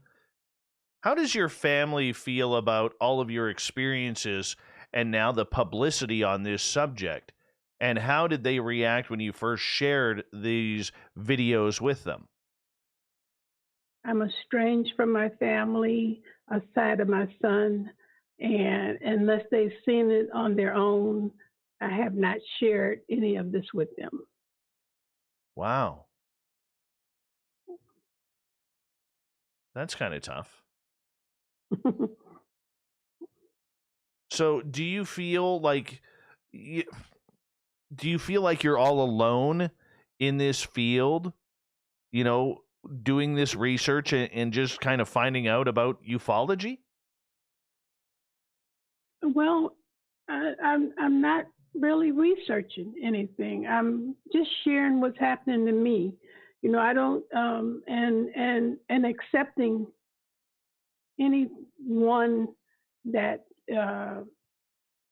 S2: How does your family feel about all of your experiences and now the publicity on this subject? And how did they react when you first shared these videos with them?
S3: I'm estranged from my family aside of my son. And unless they've seen it on their own, I have not shared any of this with them.
S2: Wow. That's kind of tough. So do you feel like you're all alone in this field, you know, doing this research and just kind of finding out about ufology?
S3: Well, I'm not really researching anything. I'm just sharing what's happening to me. You know, I don't and accepting anyone that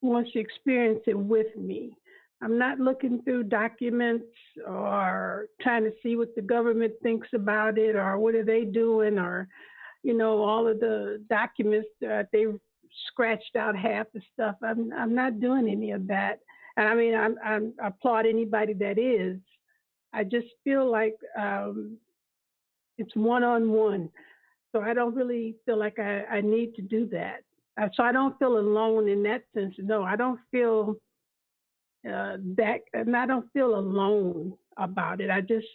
S3: wants to experience it with me. I'm not looking through documents or trying to see what the government thinks about it or what are they doing or, you know, all of the documents that they've scratched out half the stuff. I'm not doing any of that. And I mean, I applaud anybody that is. I just feel like it's one-on-one. So I don't really feel like I need to do that. So I don't feel alone in that sense. No, I don't feel that, and I don't feel alone about it. I just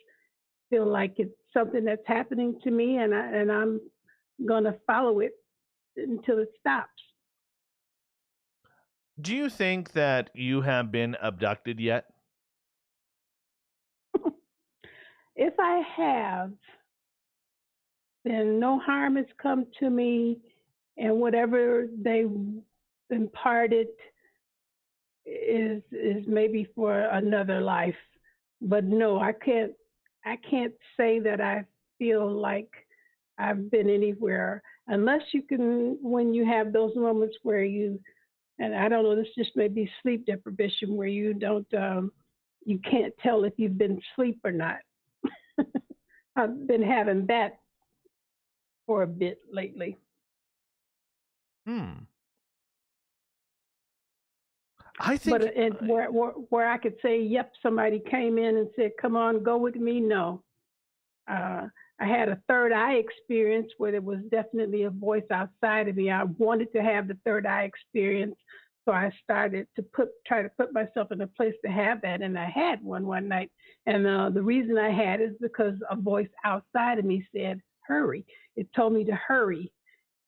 S3: feel like it's something that's happening to me, and I'm gonna follow it until it stops.
S2: Do you think that you have been abducted yet?
S3: If I have, then no harm has come to me, and whatever they imparted is maybe for another life. But no, I can't say that I feel like I've been anywhere unless you can, when you have those moments where you, and I don't know, this just may be sleep deprivation where you don't, you can't tell if you've been asleep or not. I've been having that for a bit lately.
S2: I think,
S3: but where I could say, yep, somebody came in and said, "Come on, go with me." No, I had a third eye experience where there was definitely a voice outside of me. I wanted to have the third eye experience, so I started to try to put myself in a place to have that, and I had one night. And the reason I had is because a voice outside of me said, "Hurry." It told me to hurry,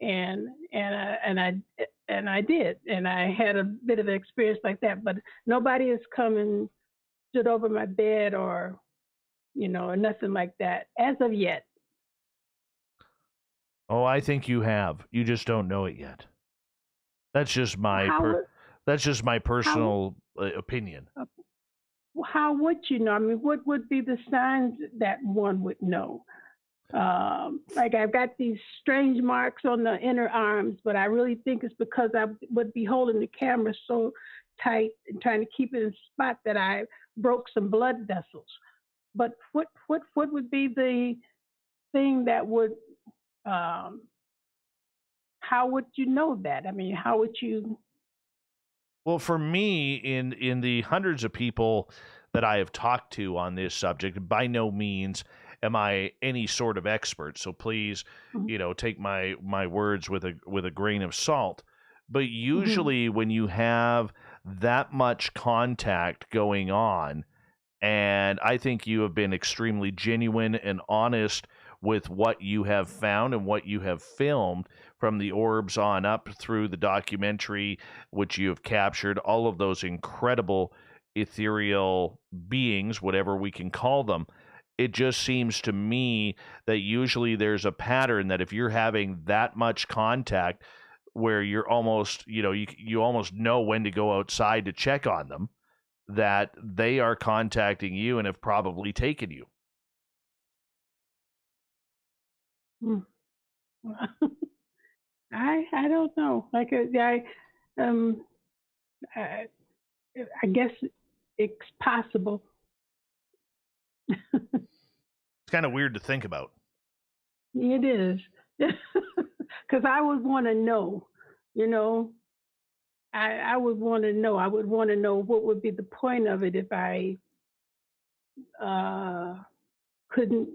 S3: and I did, and I had a bit of an experience like that. But nobody has come and stood over my bed or, you know, or nothing like that as of yet.
S2: Oh, I think you have. You just don't know it yet. That's just my personal opinion.
S3: How would you know? I mean, what would be the signs that one would know? Like I've got these strange marks on the inner arms, but I really think it's because I would be holding the camera so tight and trying to keep it in spot that I broke some blood vessels. But what would be the thing that would how would you know that? I mean, how would you?
S2: Well, for me, in the hundreds of people that I have talked to on this subject, by no means am I any sort of expert. So please, take my words with a grain of salt. But usually, when you have that much contact going on, and I think you have been extremely genuine and honest with what you have found and what you have filmed from the orbs on up through the documentary, which you have captured, all of those incredible ethereal beings, whatever we can call them. It just seems to me that usually there's a pattern that if you're having that much contact where you're almost, you almost know when to go outside to check on them, that they are contacting you and have probably taken you.
S3: I don't know. Like I guess it's possible.
S2: It's kind of weird to think about.
S3: It is, because I would want to know. I would want to know. I would want to know what would be the point of it if I couldn't,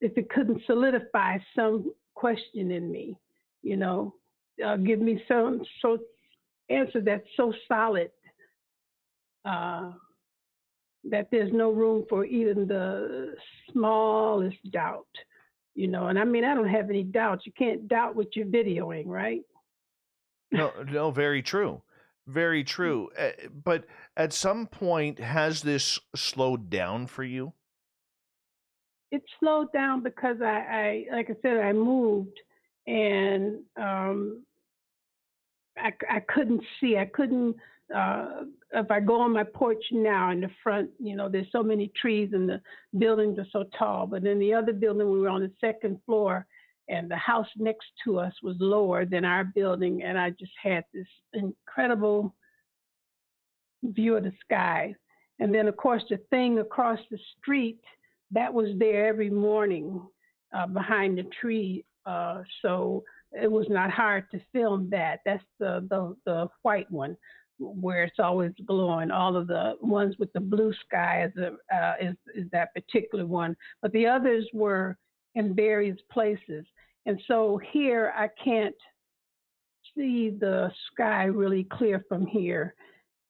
S3: if it couldn't solidify some question in me, give me some answer that's so solid that there's no room for even the smallest doubt, And I mean, I don't have any doubts. You can't doubt what you're videoing, right?
S2: No, very true. Very true. But at some point, has this slowed down for you?
S3: It slowed down because I like I said, I moved and I couldn't see. I couldn't, if I go on my porch now in the front, there's so many trees and the buildings are so tall. But in the other building, we were on the second floor and the house next to us was lower than our building. And I just had this incredible view of the sky. And then, of course, the thing across the street, that was there every morning behind the tree. So it was not hard to film that. That's the white one where it's always glowing. All of the ones with the blue sky is that particular one. But the others were in various places. And so here I can't see the sky really clear from here.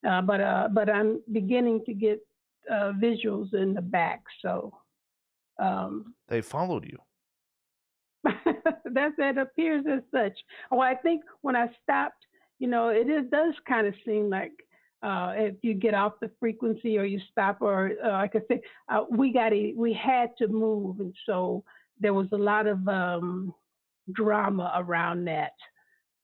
S3: But I'm beginning to get visuals in the back. So
S2: they followed you.
S3: That appears as such. Well, I think when I stopped, does kind of seem like if you get off the frequency or you stop, or like I said, we had to move, and so there was a lot of drama around that.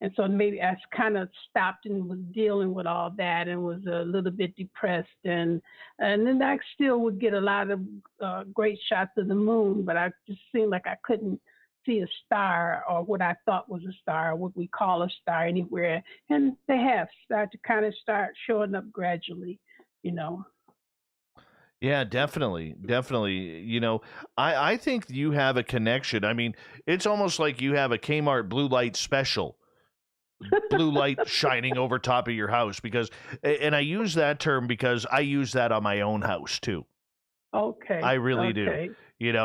S3: And so maybe I kind of stopped and was dealing with all that and was a little bit depressed. And then I still would get a lot of great shots of the moon, but I just seemed like I couldn't see a star or what I thought was a star, what we call a star anywhere. And they have started to start showing up gradually,
S2: Yeah, definitely. I think you have a connection. I mean, it's almost like you have a Kmart blue light special. Blue light shining over top of your house, and I use that term because I use that on my own house too.
S3: Okay.
S2: I really do.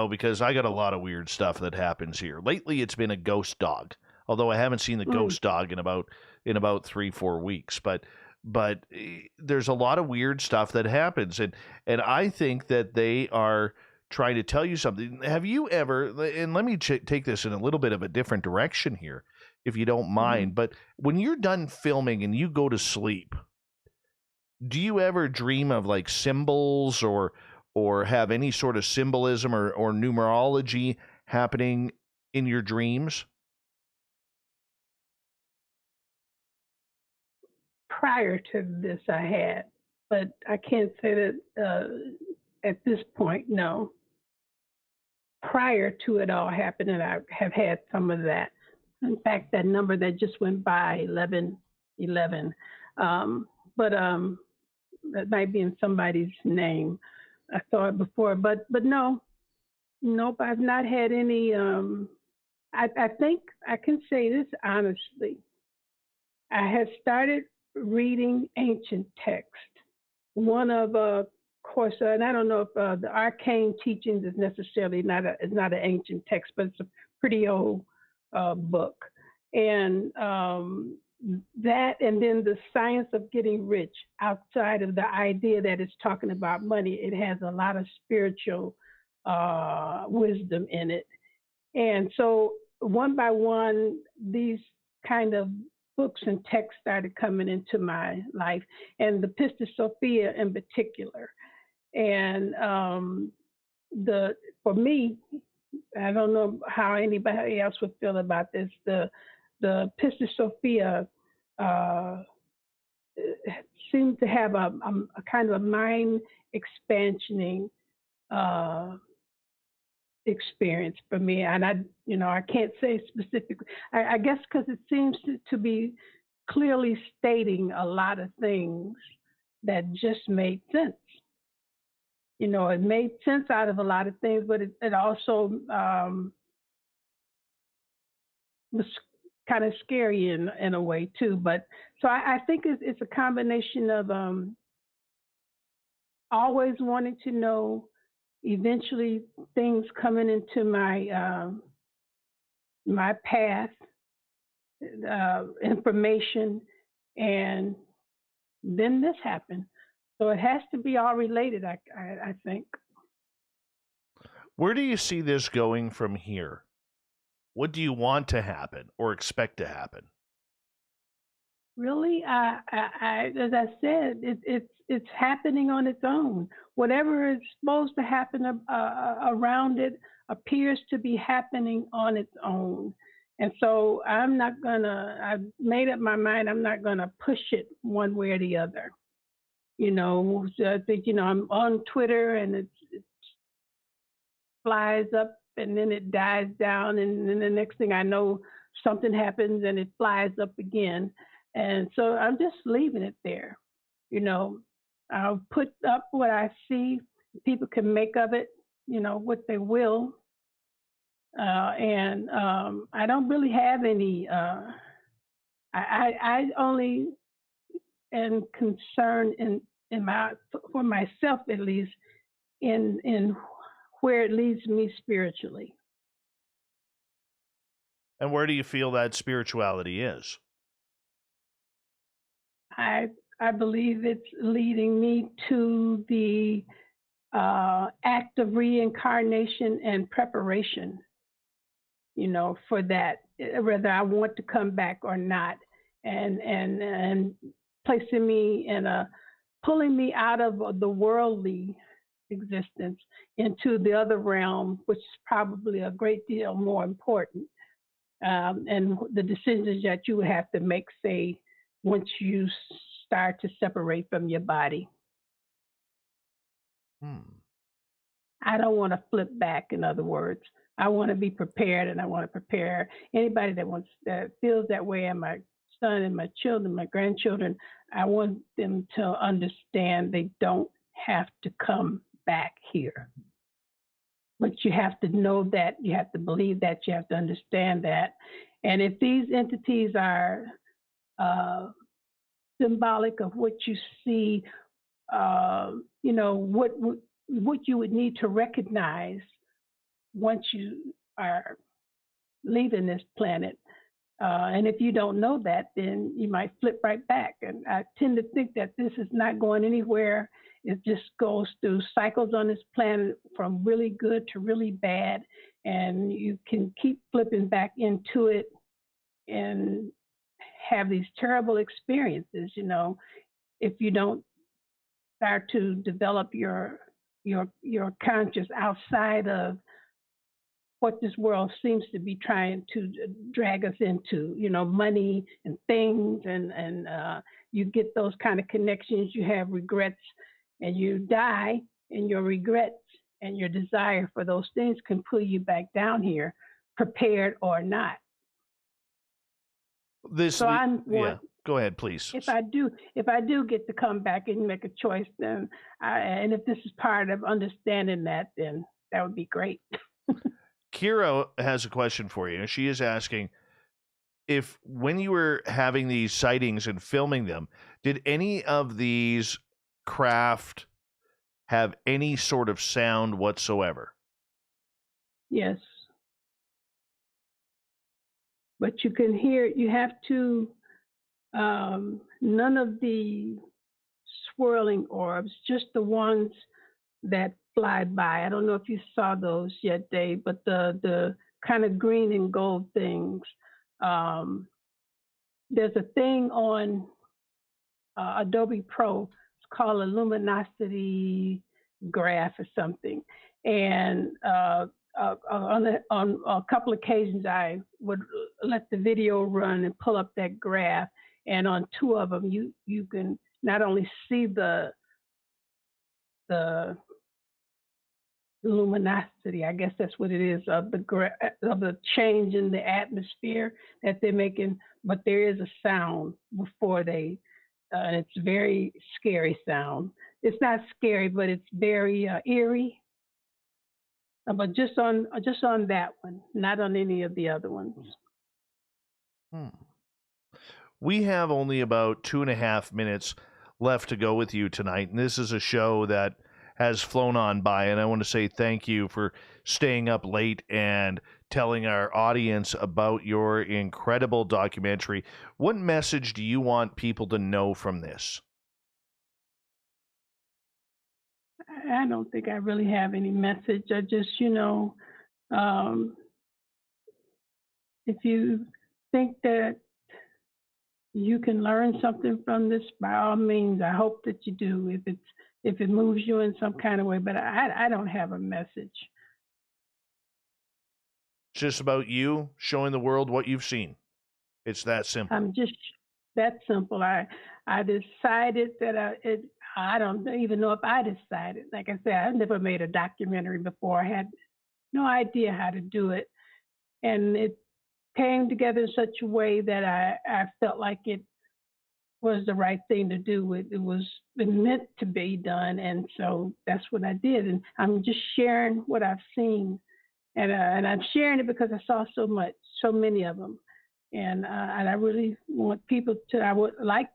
S2: Because I got a lot of weird stuff that happens here. Lately it's been a ghost dog. Although I haven't seen the ghost dog in about 3-4 weeks, but there's a lot of weird stuff that happens, and I think that they are trying to tell you something. Have you ever, and let me take this in a little bit of a different direction here, if you don't mind, but when you're done filming and you go to sleep, do you ever dream of like symbols or have any sort of symbolism or numerology happening in your dreams?
S3: Prior to this I had, but I can't say that at this point, no. prior to it all happening, I have had some of that. In fact, that number that just went by, 1111, but that might be in somebody's name. I saw it before, but no, nope, I've not had any. I think I can say this honestly. I had started reading ancient text. One of course, and I don't know if the Arcane Teachings is necessarily not an ancient text, but it's a pretty old book. And that, and then the Science of Getting Rich, outside of the idea that it's talking about money, it has a lot of spiritual wisdom in it. And so one by one, these kind of books and texts started coming into my life, and the Pistis Sophia in particular. And for me, I don't know how anybody else would feel about this. The Pistis Sophia seemed to have a kind of a mind expansioning experience for me, and I can't say specifically. I guess because it seems to be clearly stating a lot of things that just made sense. It made sense out of a lot of things, but it also was kind of scary in a way too. But so I think it's a combination of always wanting to know, eventually things coming into my my path, information, and then this happened. So it has to be all related, I think.
S2: Where do you see this going from here? What do you want to happen or expect to happen?
S3: Really, as I said, it's happening on its own. Whatever is supposed to happen around it appears to be happening on its own. And so I've made up my mind, I'm not gonna push it one way or the other. I think, I'm on Twitter and it flies up and then it dies down, and then the next thing I know, something happens and it flies up again. And so I'm just leaving it there. I'll put up what I see. People can make of it, what they will. And I don't really have any, I only am concerned for myself at least, in where it leads me spiritually.
S2: And where do you feel that spirituality is?
S3: I believe it's leading me to the act of reincarnation and preparation, for that, whether I want to come back or not, and placing me pulling me out of the worldly existence into the other realm, which is probably a great deal more important. And the decisions that you would have to make, say, once you start to separate from your body. I don't want to flip back, in other words. I want to be prepared, and I want to prepare anybody that feels that way, and my son and my children, my grandchildren. I want them to understand they don't have to come back here. But you have to know that, you have to believe that, you have to understand that. And if these entities are symbolic of what you see, what you would need to recognize once you are leaving this planet. And if you don't know that, then you might flip right back. And I tend to think that this is not going anywhere. It just goes through cycles on this planet from really good to really bad. And you can keep flipping back into it and have these terrible experiences, if you don't start to develop your conscious outside of what this world seems to be trying to drag us into, money and things, and you get those kind of connections, you have regrets, and you die, and your regrets and your desire for those things can pull you back down here, prepared or not. So
S2: go ahead, please.
S3: If I do get to come back and make a choice, then and if this is part of understanding that, then that would be great.
S2: Kira has a question for you. She is asking if when you were having these sightings and filming them, did any of these craft have any sort of sound whatsoever?
S3: Yes. But you can hear, you have to, none of the swirling orbs, just the ones that fly by. I don't know if you saw those yet, Dave, but the kind of green and gold things. There's a thing on Adobe Pro. It's called a luminosity graph or something. And on a couple of occasions, I would let the video run and pull up that graph. And on two of them, you can not only see the luminosity, I guess that's what it is, of the change in the atmosphere that they're making, but there is a sound before they, and it's very scary sound. It's not scary, but it's very eerie. But just on that one, not on any of the other ones.
S2: We have only about 2.5 minutes left to go with you tonight, and this is a show that has flown on by, and I want to say thank you for staying up late and telling our audience about your incredible documentary. What message do you want people to know from this?
S3: I don't think I really have any message. I just, if you think that you can learn something from this, by all means, I hope that you do, if it moves you in some kind of way, but I don't have a message.
S2: It's just about you showing the world what you've seen. It's that simple.
S3: I'm just that simple. I decided that I don't even know if I decided. Like I said, I've never made a documentary before. I had no idea how to do it. And it came together in such a way that I felt like it was the right thing to do. It was meant to be done. And so that's what I did. And I'm just sharing what I've seen. And I'm sharing it because I saw so many of them. And I really want people to, I would like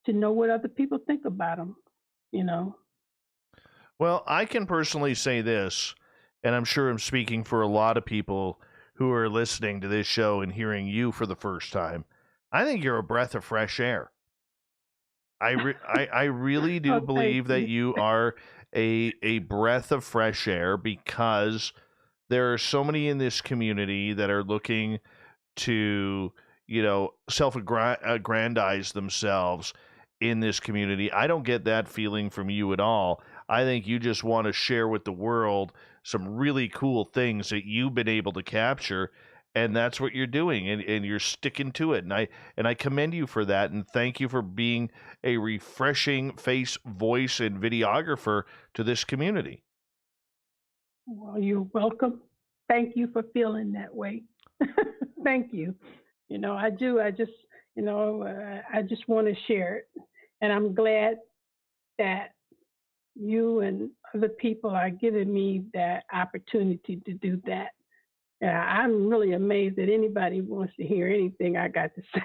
S3: to know what other people think about them,
S2: Well, I can personally say this, and I'm sure I'm speaking for a lot of people who are listening to this show and hearing you for the first time. I think you're a breath of fresh air. I really do believe that you are a breath of fresh air, because there are so many in this community that are looking to, self-aggrandize themselves in this community. I don't get that feeling from you at all. I think you just want to share with the world some really cool things that you've been able to capture, and that's what you're doing, and you're sticking to it. And I commend you for that, and thank you for being a refreshing face, voice, and videographer to this community.
S3: Well, you're welcome. Thank you for feeling that way. Thank you. I do. I just want to share it. And I'm glad that you and other people are giving me that opportunity to do that. And I'm really amazed that anybody wants to hear anything I got to say.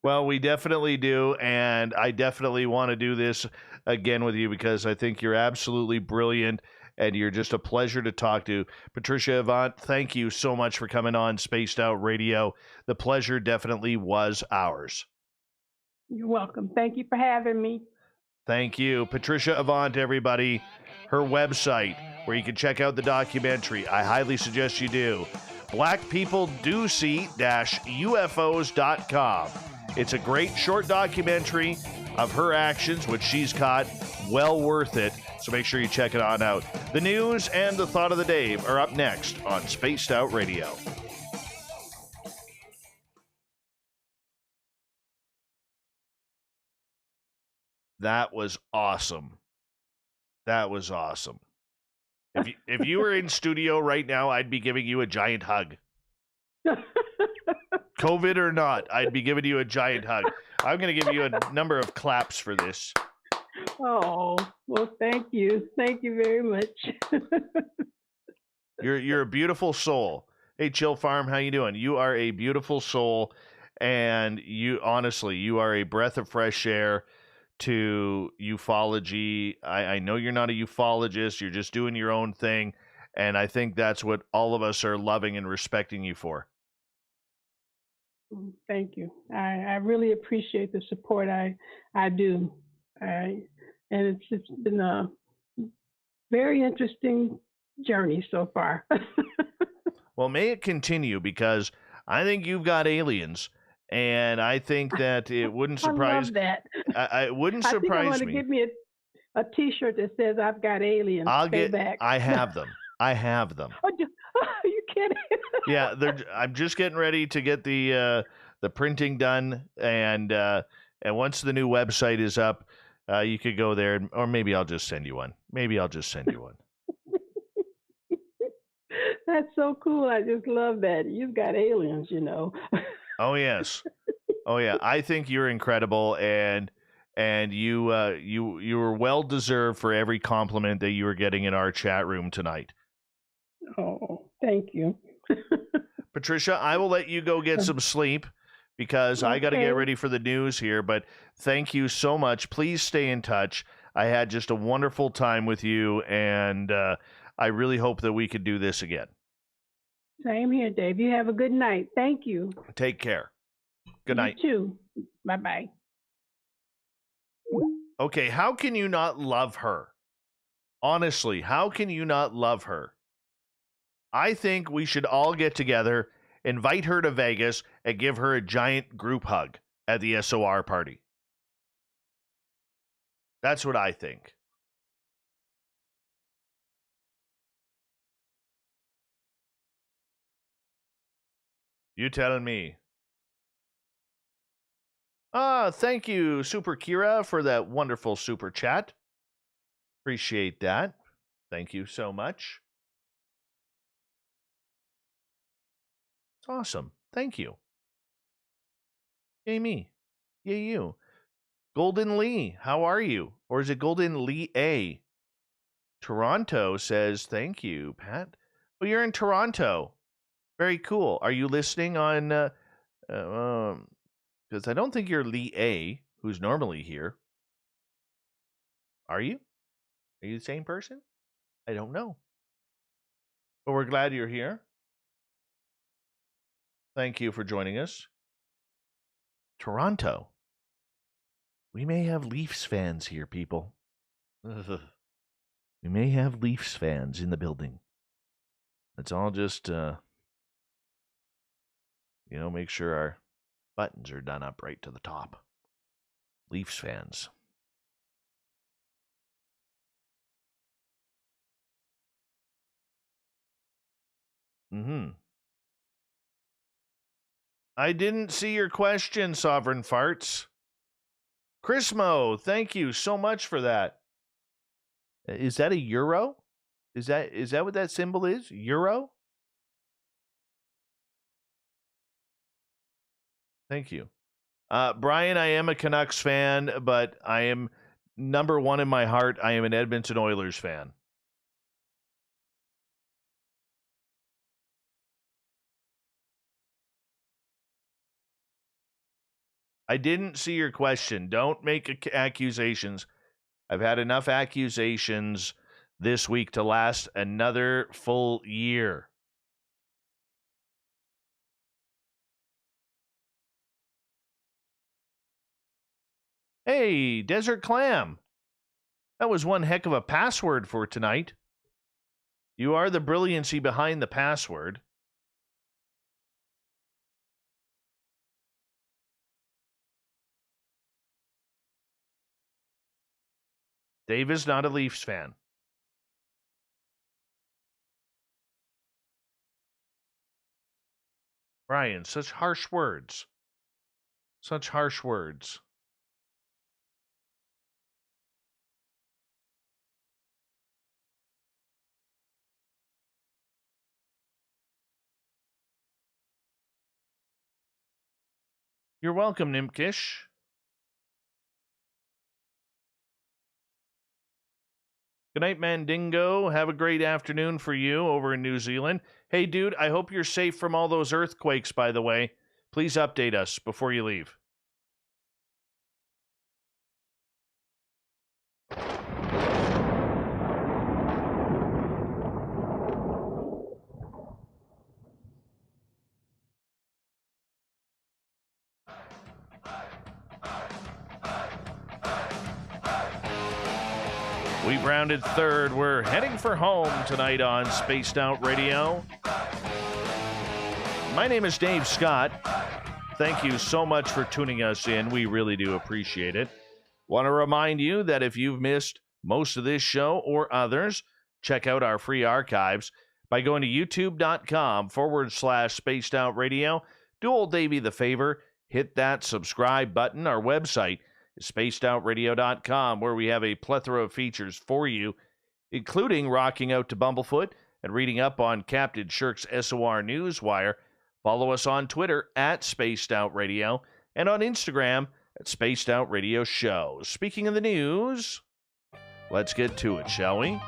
S2: Well, we definitely do, and I definitely want to do this again with you, because I think you're absolutely brilliant, and you're just a pleasure to talk to. Patricia Avant, thank you so much for coming on Spaced Out Radio. The pleasure definitely was ours.
S3: You're welcome. Thank you for having me.
S2: Thank you. Patricia Avant, everybody. Her website, where you can check out the documentary. I highly suggest you do. blackpeople-do-see-ufos.com. It's a great short documentary of her actions, which she's caught. Well worth it. So make sure you check it on out. The news and the thought of the day are up next on Spaced Out Radio. That was awesome. That was awesome. If you were in studio right now, I'd be giving you a giant hug. COVID or not, I'd be giving you a giant hug. I'm going to give you a number of claps for this.
S3: Oh, well, thank you. Thank you very much.
S2: You're a beautiful soul. Hey, Chill Farm, how you doing? You are a beautiful soul, and you are a breath of fresh air to ufology. I know you're not a ufologist. You're just doing your own thing, and I think that's what all of us are loving and respecting you for.
S3: Thank you. I really appreciate the support. I do. And it's been a very interesting journey so far.
S2: Well, may it continue, because I think you've got aliens, and I think that it wouldn't surprise.
S3: I love that.
S2: It wouldn't surprise
S3: I think I want to
S2: me.
S3: give me a T-shirt that says "I've got aliens." Stay back.
S2: I have them. I have them.
S3: Oh, you kidding?
S2: Yeah, I'm just getting ready to get the printing done, and once the new website is up, you could go there, or maybe I'll just send you one.
S3: That's so cool. I just love that. You've got aliens,
S2: Oh yes, oh yeah. I think you're incredible, and you were well deserved for every compliment that you were getting in our chat room tonight.
S3: Oh, thank you.
S2: Patricia, I will let you go get some sleep, because I got to get ready for the news here. But thank you so much. Please stay in touch. I had just a wonderful time with you, and I really hope that we could do this again.
S3: Same here, Dave. You have a good night. Thank you.
S2: Take care. Good night.
S3: You too. Bye-bye.
S2: Okay, how can you not love her? Honestly, how can you not love her? I think we should all get together, invite her to Vegas, and give her a giant group hug at the SOR party. That's what I think. You tell me. Thank you, Super Kira, for that wonderful super chat. Appreciate that. Thank you so much. It's awesome. Thank you. Yay me. Yay you. Golden Lee, how are you? Or is it Golden Lee A? Toronto says, thank you, Pat. Well, you're in Toronto. Very cool. Are you listening on, because I don't think you're Lee A, who's normally here. Are you? Are you the same person? I don't know. But we're glad you're here. Thank you for joining us. Toronto. We may have Leafs fans here, people. We may have Leafs fans in the building. Let's all just, make sure our buttons are done up right to the top. Leafs fans. I didn't see your question, Sovereign Farts. Chrismo, thank you so much for that. Is that a euro? Is that what that symbol is? Euro? Thank you. Brian, I am a Canucks fan, but I am number one in my heart. I am an Edmonton Oilers fan. I didn't see your question. Don't make accusations. I've had enough accusations this week to last another full year. Hey, Desert Clam. That was one heck of a password for tonight. You are the brilliancy behind the password. Dave is not a Leafs fan. Brian, such harsh words. Such harsh words. You're welcome, Nimkish. Good night, Mandingo. Have a great afternoon for you over in New Zealand. Hey, dude, I hope you're safe from all those earthquakes, by the way. Please update us before you leave. We've rounded third. We're heading for home tonight on Spaced Out Radio. My name is Dave Scott. Thank you so much for tuning us in. We really do appreciate it. Want to remind you that if you've missed most of this show or others, check out our free archives by going to youtube.com/Spaced Out Radio. Do old Davey the favor, hit that subscribe button. Our website is spacedoutradio.com, where we have a plethora of features for you, including rocking out to Bumblefoot and reading up on Captain Shirk's SOR Newswire. Follow us on Twitter at Spaced Out Radio and on Instagram at Spaced Out Radio Show. Speaking of the news, let's get to it, shall we?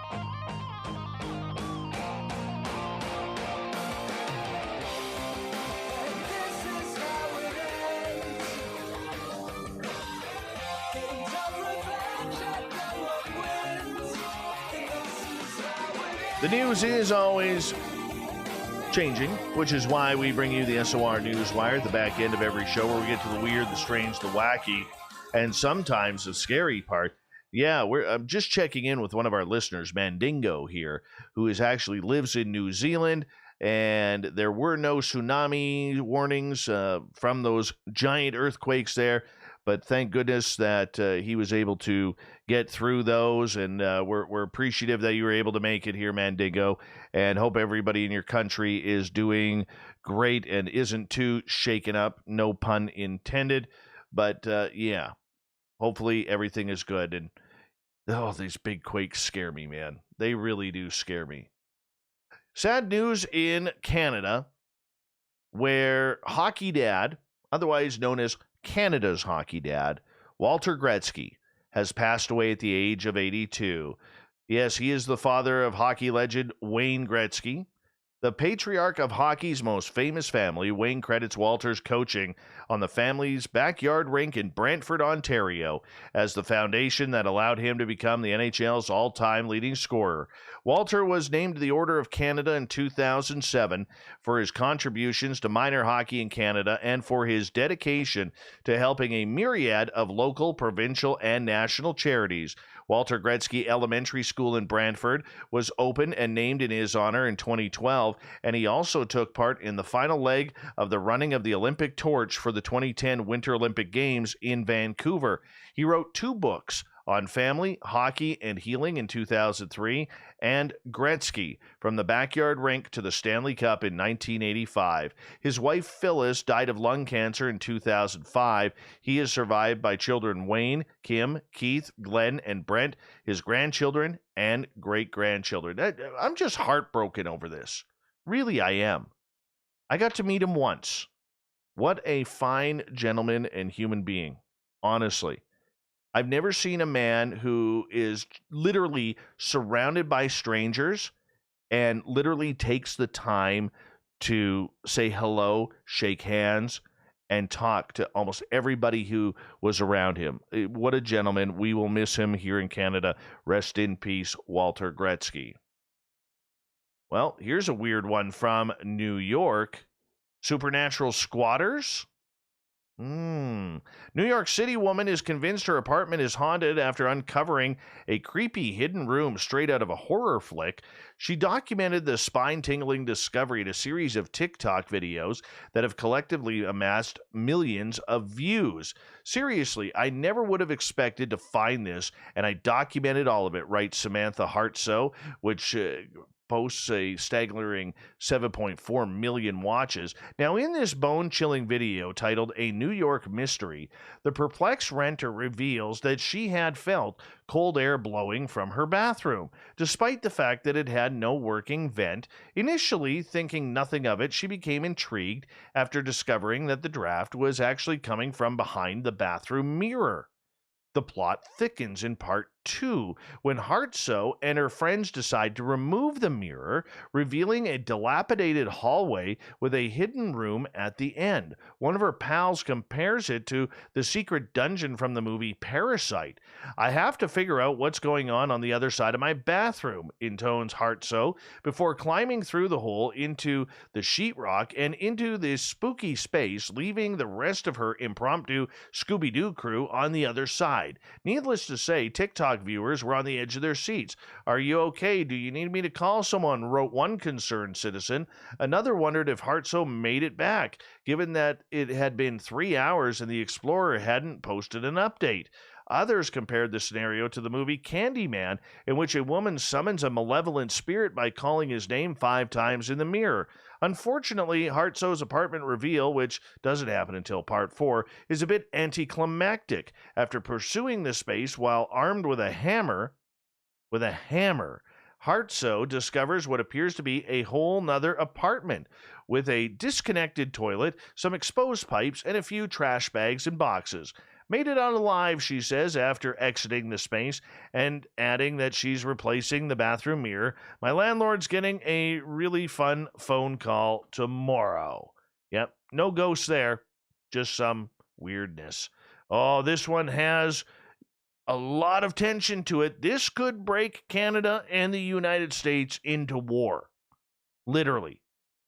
S2: The news is always changing, which is why we bring you the SOR Newswire at the back end of every show, where we get to the weird, the strange, the wacky, and sometimes the scary part. Yeah, I'm just checking in with one of our listeners, Mandingo here, who actually lives in New Zealand, and there were no tsunami warnings from those giant earthquakes there. But thank goodness that he was able to get through those, and we're appreciative that you were able to make it here, Mandingo, and hope everybody in your country is doing great and isn't too shaken up, no pun intended. But, yeah, hopefully everything is good. And, these big quakes scare me, man. They really do scare me. Sad news in Canada, where hockey dad, otherwise known as Canada's hockey dad, Walter Gretzky, has passed away at the age of 82. Yes, he is the father of hockey legend Wayne Gretzky. The patriarch of hockey's most famous family, Wayne credits Walter's coaching on the family's backyard rink in Brantford, Ontario, as the foundation that allowed him to become the NHL's all-time leading scorer. Walter was named to the Order of Canada in 2007 for his contributions to minor hockey in Canada and for his dedication to helping a myriad of local, provincial, and national charities. Walter Gretzky Elementary School in Brantford was opened and named in his honor in 2012, and he also took part in the final leg of the running of the Olympic torch for the 2010 Winter Olympic Games in Vancouver. He wrote 2 books on family, hockey, and healing in 2003, and Gretzky, From the Backyard Rink to the Stanley Cup in 1985. His wife Phyllis died of lung cancer in 2005. He is survived by children Wayne, Kim, Keith, Glenn, and Brent, his grandchildren, and great-grandchildren. I'm just heartbroken over this. Really, I am. I got to meet him once. What a fine gentleman and human being, honestly. I've never seen a man who is literally surrounded by strangers and literally takes the time to say hello, shake hands, and talk to almost everybody who was around him. What a gentleman. We will miss him here in Canada. Rest in peace, Walter Gretzky. Well, here's a weird one from New York. Supernatural squatters? New York City woman is convinced her apartment is haunted after uncovering a creepy hidden room straight out of a horror flick. She documented the spine-tingling discovery in a series of TikTok videos that have collectively amassed millions of views. Seriously, I never would have expected to find this, and I documented all of it, writes Samantha Hartso, which boasts a staggering 7.4 million watches. Now, in this bone-chilling video titled A New York Mystery, the perplexed renter reveals that she had felt cold air blowing from her bathroom, despite the fact that it had no working vent. Initially, thinking nothing of it, she became intrigued after discovering that the draft was actually coming from behind the bathroom mirror. The plot thickens in part 2 when Hartsoe and her friends decide to remove the mirror, revealing a dilapidated hallway with a hidden room at the end. One of her pals compares it to the secret dungeon from the movie Parasite. "I have to figure out what's going on the other side of my bathroom," intones Hartsoe, before climbing through the hole into the sheetrock and into this spooky space, leaving the rest of her impromptu Scooby-Doo crew on the other side. Needless to say, TikTok viewers were on the edge of their seats. "Are you okay? Do you need me to call someone?" wrote one concerned citizen. Another wondered if Hartsoe made it back, given that it had been 3 hours and the Explorer hadn't posted an update. Others compared the scenario to the movie Candyman, in which a woman summons a malevolent spirit by calling his name 5 times in the mirror. Unfortunately, Hartsoe's apartment reveal, which doesn't happen until part 4, is a bit anticlimactic. After pursuing the space while armed with a hammer, Hartsoe discovers what appears to be a whole nother apartment, with a disconnected toilet, some exposed pipes, and a few trash bags and boxes. "Made it out alive," she says after exiting the space, and adding that she's replacing the bathroom mirror. "My landlord's getting a really fun phone call tomorrow." Yep, no ghosts there, just some weirdness. Oh, this one has a lot of tension to it. This could break Canada and the United States into war. Literally.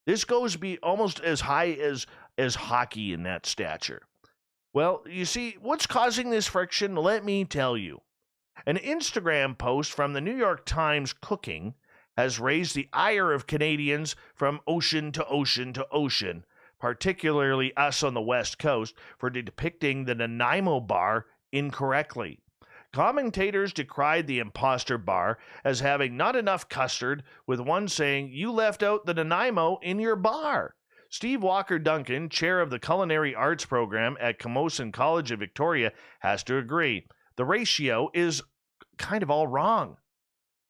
S2: This goes be almost as high as hockey in that stature. Well, you see, what's causing this friction? Let me tell you. An Instagram post from the New York Times Cooking has raised the ire of Canadians from ocean to ocean to ocean, particularly us on the West Coast, for depicting the Nanaimo bar incorrectly. Commentators decried the imposter bar as having not enough custard, with one saying, "You left out the Nanaimo in your bar." Steve Walker Duncan, chair of the Culinary Arts program at Camosun College of Victoria, has to agree. The ratio is kind of all wrong.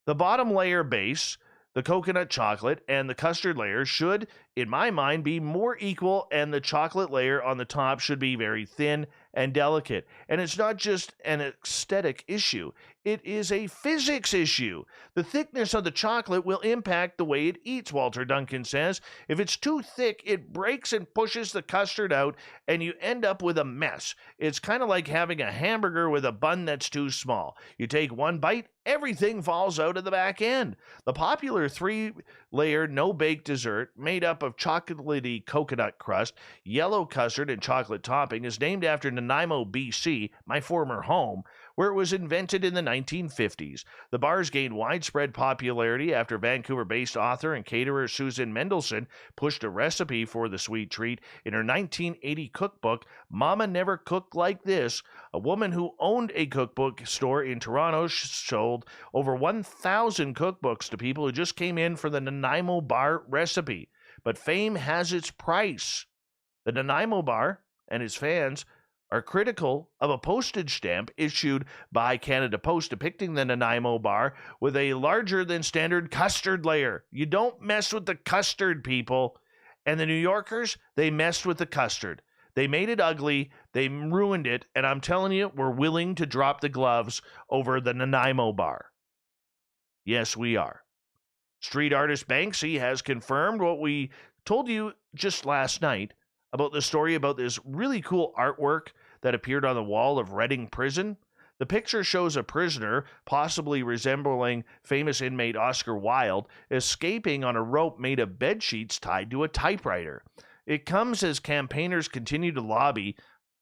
S2: The bottom layer base, the coconut chocolate, and the custard layer should, in my mind, be more equal, and the chocolate layer on the top should be very thin and delicate. And it's not just an aesthetic issue. It is a physics issue. The thickness of the chocolate will impact the way it eats, Walter Duncan says. If it's too thick, it breaks and pushes the custard out, and you end up with a mess. It's kind of like having a hamburger with a bun that's too small. You take one bite, everything falls out of the back end. The popular 3-layer no-bake dessert, made up of chocolatey coconut crust, yellow custard, and chocolate topping, is named after Nanaimo, BC, my former home, where it was invented in the 1950s. The bars gained widespread popularity after Vancouver-based author and caterer Susan Mendelson pushed a recipe for the sweet treat in her 1980 cookbook, Mama Never Cooked Like This. A woman who owned a cookbook store in Toronto sold over 1,000 cookbooks to people who just came in for the Nanaimo bar recipe. But fame has its price. The Nanaimo bar and its fans are critical of a postage stamp issued by Canada Post depicting the Nanaimo bar with a larger than standard custard layer. You don't mess with the custard, people. And the New Yorkers, they messed with the custard. They made it ugly, they ruined it, and I'm telling you, we're willing to drop the gloves over the Nanaimo bar. Yes, we are. Street artist Banksy has confirmed what we told you just last night about the story about this really cool artwork that appeared on the wall of Reading Prison. The picture shows a prisoner, possibly resembling famous inmate Oscar Wilde, escaping on a rope made of bed sheets tied to a typewriter. It comes as campaigners continue to lobby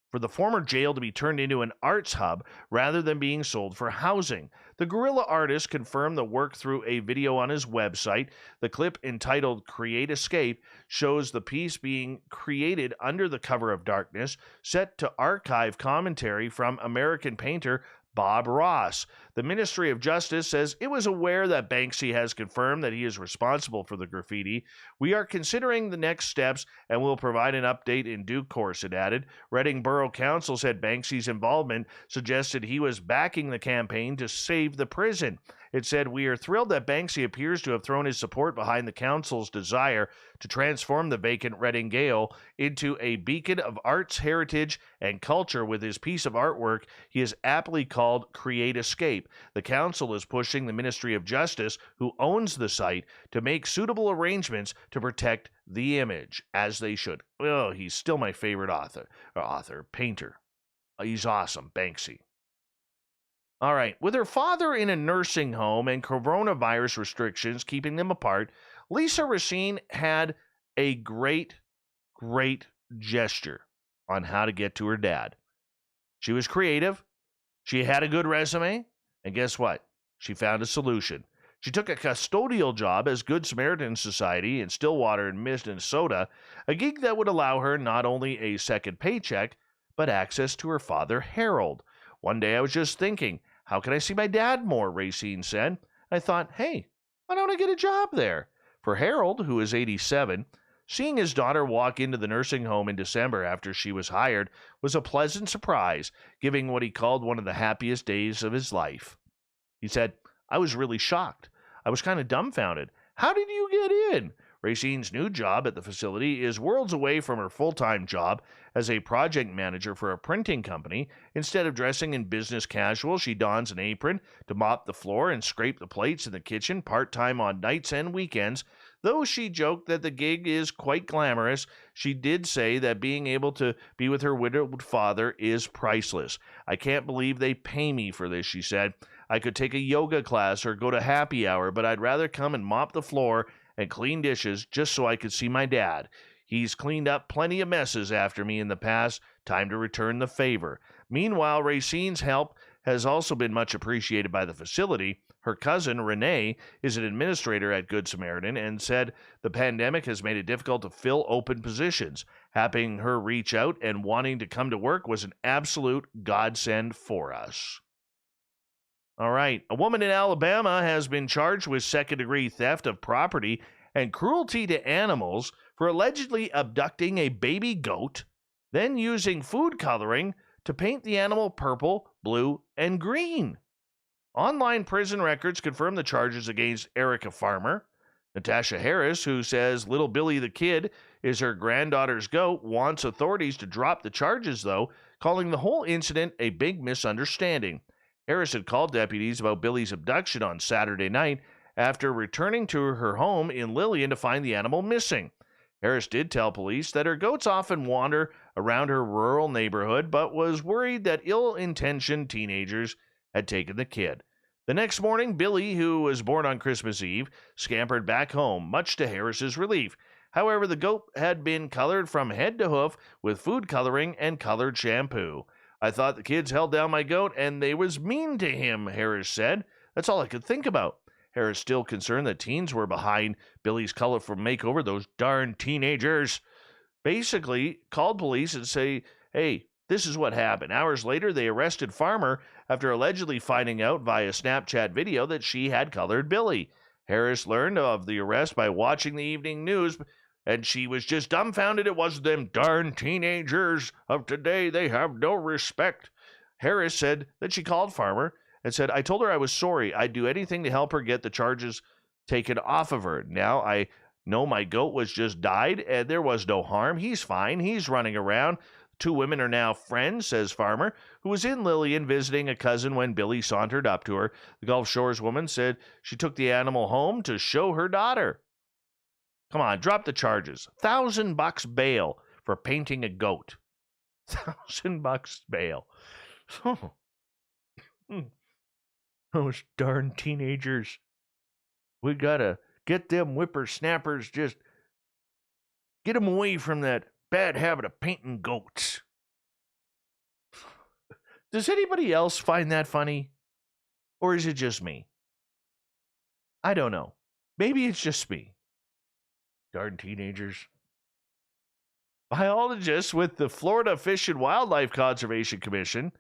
S2: for the former jail to be turned into an arts hub rather than being sold for housing. The guerrilla artist confirmed the work through a video on his website. The clip, entitled Create Escape, shows the piece being created under the cover of darkness, set to archive commentary from American painter Bob Ross. The Ministry of Justice says it was aware that Banksy has confirmed that he is responsible for the graffiti. We are considering the next steps and will provide an update in due course, it added. Reading Borough Council said Banksy's involvement suggested he was backing the campaign to save the prison. It said, we are thrilled that Banksy appears to have thrown his support behind the council's desire to transform the vacant Reading Gale into a beacon of arts, heritage, and culture with his piece of artwork he has aptly called Create Escape. The council is pushing the Ministry of Justice, who owns the site, to make suitable arrangements to protect the image, as they should. Oh, he's still my favorite painter. He's awesome, Banksy. All right. With her father in a nursing home and coronavirus restrictions keeping them apart, Lisa Racine had a great gesture on how to get to her dad. She was creative. She had a good resume. And guess what? She found a solution. She took a custodial job as Good Samaritan Society in Stillwater, Minnesota, a gig that would allow her not only a second paycheck, but access to her father, Harold. One day I was just thinking, how can I see my dad more, Racine said. I thought, hey, why don't I get a job there? For Harold, who is 87, seeing his daughter walk into the nursing home in December after she was hired was a pleasant surprise, giving what he called one of the happiest days of his life. He said, I was really shocked. I was kind of dumbfounded. How did you get in? Racine's new job at the facility is worlds away from her full-time job as a project manager for a printing company. Instead of dressing in business casual, she dons an apron to mop the floor and scrape the plates in the kitchen part-time on nights and weekends. Though she joked that the gig is quite glamorous, she did say that being able to be with her widowed father is priceless. I can't believe they pay me for this, she said. I could take a yoga class or go to happy hour, but I'd rather come and mop the floor and clean dishes just so I could see my dad. He's cleaned up plenty of messes after me in the past. Time to return the favor. Meanwhile, Racine's help has also been much appreciated by the facility. Her cousin, Renee, is an administrator at Good Samaritan and said the pandemic has made it difficult to fill open positions. Having her reach out and wanting to come to work was an absolute godsend for us. All right. A woman in Alabama has been charged with second-degree theft of property and cruelty to animals for allegedly abducting a baby goat, then using food coloring to paint the animal purple, blue, and green. Online prison records confirm the charges against Erica Farmer. Natasha Harris, who says little Billy the Kid is her granddaughter's goat, wants authorities to drop the charges, though, calling the whole incident a big misunderstanding. Harris had called deputies about Billy's abduction on Saturday night after returning to her home in Lillian to find the animal missing. Harris did tell police that her goats often wander around her rural neighborhood, but was worried that ill-intentioned teenagers had taken the kid. The next morning, Billy, who was born on Christmas Eve, scampered back home, much to Harris's relief. However, the goat had been colored from head to hoof with food coloring and colored shampoo. I thought the kids held down my goat and they was mean to him, Harris said. That's all I could think about. Harris still concerned that teens were behind Billy's colorful makeover, those darn teenagers. Basically, called police and say, hey, this is what happened. Hours later, they arrested Farmer after allegedly finding out via Snapchat video that she had colored Billy. Harris learned of the arrest by watching the evening news, and she was just dumbfounded it was them darn teenagers of today. They have no respect. Harris said that she called Farmer and said, I told her I was sorry. I'd do anything to help her get the charges taken off of her. Now I know my goat was just died and there was no harm. He's fine. He's running around. Two women are now friends, says Farmer, who was in Lillian visiting a cousin when Billy sauntered up to her. The Gulf Shores woman said she took the animal home to show her daughter. Come on, drop the charges. $1,000 bail for painting a goat. $1,000 bail. Oh. Those darn teenagers. We gotta get them whippersnappers, just get them away from that bad habit of painting goats. Does anybody else find that funny? Or is it just me? I don't know. Maybe it's just me. Darn teenagers. Biologists with the Florida Fish and Wildlife Conservation Commission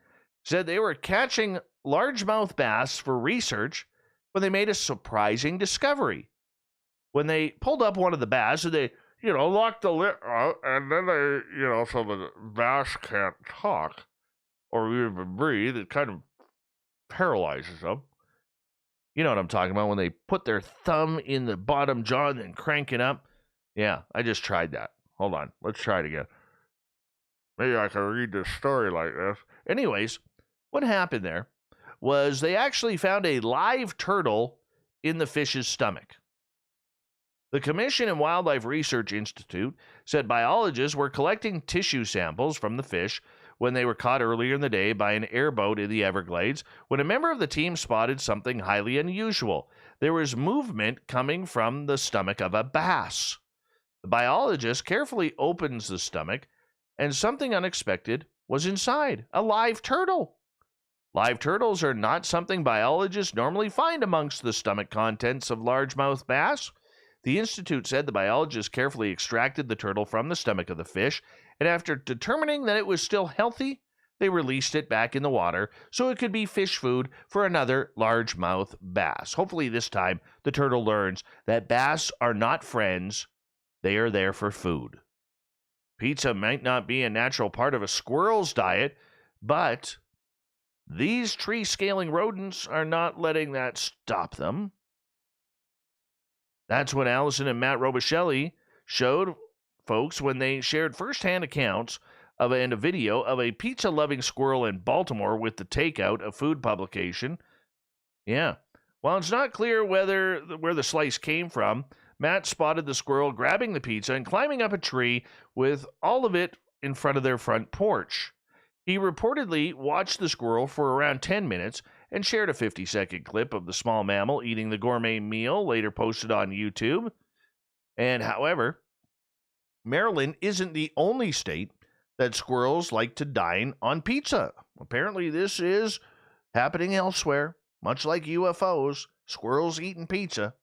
S2: said they were catching largemouth bass for research when they made a surprising discovery. When they pulled up one of the bass, they, locked the lid out, and then they, so the bass can't talk or even breathe. It kind of paralyzes them. You know what I'm talking about, when they put their thumb in the bottom jaw and then crank it up. Yeah, I just tried that. Hold on, let's try it again. Maybe I can read this story like this. Anyways, what happened there was they actually found a live turtle in the fish's stomach. The Commission and Wildlife Research Institute said biologists were collecting tissue samples from the fish when they were caught earlier in the day by an airboat in the Everglades when a member of the team spotted something highly unusual. There was movement coming from the stomach of a bass. The biologist carefully opens the stomach, and something unexpected was inside, a live turtle. Live turtles are not something biologists normally find amongst the stomach contents of largemouth bass. The Institute said the biologists carefully extracted the turtle from the stomach of the fish, and after determining that it was still healthy, they released it back in the water so it could be fish food for another largemouth bass. Hopefully this time the turtle learns that bass are not friends, they are there for food. Pizza might not be a natural part of a squirrel's diet, but these tree-scaling rodents are not letting that stop them. That's what Allison and Matt Robicelli showed folks when they shared firsthand accounts and a video of a pizza-loving squirrel in Baltimore with the Takeout, a food publication. Yeah. While it's not clear where the slice came from, Matt spotted the squirrel grabbing the pizza and climbing up a tree with all of it in front of their front porch. He reportedly watched the squirrel for around 10 minutes and shared a 50-second clip of the small mammal eating the gourmet meal, later posted on YouTube. And however, Maryland isn't the only state that squirrels like to dine on pizza. Apparently this is happening elsewhere, much like UFOs, squirrels eating pizza.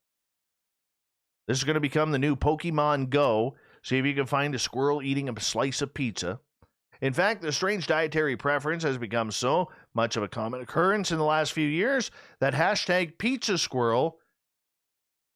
S2: This is going to become the new Pokemon Go. See if you can find a squirrel eating a slice of pizza. In fact, the strange dietary preference has become so much of a common occurrence in the last few years that hashtag pizza squirrel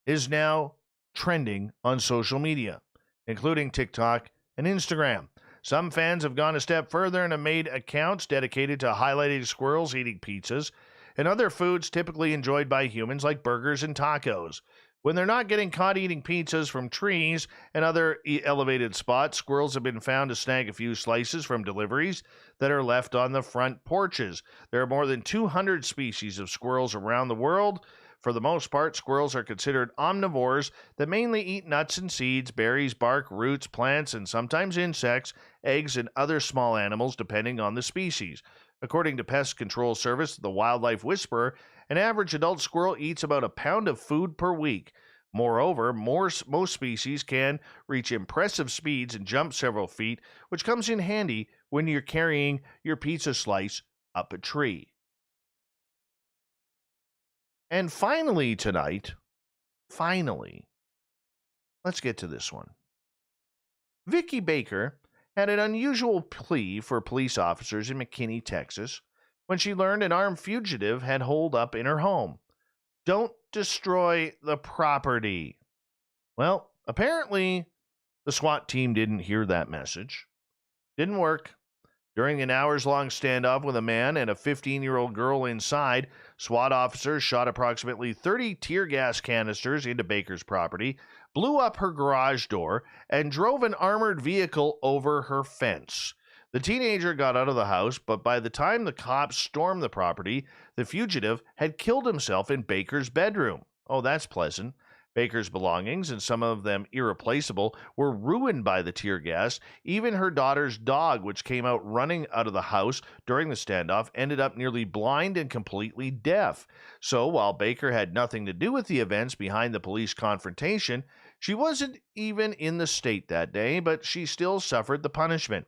S2: is now trending on social media, including TikTok and Instagram. Some fans have gone a step further and have made accounts dedicated to highlighting squirrels eating pizzas and other foods typically enjoyed by humans like burgers and tacos. When they're not getting caught eating pizzas from trees and other elevated spots, squirrels have been found to snag a few slices from deliveries that are left on the front porches. There are more than 200 species of squirrels around the world. For the most part, squirrels are considered omnivores that mainly eat nuts and seeds, berries, bark, roots, plants, and sometimes insects, eggs, and other small animals, depending on the species. According to Pest Control Service, the Wildlife Whisperer, an average adult squirrel eats about a pound of food per week. Moreover, most species can reach impressive speeds and jump several feet, which comes in handy when you're carrying your pizza slice up a tree. And finally tonight, let's get to this one. Vicki Baker had an unusual plea for police officers in McKinney, Texas, when she learned an armed fugitive had holed up in her home. Don't destroy the property. Well, apparently the SWAT team didn't hear that message. Didn't work. During an hours-long standoff with a man and a 15-year-old girl inside, SWAT officers shot approximately 30 tear gas canisters into Baker's property, blew up her garage door, and drove an armored vehicle over her fence. The teenager got out of the house, but by the time the cops stormed the property, the fugitive had killed himself in Baker's bedroom. Oh, that's pleasant. Baker's belongings, and some of them irreplaceable, were ruined by the tear gas. Even her daughter's dog, which came out running out of the house during the standoff, ended up nearly blind and completely deaf. So while Baker had nothing to do with the events behind the police confrontation, she wasn't even in the state that day, but she still suffered the punishment.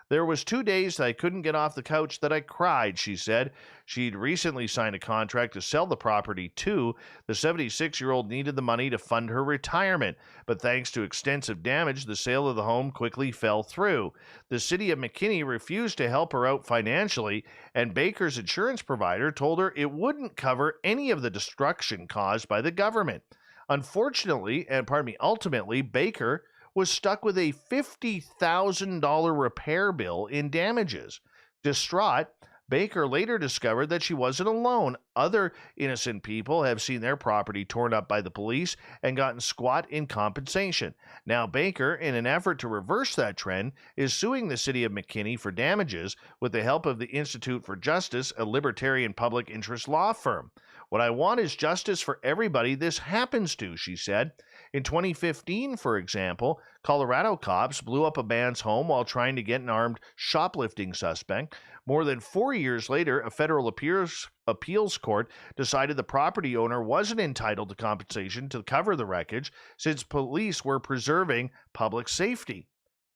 S2: There was 2 days that I couldn't get off the couch that I cried, she said. She'd recently signed a contract to sell the property too. The 76-year-old needed the money to fund her retirement, but thanks to extensive damage, the sale of the home quickly fell through. The city of McKinney refused to help her out financially, and Baker's insurance provider told her it wouldn't cover any of the destruction caused by the government. Ultimately, Baker was stuck with a $50,000 repair bill in damages. Distraught, Baker later discovered that she wasn't alone. Other innocent people have seen their property torn up by the police and gotten squat in compensation. Now Baker, in an effort to reverse that trend, is suing the city of McKinney for damages with the help of the Institute for Justice, a libertarian public interest law firm. What I want is justice for everybody this happens to, she said. In 2015, for example, Colorado cops blew up a man's home while trying to get an armed shoplifting suspect. More than 4 years later, a federal appeals court decided the property owner wasn't entitled to compensation to cover the wreckage since police were preserving public safety.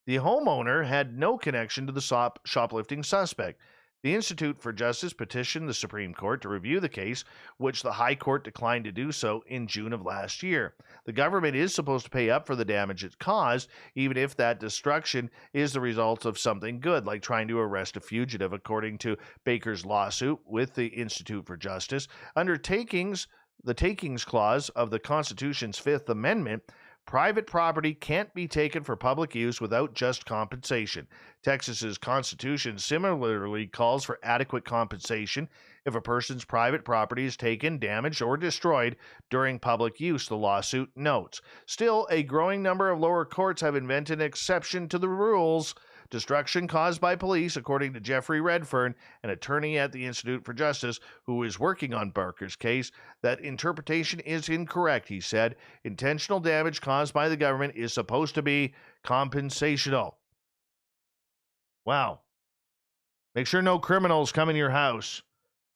S2: The homeowner had no connection to the shoplifting suspect. The Institute for Justice petitioned the Supreme Court to review the case, which the High Court declined to do so in June of last year. The government is supposed to pay up for the damage it caused, even if that destruction is the result of something good, like trying to arrest a fugitive, according to Baker's lawsuit with the Institute for Justice. Under the Takings Clause of the Constitution's Fifth Amendment, private property can't be taken for public use without just compensation. Texas's Constitution similarly calls for adequate compensation if a person's private property is taken, damaged, or destroyed during public use, the lawsuit notes. Still, a growing number of lower courts have invented an exception to the rules. Destruction caused by police, according to Jeffrey Redfern, an attorney at the Institute for Justice who is working on Barker's case, that interpretation is incorrect, he said. Intentional damage caused by the government is supposed to be compensational. Wow. Make sure no criminals come in your house,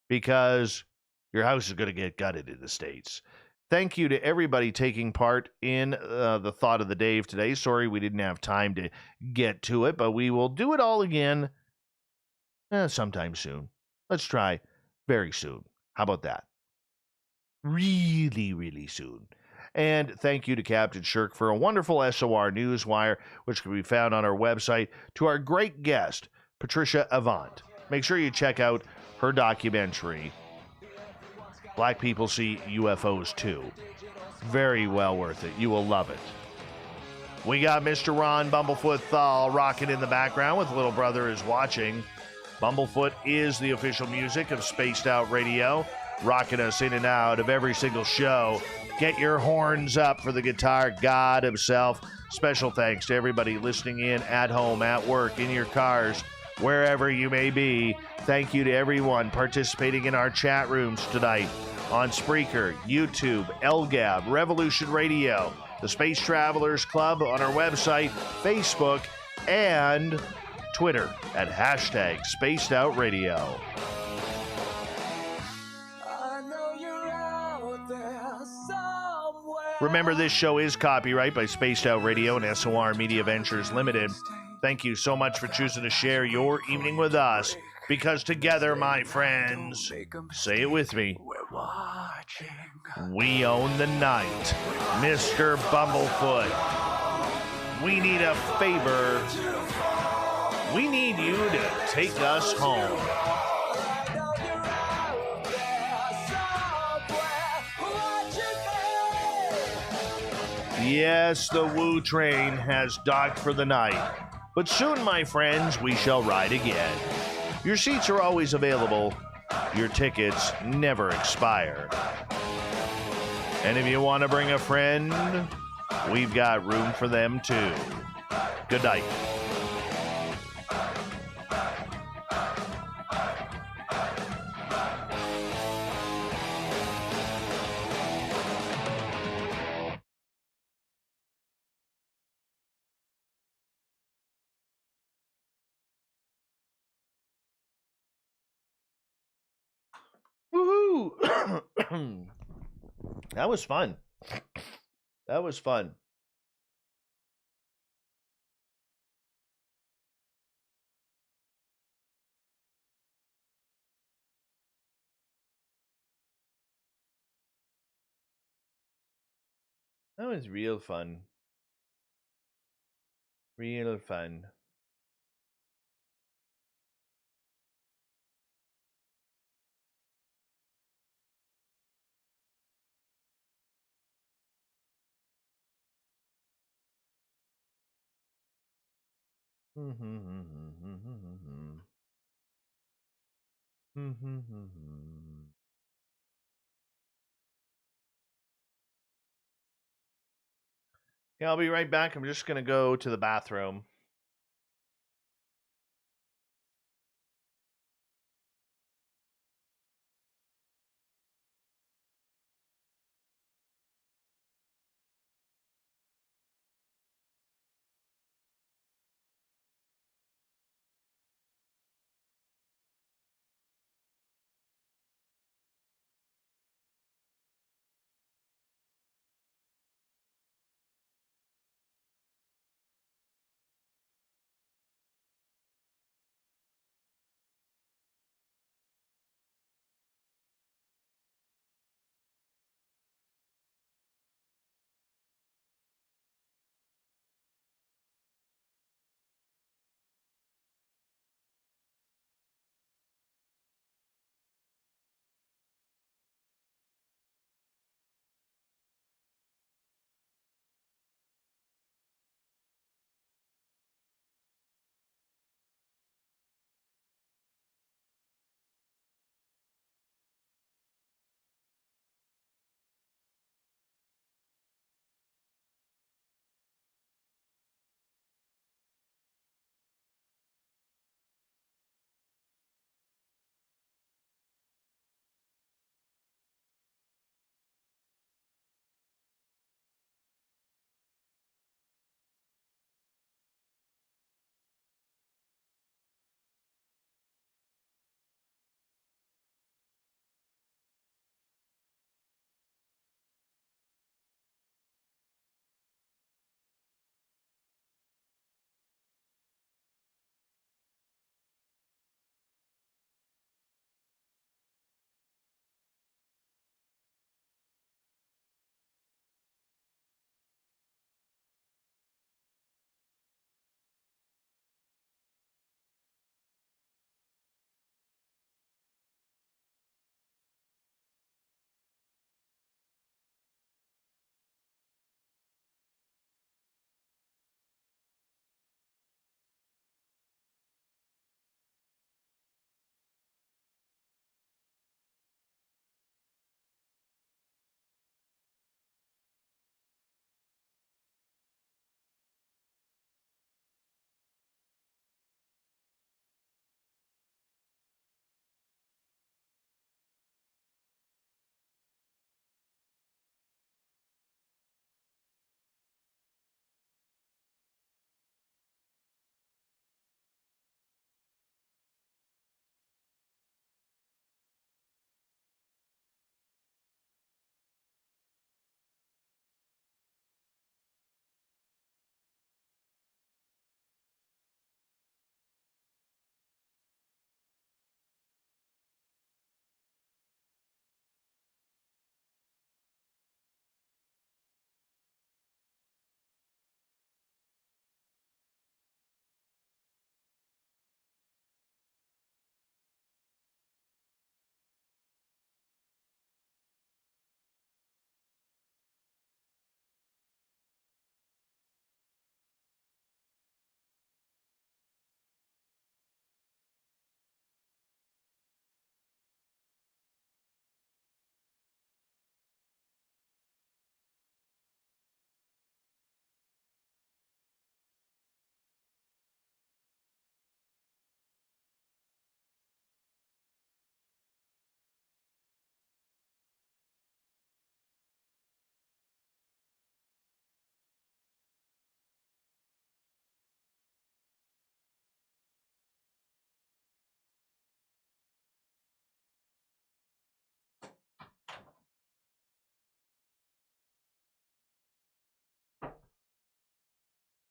S2: because your house is going to get gutted in the States. Thank you to everybody taking part in the Thought of the Dave today. Sorry we didn't have time to get to it, but we will do it all again sometime soon. Let's try very soon. How about that? Really, really soon. And thank you to Captain Shirk for a wonderful SOR Newswire, which can be found on our website, to our great guest, Patricia Avant. Make sure you check out her documentary, Black People See UFOs Too. Very well worth it. You will love it. We got Mr. Ron Bumblefoot Thal rocking in the background with Little Brother Is Watching. Bumblefoot is the official music of Spaced Out Radio, rocking us in and out of every single show. Get your horns up for the guitar god himself. Special thanks to everybody listening in at home, at work, in your cars, wherever you may be. Thank you to everyone participating in our chat rooms tonight on Spreaker, YouTube, LGAB, Revolution Radio, the Space Travelers Club on our website, Facebook, and Twitter at hashtag Spaced Out Radio. Remember, this show is copyright by Spaced Out Radio and SOR Media Ventures Limited. Thank you so much for choosing to share your evening with us, because together, my friends, say it with me, we own the night. Mr. Bumblefoot, we need a favor. We need you to take us home. Yes, the Woo train has docked for the night, but soon, my friends, we shall ride again. Your seats are always available. Your tickets never expire. And if you want to bring a friend, we've got room for them too. Good night. Woohoo! That was fun. That was fun. That was real fun. Real fun. Yeah, I'll be right back. I'm just going to go to the bathroom.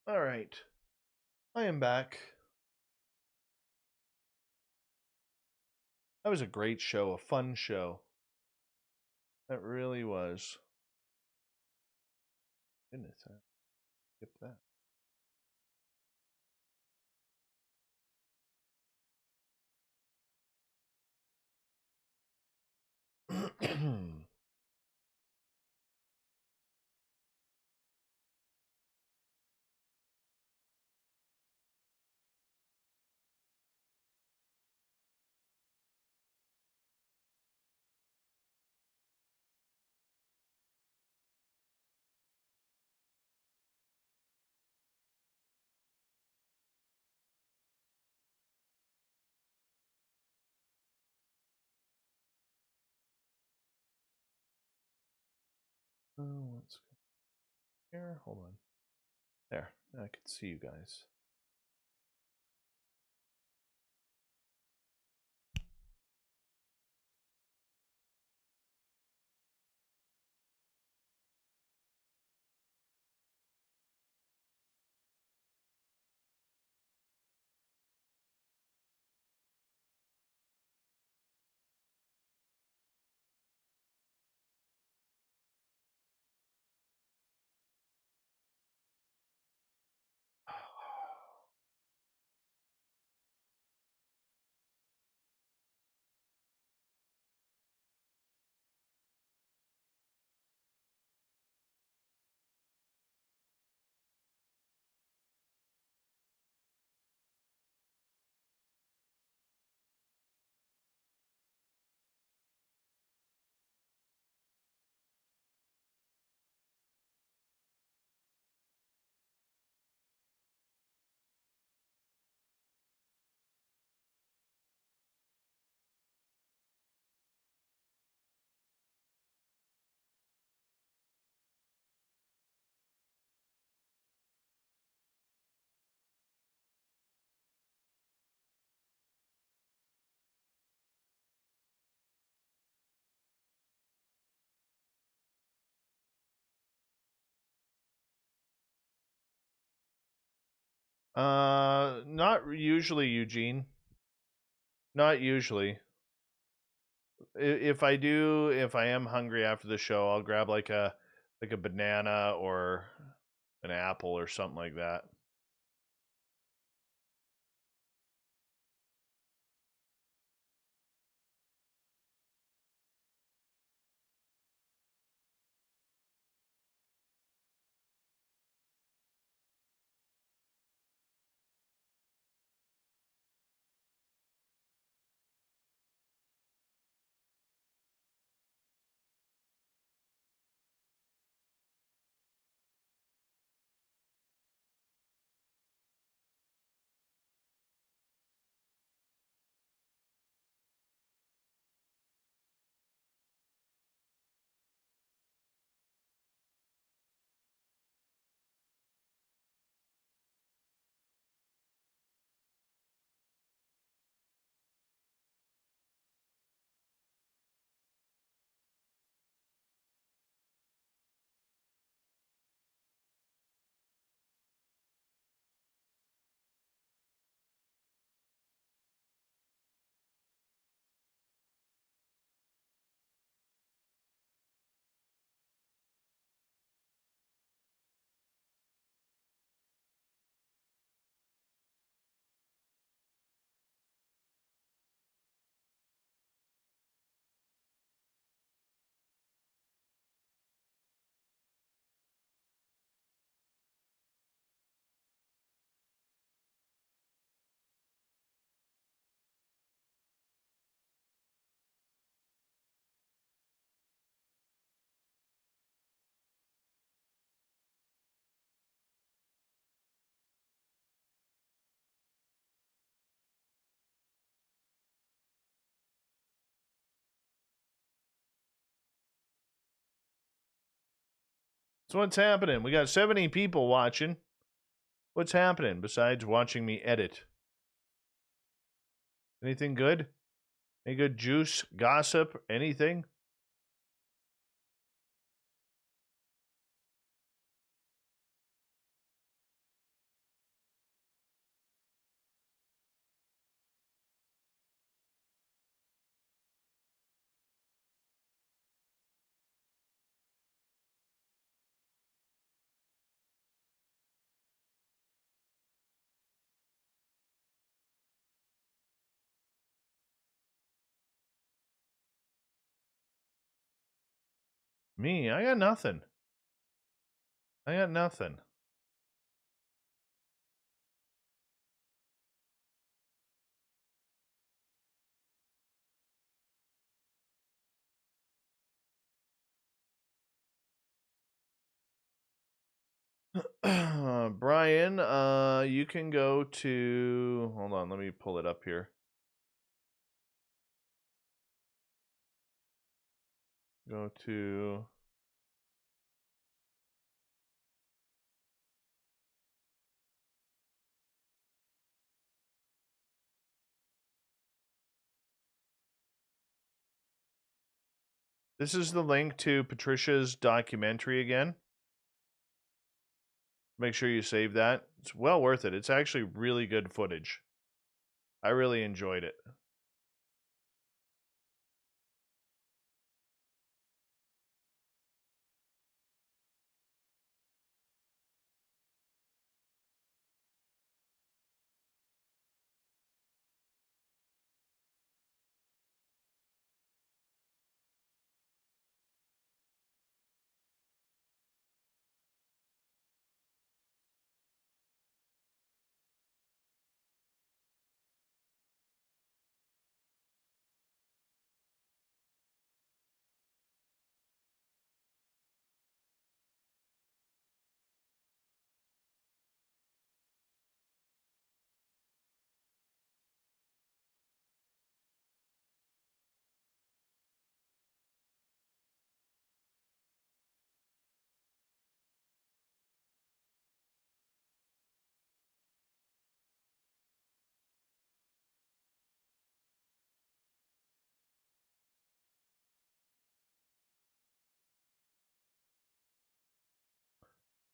S2: All right. I am back. That was a great show, a fun show. That really was. Goodness, I skipped that. Oh, let's go here. Hold on. There, I can see you guys. Not usually, Eugene. Not usually. If I do, if I am hungry after the show, I'll grab like a banana or an apple or something like that. So what's happening? We got 70 people watching. What's happening besides watching me edit? Anything good? Any good juice, gossip, anything? Me, I got nothing. I got nothing. Brian, you can go to... Hold on, let me pull it up here. Go to... This is the link to Patricia's documentary again. Make sure you save that. It's well worth it. It's actually really good footage. I really enjoyed it.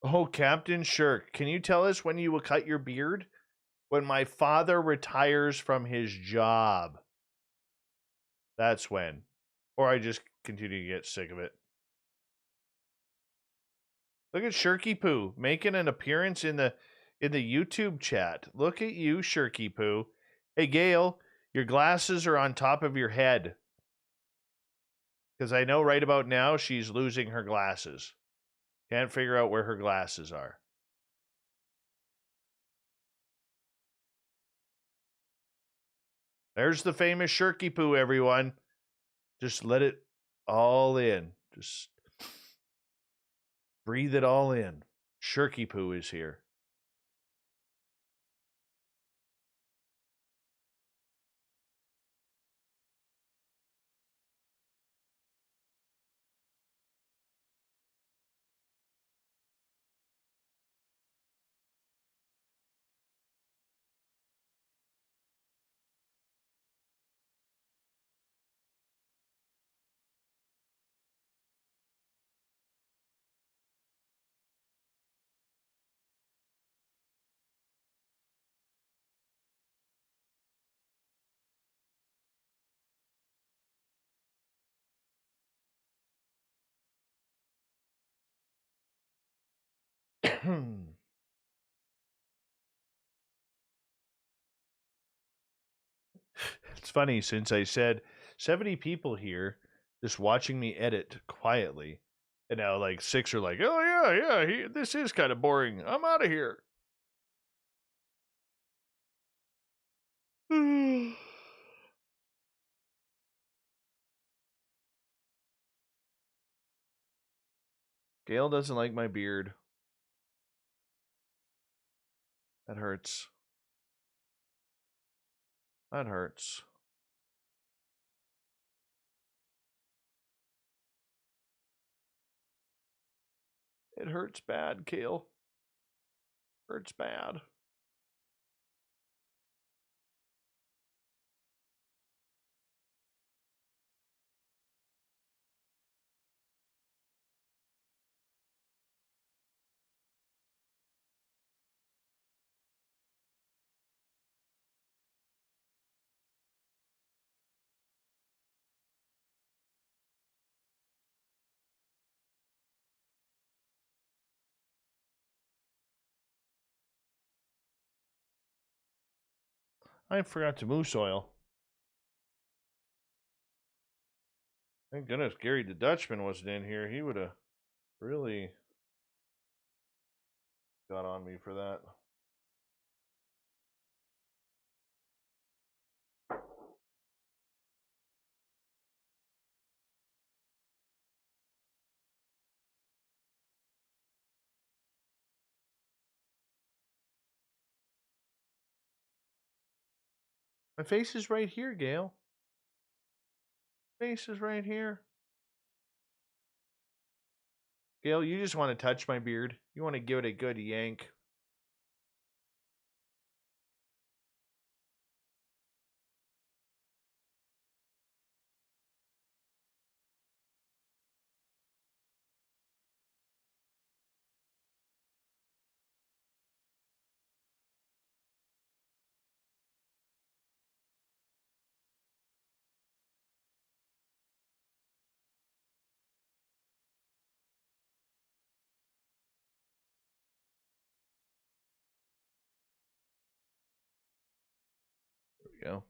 S2: Oh, Captain Shirk, can you tell us when you will cut your beard? When my father retires from his job. That's when. Or I just continue to get sick of it. Look at Shirky Poo making an appearance in the YouTube chat. Look at you, Shirky Poo. Hey, Gail, your glasses are on top of your head. Because I know right about now she's losing her glasses. Can't figure out where her glasses are. There's the famous Shirky Poo, everyone. Just let it all in. Just breathe it all in. Shirky Poo is here. It's funny, since I said 70 people here just watching me edit quietly, and now like 6 are like, oh yeah, this is kind of boring. I'm out of here. Gail doesn't like my beard. That hurts. That hurts. It hurts bad, Gail. Hurts bad. I forgot to moose oil. Thank goodness Gary the Dutchman wasn't in here. He would have really got on me for that. My face is right here, Gail. Face is right here. Gail, you just want to touch my beard. You want to give it a good yank. There we go.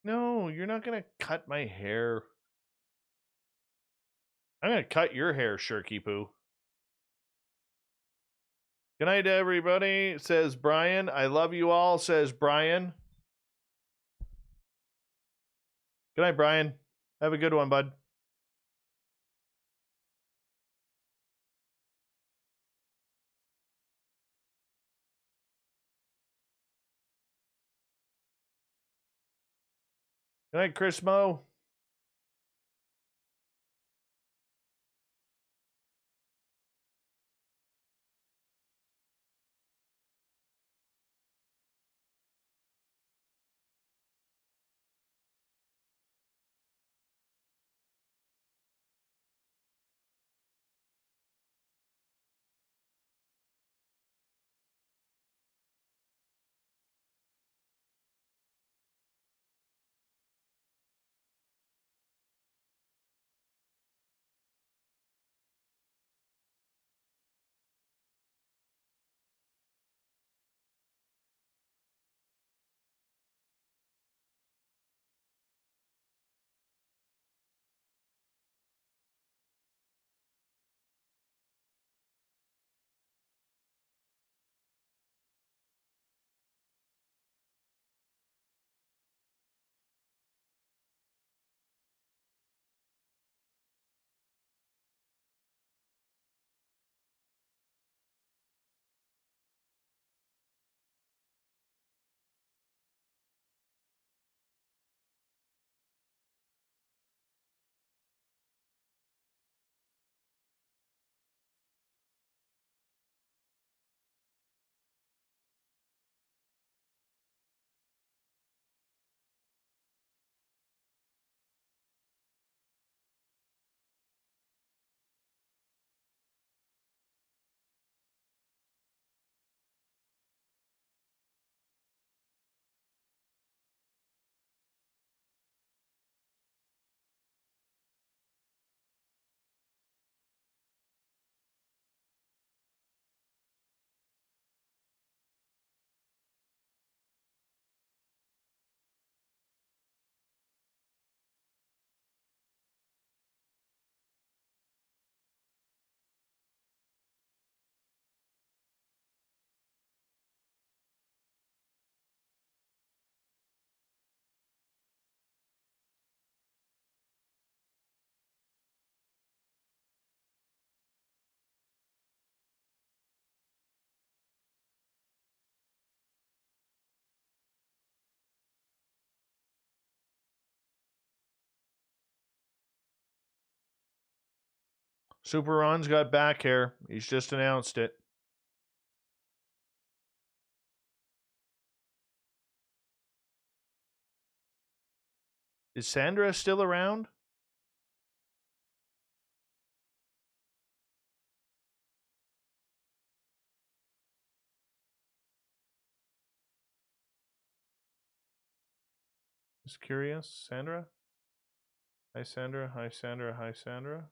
S2: No, you're not going to cut my hair. I'm going to cut your hair, Shirky Poo. Good night, everybody, says Brian. I love you all, says Brian. Good night, Brian. Have a good one, bud. Good night, Chris Mo. Super Ron's got back hair. He's just announced it. Is Sandra still around? Just curious. Sandra? Hi, Sandra. Hi, Sandra. Hi, Sandra.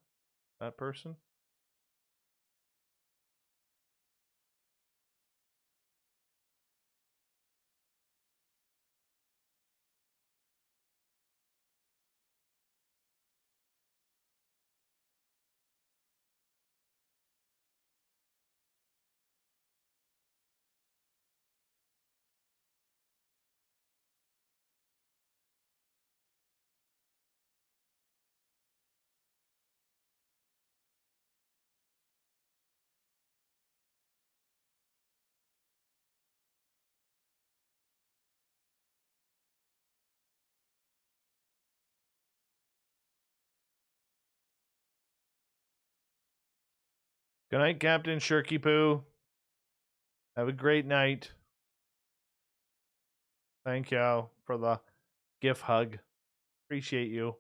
S2: That person? Good night, Captain Shirky Poo. Have a great night. Thank you for the GIF hug. Appreciate you.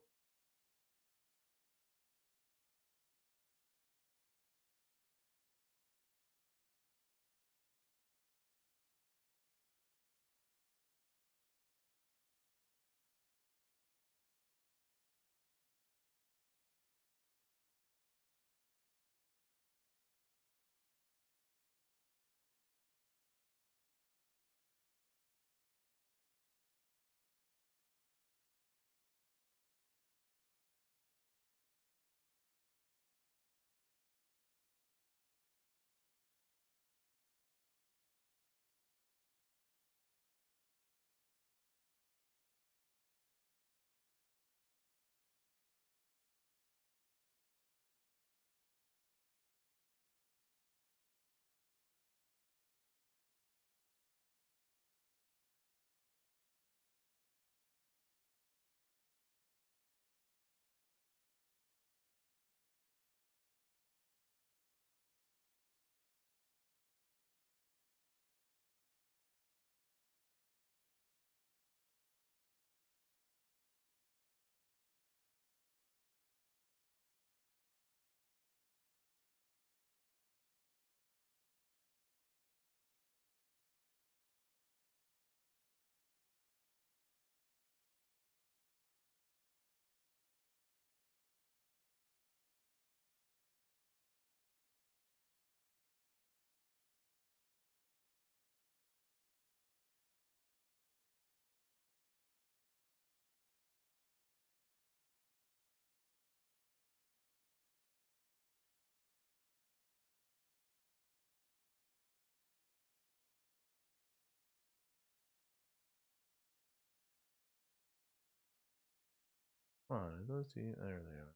S2: Oh, let's see. There they are.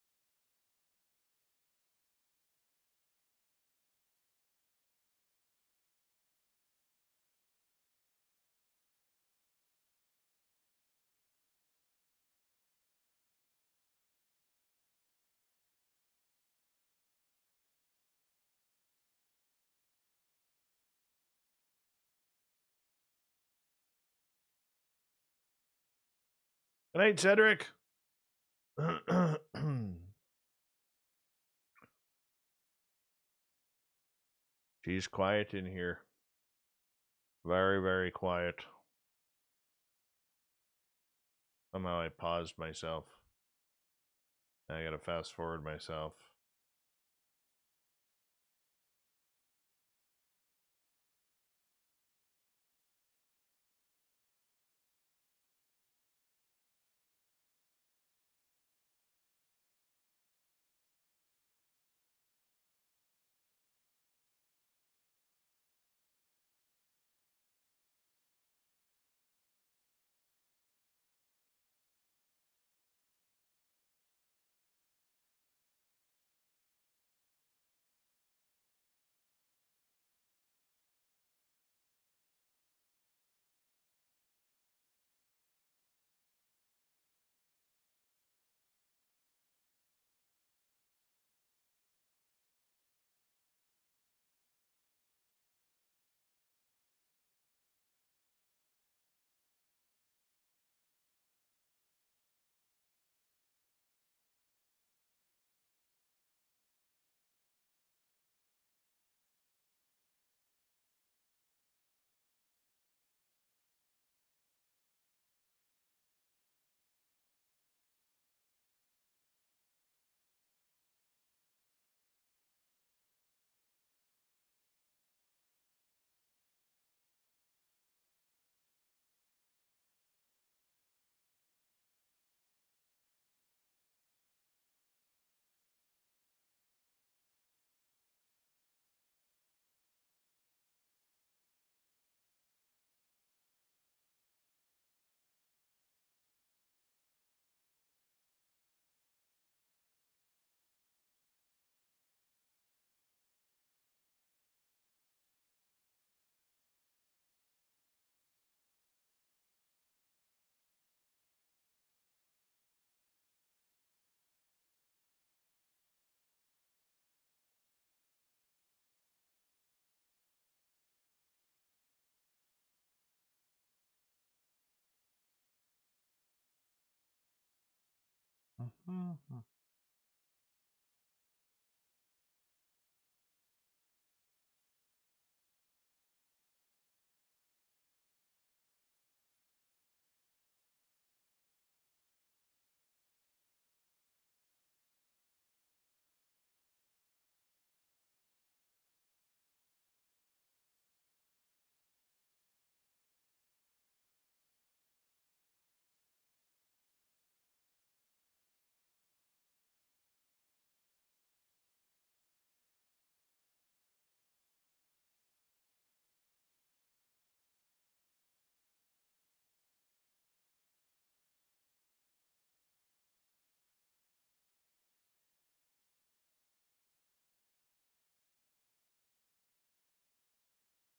S2: Good night, Cedric. She's quiet in here. Very, very quiet. Somehow I paused myself. I gotta fast forward myself.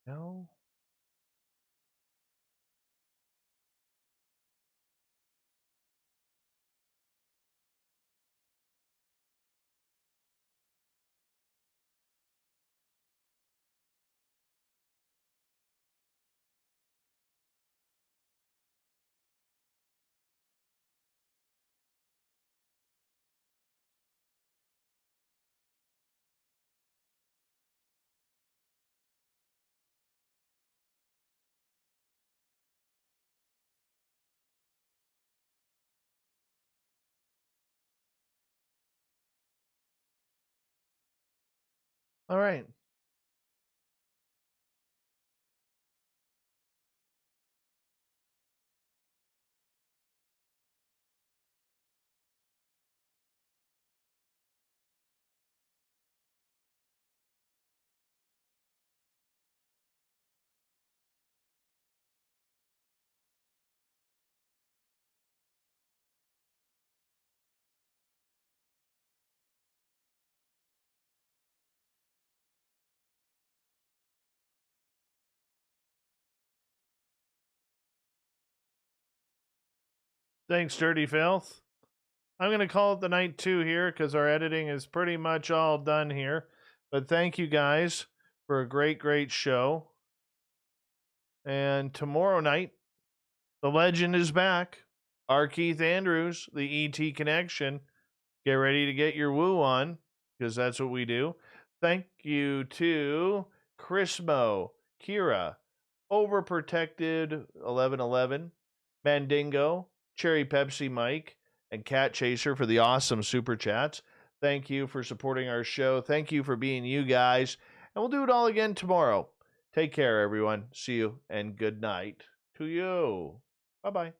S2: No. All right. Thanks, Dirty Filth. I'm going to call it the night too here because our editing is pretty much all done here. But thank you guys for a great, great show. And tomorrow night, the legend is back. Our Keith Andrews, the ET Connection. Get ready to get your woo on because that's what we do. Thank you to Chrismo, Kira, Overprotected 1111, Mandingo, Cherry Pepsi Mike, and Cat Chaser for the awesome super chats. Thank you for supporting our show. Thank you for being you guys. And we'll do it all again tomorrow. Take care, everyone. See you, and good night to you. Bye-bye.